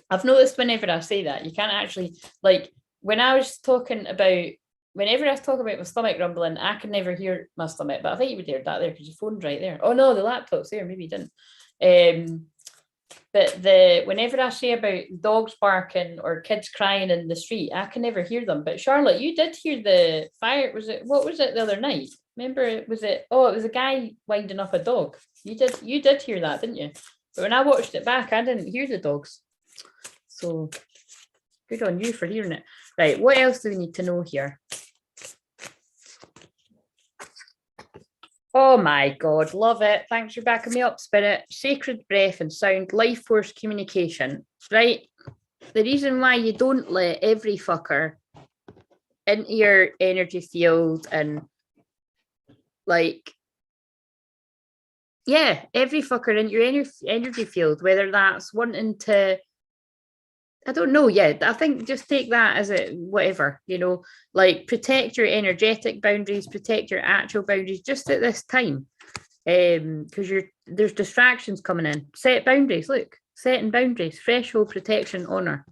I've noticed whenever I say that, you can't actually, like, when I was talking about, whenever I talk about my stomach rumbling, I can never hear my stomach, but I think you would hear that there because your phone's right there. Oh no, the laptop's there, maybe you didn't. But whenever I say about dogs barking or kids crying in the street, I can never hear them. But Charlotte, you did hear the fire. What was it the other night? Remember, it was a guy winding up a dog. You did hear that, didn't you? But when I watched it back, I didn't hear the dogs. So good on you for hearing it. Right, what else do we need to know here? Oh my God, love it. Thanks for backing me up, Spirit. Sacred breath and sound, life force communication, right? The reason why you don't let every fucker into your energy field and like, yeah, every fucker in your energy field, whether that's wanting to, I don't know. Yeah, I think just take that as a whatever, you know, like protect your energetic boundaries, protect your actual boundaries just at this time. Because there's distractions coming in. Set boundaries, look, setting boundaries, threshold protection, honor.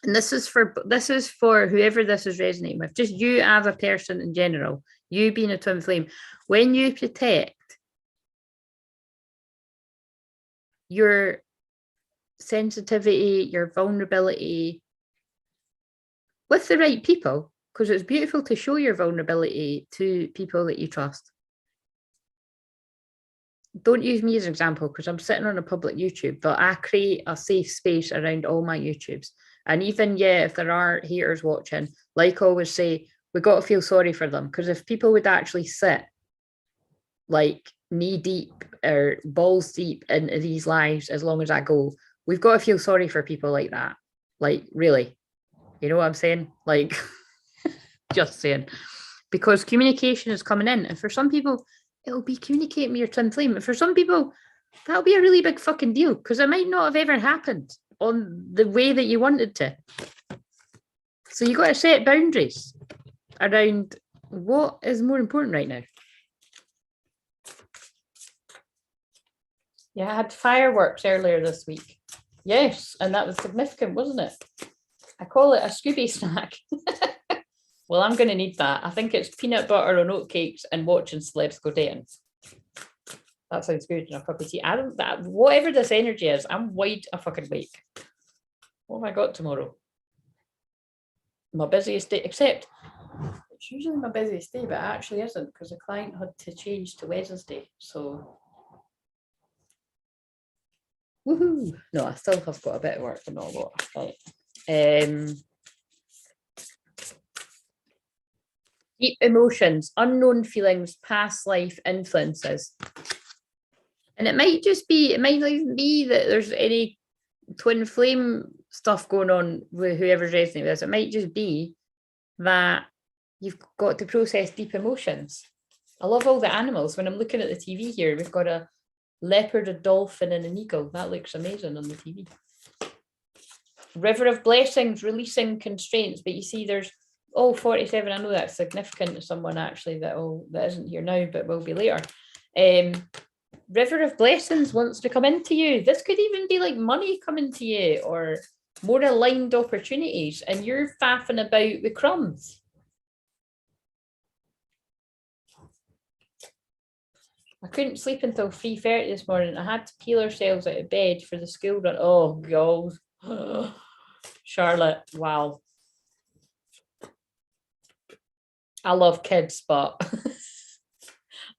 And this is for whoever this is resonating with, just you as a person in general, you being a twin flame. When you protect your sensitivity, your vulnerability with the right people, because it's beautiful to show your vulnerability to people that you trust. Don't use me as an example because I'm sitting on a public YouTube, but I create a safe space around all my YouTubes. And even, yeah, if there are haters watching, like I always say, we got to feel sorry for them, because if people would actually sit like knee deep or balls deep into these lives as long as I go. We've got to feel sorry for people like that. Like, really, you know what I'm saying? Like, just saying. Because communication is coming in. And for some people, it'll be communicating with your twin flame. And for some people, that'll be a really big fucking deal because it might not have ever happened on the way that you wanted to. So you got to set boundaries around what is more important right now. Yeah, I had fireworks earlier this week. Yes, and that was significant, wasn't it? I call it a Scooby snack. Well, I'm going to need that. I think it's peanut butter on oatcakes and watching celebs go dating. That sounds good in a cup of tea. I don't, that, whatever this energy is, I'm wide a fucking awake. What have I got tomorrow? My busiest day, except it's usually my busiest day, but it actually isn't because the client had to change to Wednesday. So, woohoo! No, I still have got a bit of work, but not a lot. Right. Deep emotions, unknown feelings, past life influences. And it might not even be that there's any twin flame stuff going on with whoever's resonating with this. It might just be that you've got to process deep emotions. I love all the animals. When I'm looking at the TV here, we've got a leopard, a dolphin, and an eagle. That looks amazing on the TV. River of blessings, releasing constraints. But you see, there's 47. I know that's significant to someone actually that isn't here now, but will be later. River of blessings wants to come into you. This could even be like money coming to you or more aligned opportunities, and you're faffing about with crumbs. I couldn't sleep until 3:30 this morning. I had to peel ourselves out of bed for the school run. Oh God. Charlotte, wow. I love kids, but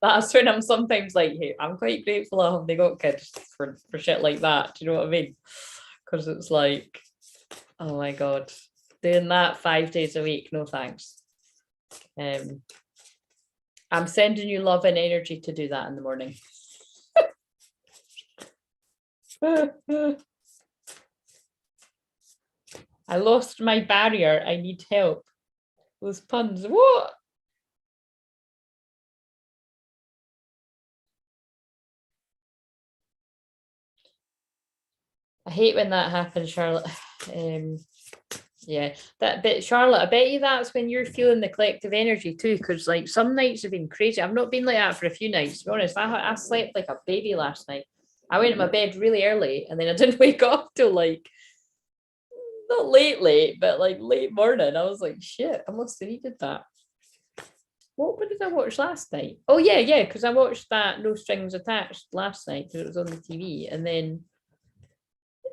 that's when I'm sometimes like, hey, I'm quite grateful they got kids for shit like that. Do you know what I mean? Because it's like, oh my God, doing that 5 days a week, no thanks. I'm sending you love and energy to do that in the morning. I lost my barrier. I need help. Those puns. What? I hate when that happens, Charlotte. Yeah, that bit, Charlotte, I bet you that's when you're feeling the collective energy too, because like some nights have been crazy. I've not been like that for a few nights, to be honest. I slept like a baby last night. I went to my bed really early and then I didn't wake up till like, not late, but like late morning. I was like, shit, I must have needed that. What did I watch last night? Oh yeah, because I watched that No Strings Attached last night because it was on the TV, and then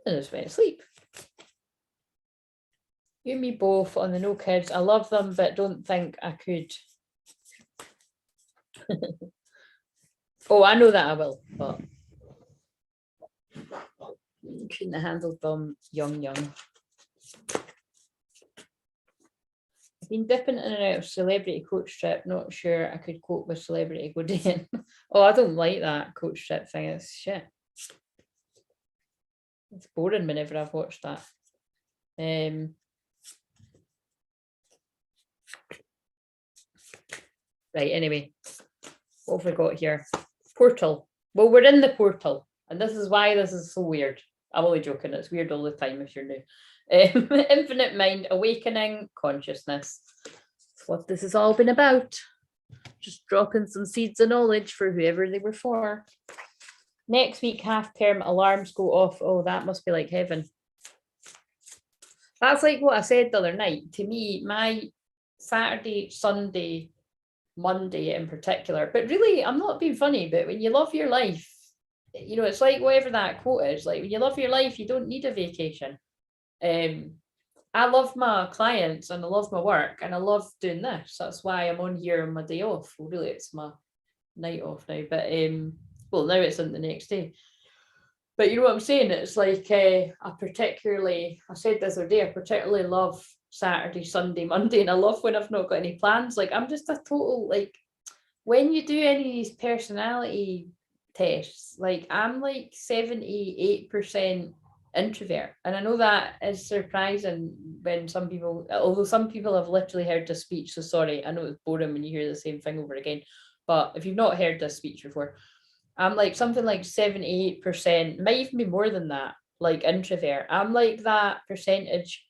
I just went to sleep. You and me both on the no kids. I love them, but don't think I could. Oh, I know that I will, but couldn't have handled them young. I've been dipping in and out of celebrity coach trip. Not sure I could cope with celebrity go dating. Oh, I don't like that coach trip thing. It's shit. It's boring whenever I've watched that. Right, anyway, what have we got here? Portal. Well, we're in the portal, and this is why this is so weird. I'm only joking. It's weird all the time if you're new. Infinite mind, awakening, consciousness. That's what this has all been about. Just dropping some seeds of knowledge for whoever they were for. Next week, half term, alarms go off. Oh, that must be like heaven. That's like what I said the other night. To me, my Saturday, Sunday, Monday in particular, but really, I'm not being funny, but when you love your life, you know, it's like whatever that quote is, like when you love your life, you don't need a vacation. I love my clients and I love my work and I love doing this. That's why I'm on here on my day off. Well, really, it's my night off now, but well, now it's on the next day. But you know what I'm saying? It's like I said this other day, I particularly love Saturday, Sunday, Monday, and I love when I've not got any plans. Like I'm just a total like when you do any of these personality tests, like I'm like 78% introvert. And I know that is surprising when some people, although some people have literally heard this speech. So sorry, I know it's boring when you hear the same thing over again. But if you've not heard this speech before, I'm like something like 78%, might even be more than that, like introvert. I'm like that percentage.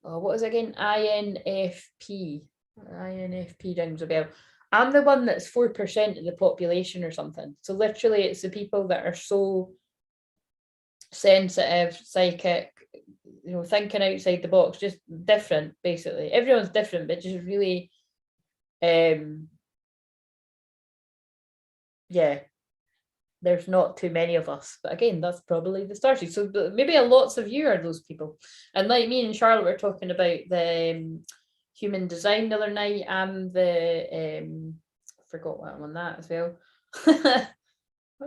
Oh, what is it again? INFP. INFP rings a bell. I'm the one that's 4% of the population or something. So literally it's the people that are so sensitive, psychic, thinking outside the box, just different, basically. Everyone's different, but just really, yeah, there's not too many of us. But again, that's probably the starting. So maybe lots of you are those people. And like me and Charlotte were talking about the human design the other night. I'm the, forgot what I'm on that as well.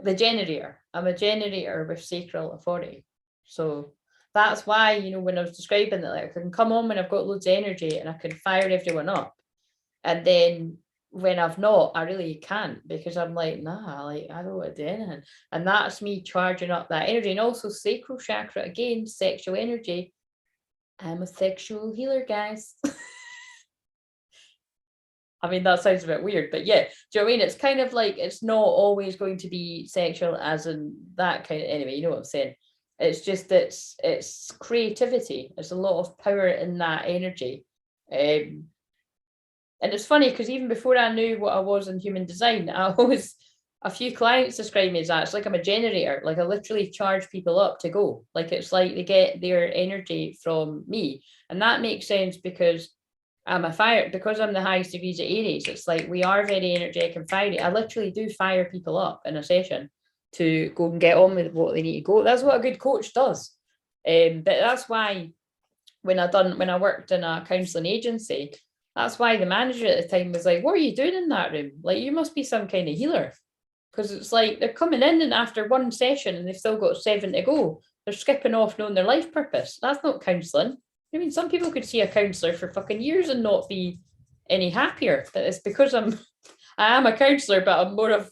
The generator. I'm a generator with sacral authority. So that's why, when I was describing that, like, I can come on when I've got loads of energy and I can fire everyone up. And then when I've not, I really can't, because I'm like, nah, like I don't want to do anything. And that's me charging up that energy. And also sacral chakra, again, sexual energy. I'm a sexual healer, guys. I mean, that sounds a bit weird, but yeah, do you know what I mean? It's kind of like, it's not always going to be sexual as in that kind of, anyway, you know what I'm saying? It's just, it's creativity. There's a lot of power in that energy. And it's funny because even before I knew what I was in human design, a few clients describe me as that. It's like I'm a generator. Like I literally charge people up to go. Like it's like they get their energy from me. And that makes sense because I'm because I'm the highest degrees of Aries. It's like we are very energetic and fiery. I literally do fire people up in a session to go and get on with what they need to go. That's what a good coach does. But that's why when I worked in a counselling agency, that's why the manager at the time was like, what are you doing in that room? Like, you must be some kind of healer. Because it's like they're coming in and after one session and they've still got 7 to go. They're skipping off knowing their life purpose. That's not counselling. I mean, some people could see a counsellor for fucking years and not be any happier. But it's because I am a counsellor, but I'm more of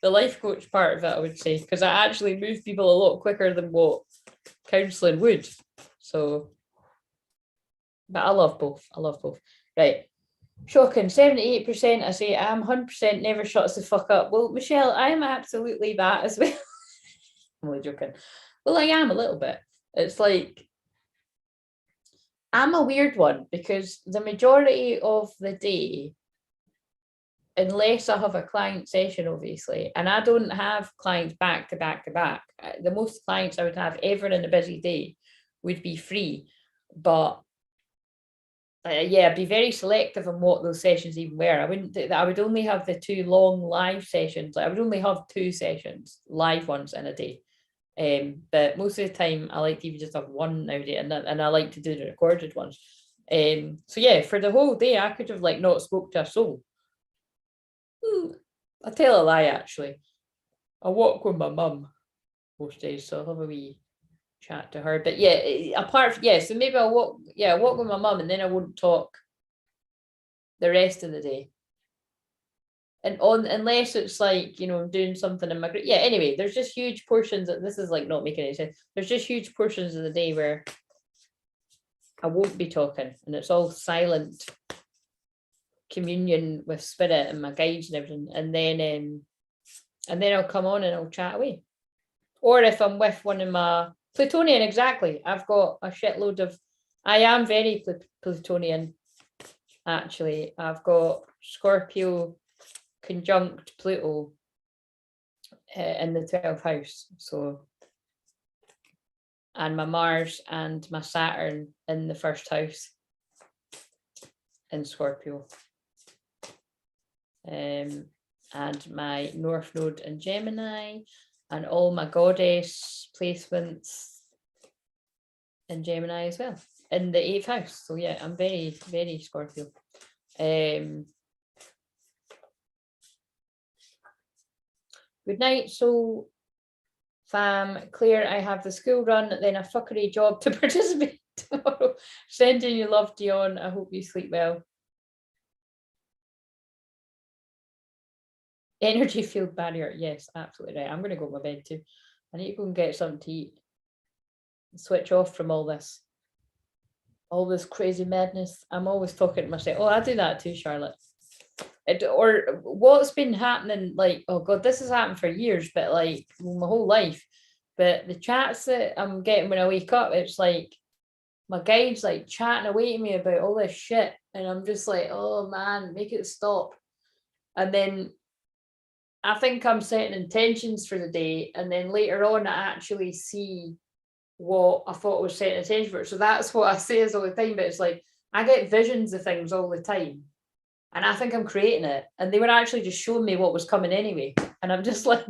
the life coach part of it, I would say, because I actually move people a lot quicker than what counselling would. So, but I love both. Right. Shocking. 78%. I say I'm 100% never shuts the fuck up. Well, Michelle, I am absolutely that as well. I'm only joking. Well, I am a little bit. It's like I'm a weird one because the majority of the day, unless I have a client session, obviously, and I don't have clients back to back to back, the most clients I would have ever in a busy day would be free. But yeah, be very selective on what those sessions even were. I would only have the 2 long live sessions. Like I would only have 2 sessions, live ones in a day. But most of the time I like to even just have one nowadays, and I like to do the recorded ones. So yeah, for the whole day I could have like not spoke to a soul. I tell a lie actually. I walk with my mum most days, so I'll have a wee chat to her. But yeah, apart from, so maybe I'll walk with my mum and then I won't talk the rest of the day. And unless it's like, I'm doing something in my group. Yeah, anyway, there's just huge portions that this is like not making any sense. There's just huge portions of the day where I won't be talking and it's all silent communion with spirit and my guides and everything. And then I'll come on and I'll chat away. Or if I'm with one of my Plutonian, exactly. I've got a shitload of, I am very Plutonian, actually. I've got Scorpio conjunct Pluto in the 12th house. So, and my Mars and my Saturn in the 1st house in Scorpio. And my North Node in Gemini, and all my goddess placements in Gemini as well, in the 8th house. So yeah, I'm very, very Scorpio. Good night. So, fam, Claire, I have the school run, then a fuckery job to participate tomorrow. Sending you love, Dion. I hope you sleep well. Energy field barrier. Yes, absolutely right. I'm going to go to my bed too. I need to go and get something to eat. Switch off from all this crazy madness. I'm always talking to myself. Oh, I do that too, Charlotte. Or what's been happening, like, oh God, this has happened for years, but like my whole life. But the chats that I'm getting when I wake up, it's like my guide's like chatting away to me about all this shit. And I'm just like, oh man, make it stop. And then I think I'm setting intentions for the day. And then later on, I actually see what I thought was setting intention for. So that's what I say is all the time. But it's like, I get visions of things all the time. And I think I'm creating it. And they were actually just showing me what was coming anyway. And I'm just like,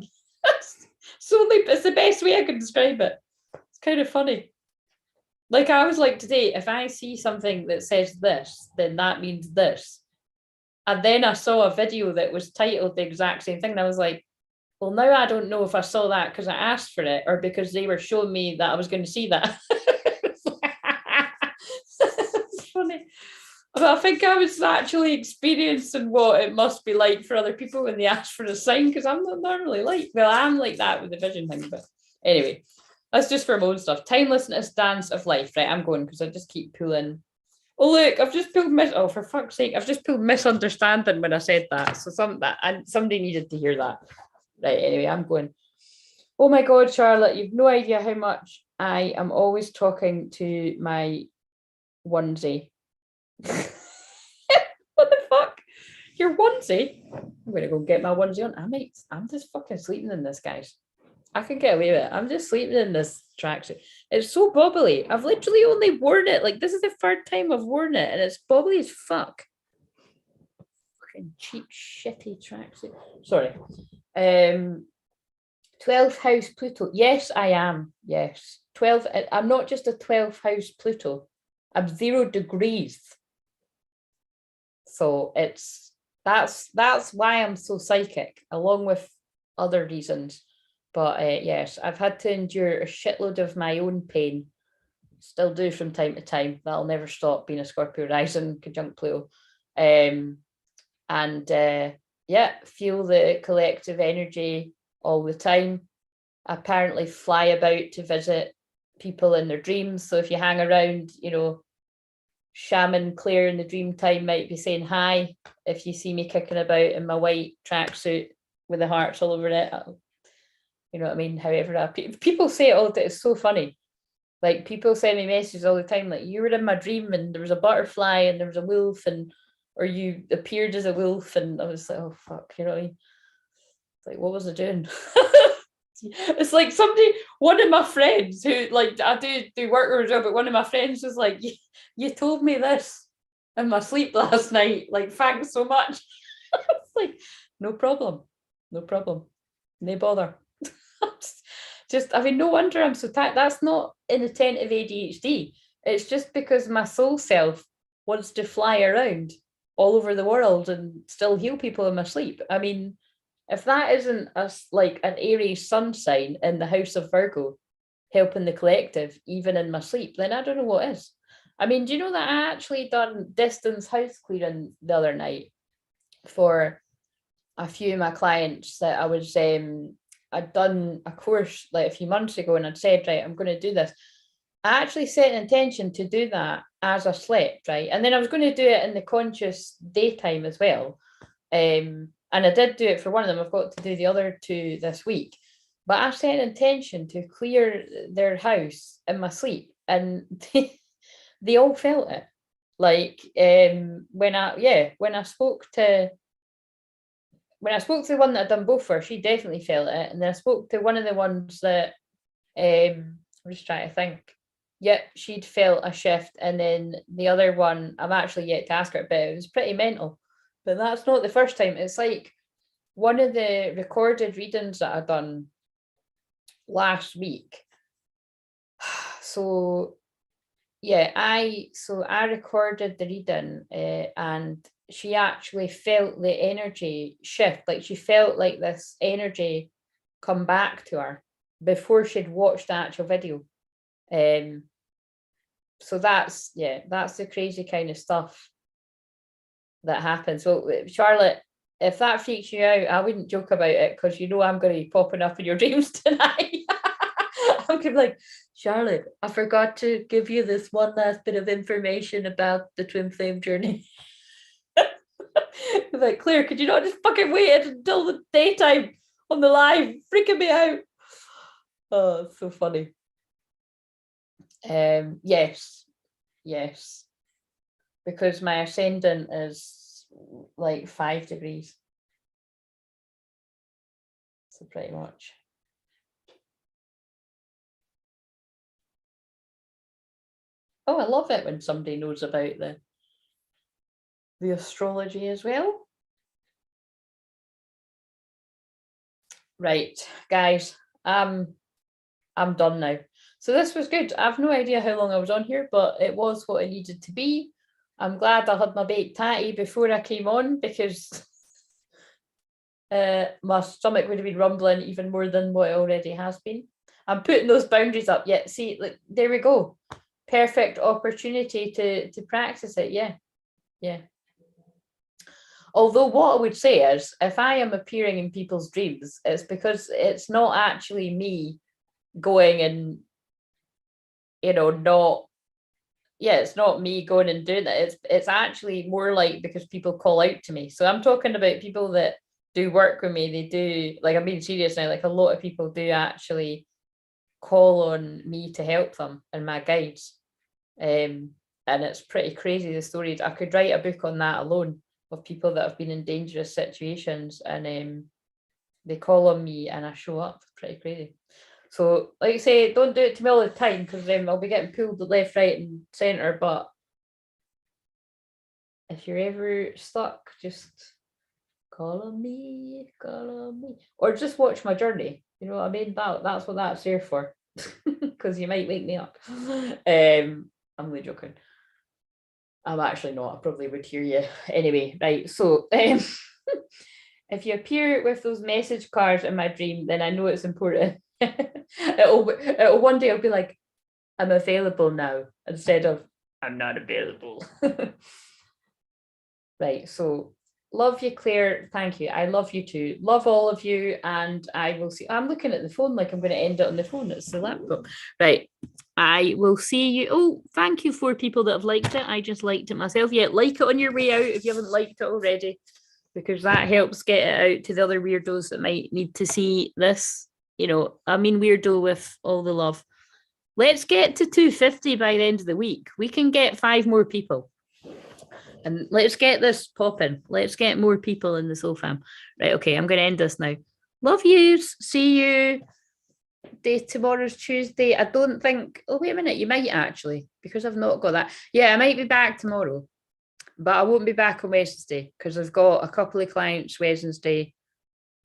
it's the best way I can describe it. It's kind of funny. Like I was like today, if I see something that says this, then that means this. And then I saw a video that was titled the exact same thing. And I was like, well, now I don't know if I saw that because I asked for it or because they were showing me that I was going to see that. It's funny. But I think I was actually experiencing what it must be like for other people when they ask for a sign, because I'm not normally like, well, I'm like that with the vision thing. But anyway, that's just for my own stuff. Timelessness, dance of life. Right, I'm going because I just keep pulling. Oh, look, I've just pulled oh, for fuck's sake, I've just pulled misunderstanding when I said that. So somebody needed to hear that. Right, anyway, I'm going. Oh my God, Charlotte, you've no idea how much I am always talking to my onesie. What the fuck? Your onesie? I'm gonna go get my onesie on. I'm just fucking sleeping in this, guys. I can get away with it. I'm just sleeping in this tracksuit. It's so bobbly. I've literally only worn it. Like, this is the third time I've worn it, and it's bobbly as fuck. Fucking cheap, shitty tracksuit. Sorry. 12th house Pluto. Yes, I am. Yes. 12. I'm not just a 12th house Pluto. I'm 0 degrees. So that's why I'm so psychic, along with other reasons. But yes, I've had to endure a shitload of my own pain. Still do from time to time. That'll never stop, being a Scorpio rising conjunct Pluto. And yeah, feel the collective energy all the time. I apparently fly about to visit people in their dreams. So if you hang around, Shaman Claire in the dream time might be saying hi. If you see me kicking about in my white tracksuit with the hearts all over it, you know what I mean? However, people say it all the time. It's so funny. Like, people send me messages all the time, like, you were in my dream and there was a butterfly and there was a wolf, or you appeared as a wolf, and I was like, oh fuck, you know what I mean? It's like, what was I doing? It's like one of my friends who, like, I do work with her, but one of my friends was like, you told me this in my sleep last night. Like, thanks so much. It's like, no problem. No bother. I mean, no wonder I'm so tired. That's not inattentive ADHD. It's just because my soul self wants to fly around all over the world and still heal people in my sleep. I mean, if that isn't like an Aries sun sign in the house of Virgo, helping the collective, even in my sleep, then I don't know what is. I mean, do you know that I actually done distance house clearing the other night for a few of my clients that I'd done a course like a few months ago, and I'd said, right, I'm going to do this. I actually set an intention to do that as I slept, right? And then I was going to do it in the conscious daytime as well. And I did do it for one of them. I've got to do the other two this week. But I set an intention to clear their house in my sleep, and they all felt it. Like, when I spoke to the one that I'd done both for, she definitely felt it. And then I spoke to one of the ones that I'm just trying to think. Yep, she'd felt a shift. And then the other one, I'm actually yet to ask her, but it was pretty mental. But that's not the first time. It's like one of the recorded readings that I've done last week. So yeah, I recorded the reading, and she actually felt the energy shift. Like, she felt like this energy come back to her before she'd watched the actual video. So that's the crazy kind of stuff that happens. So Charlotte, if that freaks you out, I wouldn't joke about it because you know I'm going to be popping up in your dreams tonight. I'm going to be like, Charlotte, I forgot to give you this one last bit of information about the twin flame journey. Like, Claire, could you not just fucking wait until the daytime on the live? Freaking me out. Oh, it's so funny. Yes. Because my ascendant is like 5 degrees. So pretty much. Oh, I love it when somebody knows about the astrology as well. Right, guys, I'm done now. So this was good. I've no idea how long I was on here, but it was what it needed to be. I'm glad I had my baked tatty before I came on because my stomach would have been rumbling even more than what it already has been. I'm putting those boundaries up. Yeah, see, like there we go. Perfect opportunity to practice it. Yeah. Although what I would say is, if I am appearing in people's dreams, it's because it's not actually me going and, it's not me going and doing it. It's actually more like because people call out to me. So I'm talking about people that do work with me. They do, like, I'm being serious now, like a lot of people do actually call on me to help them and my guides. And it's pretty crazy, the stories. I could write a book on that alone, of people that have been in dangerous situations and they call on me and I show up. Pretty crazy. So, like I say, don't do it to me all the time because I'll be getting pulled left, right, and centre. But if you're ever stuck, just call on me, or just watch my journey. You know what I mean? That's what that's there for, because you might wake me up. I'm only joking. I'm actually not. I probably would hear you anyway. Right. So, if you appear with those message cards in my dream, then I know it's important. it'll one day I'll be like, I'm available now, instead of I'm not available. Right. So love you, Claire. Thank you. I love you too. Love all of you. And I will see. I'm looking at the phone like I'm going to end it on the phone. It's the laptop. Right. I will see you. Oh, thank you for people that have liked it. I just liked it myself. Yeah, like it on your way out if you haven't liked it already, because that helps get it out to the other weirdos that might need to see this. Weirdo with all the love. Let's get to 250 by the end of the week. We can get 5 more people. And let's get this popping. Let's get more people in the soul fam. Right, okay, I'm going to end this now. Love yous. See you. Tomorrow's Tuesday. I don't think. Oh, wait a minute. You might actually, because I've not got that. Yeah, I might be back tomorrow, but I won't be back on Wednesday because I've got a couple of clients Wednesday.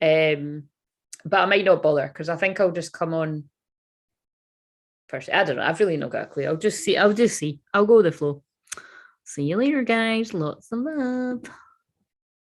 But I might not bother because I think I'll just come on first. I don't know. I've really not got a clue. I'll just see. I'll go with the flow. See you later, guys. Lots of love.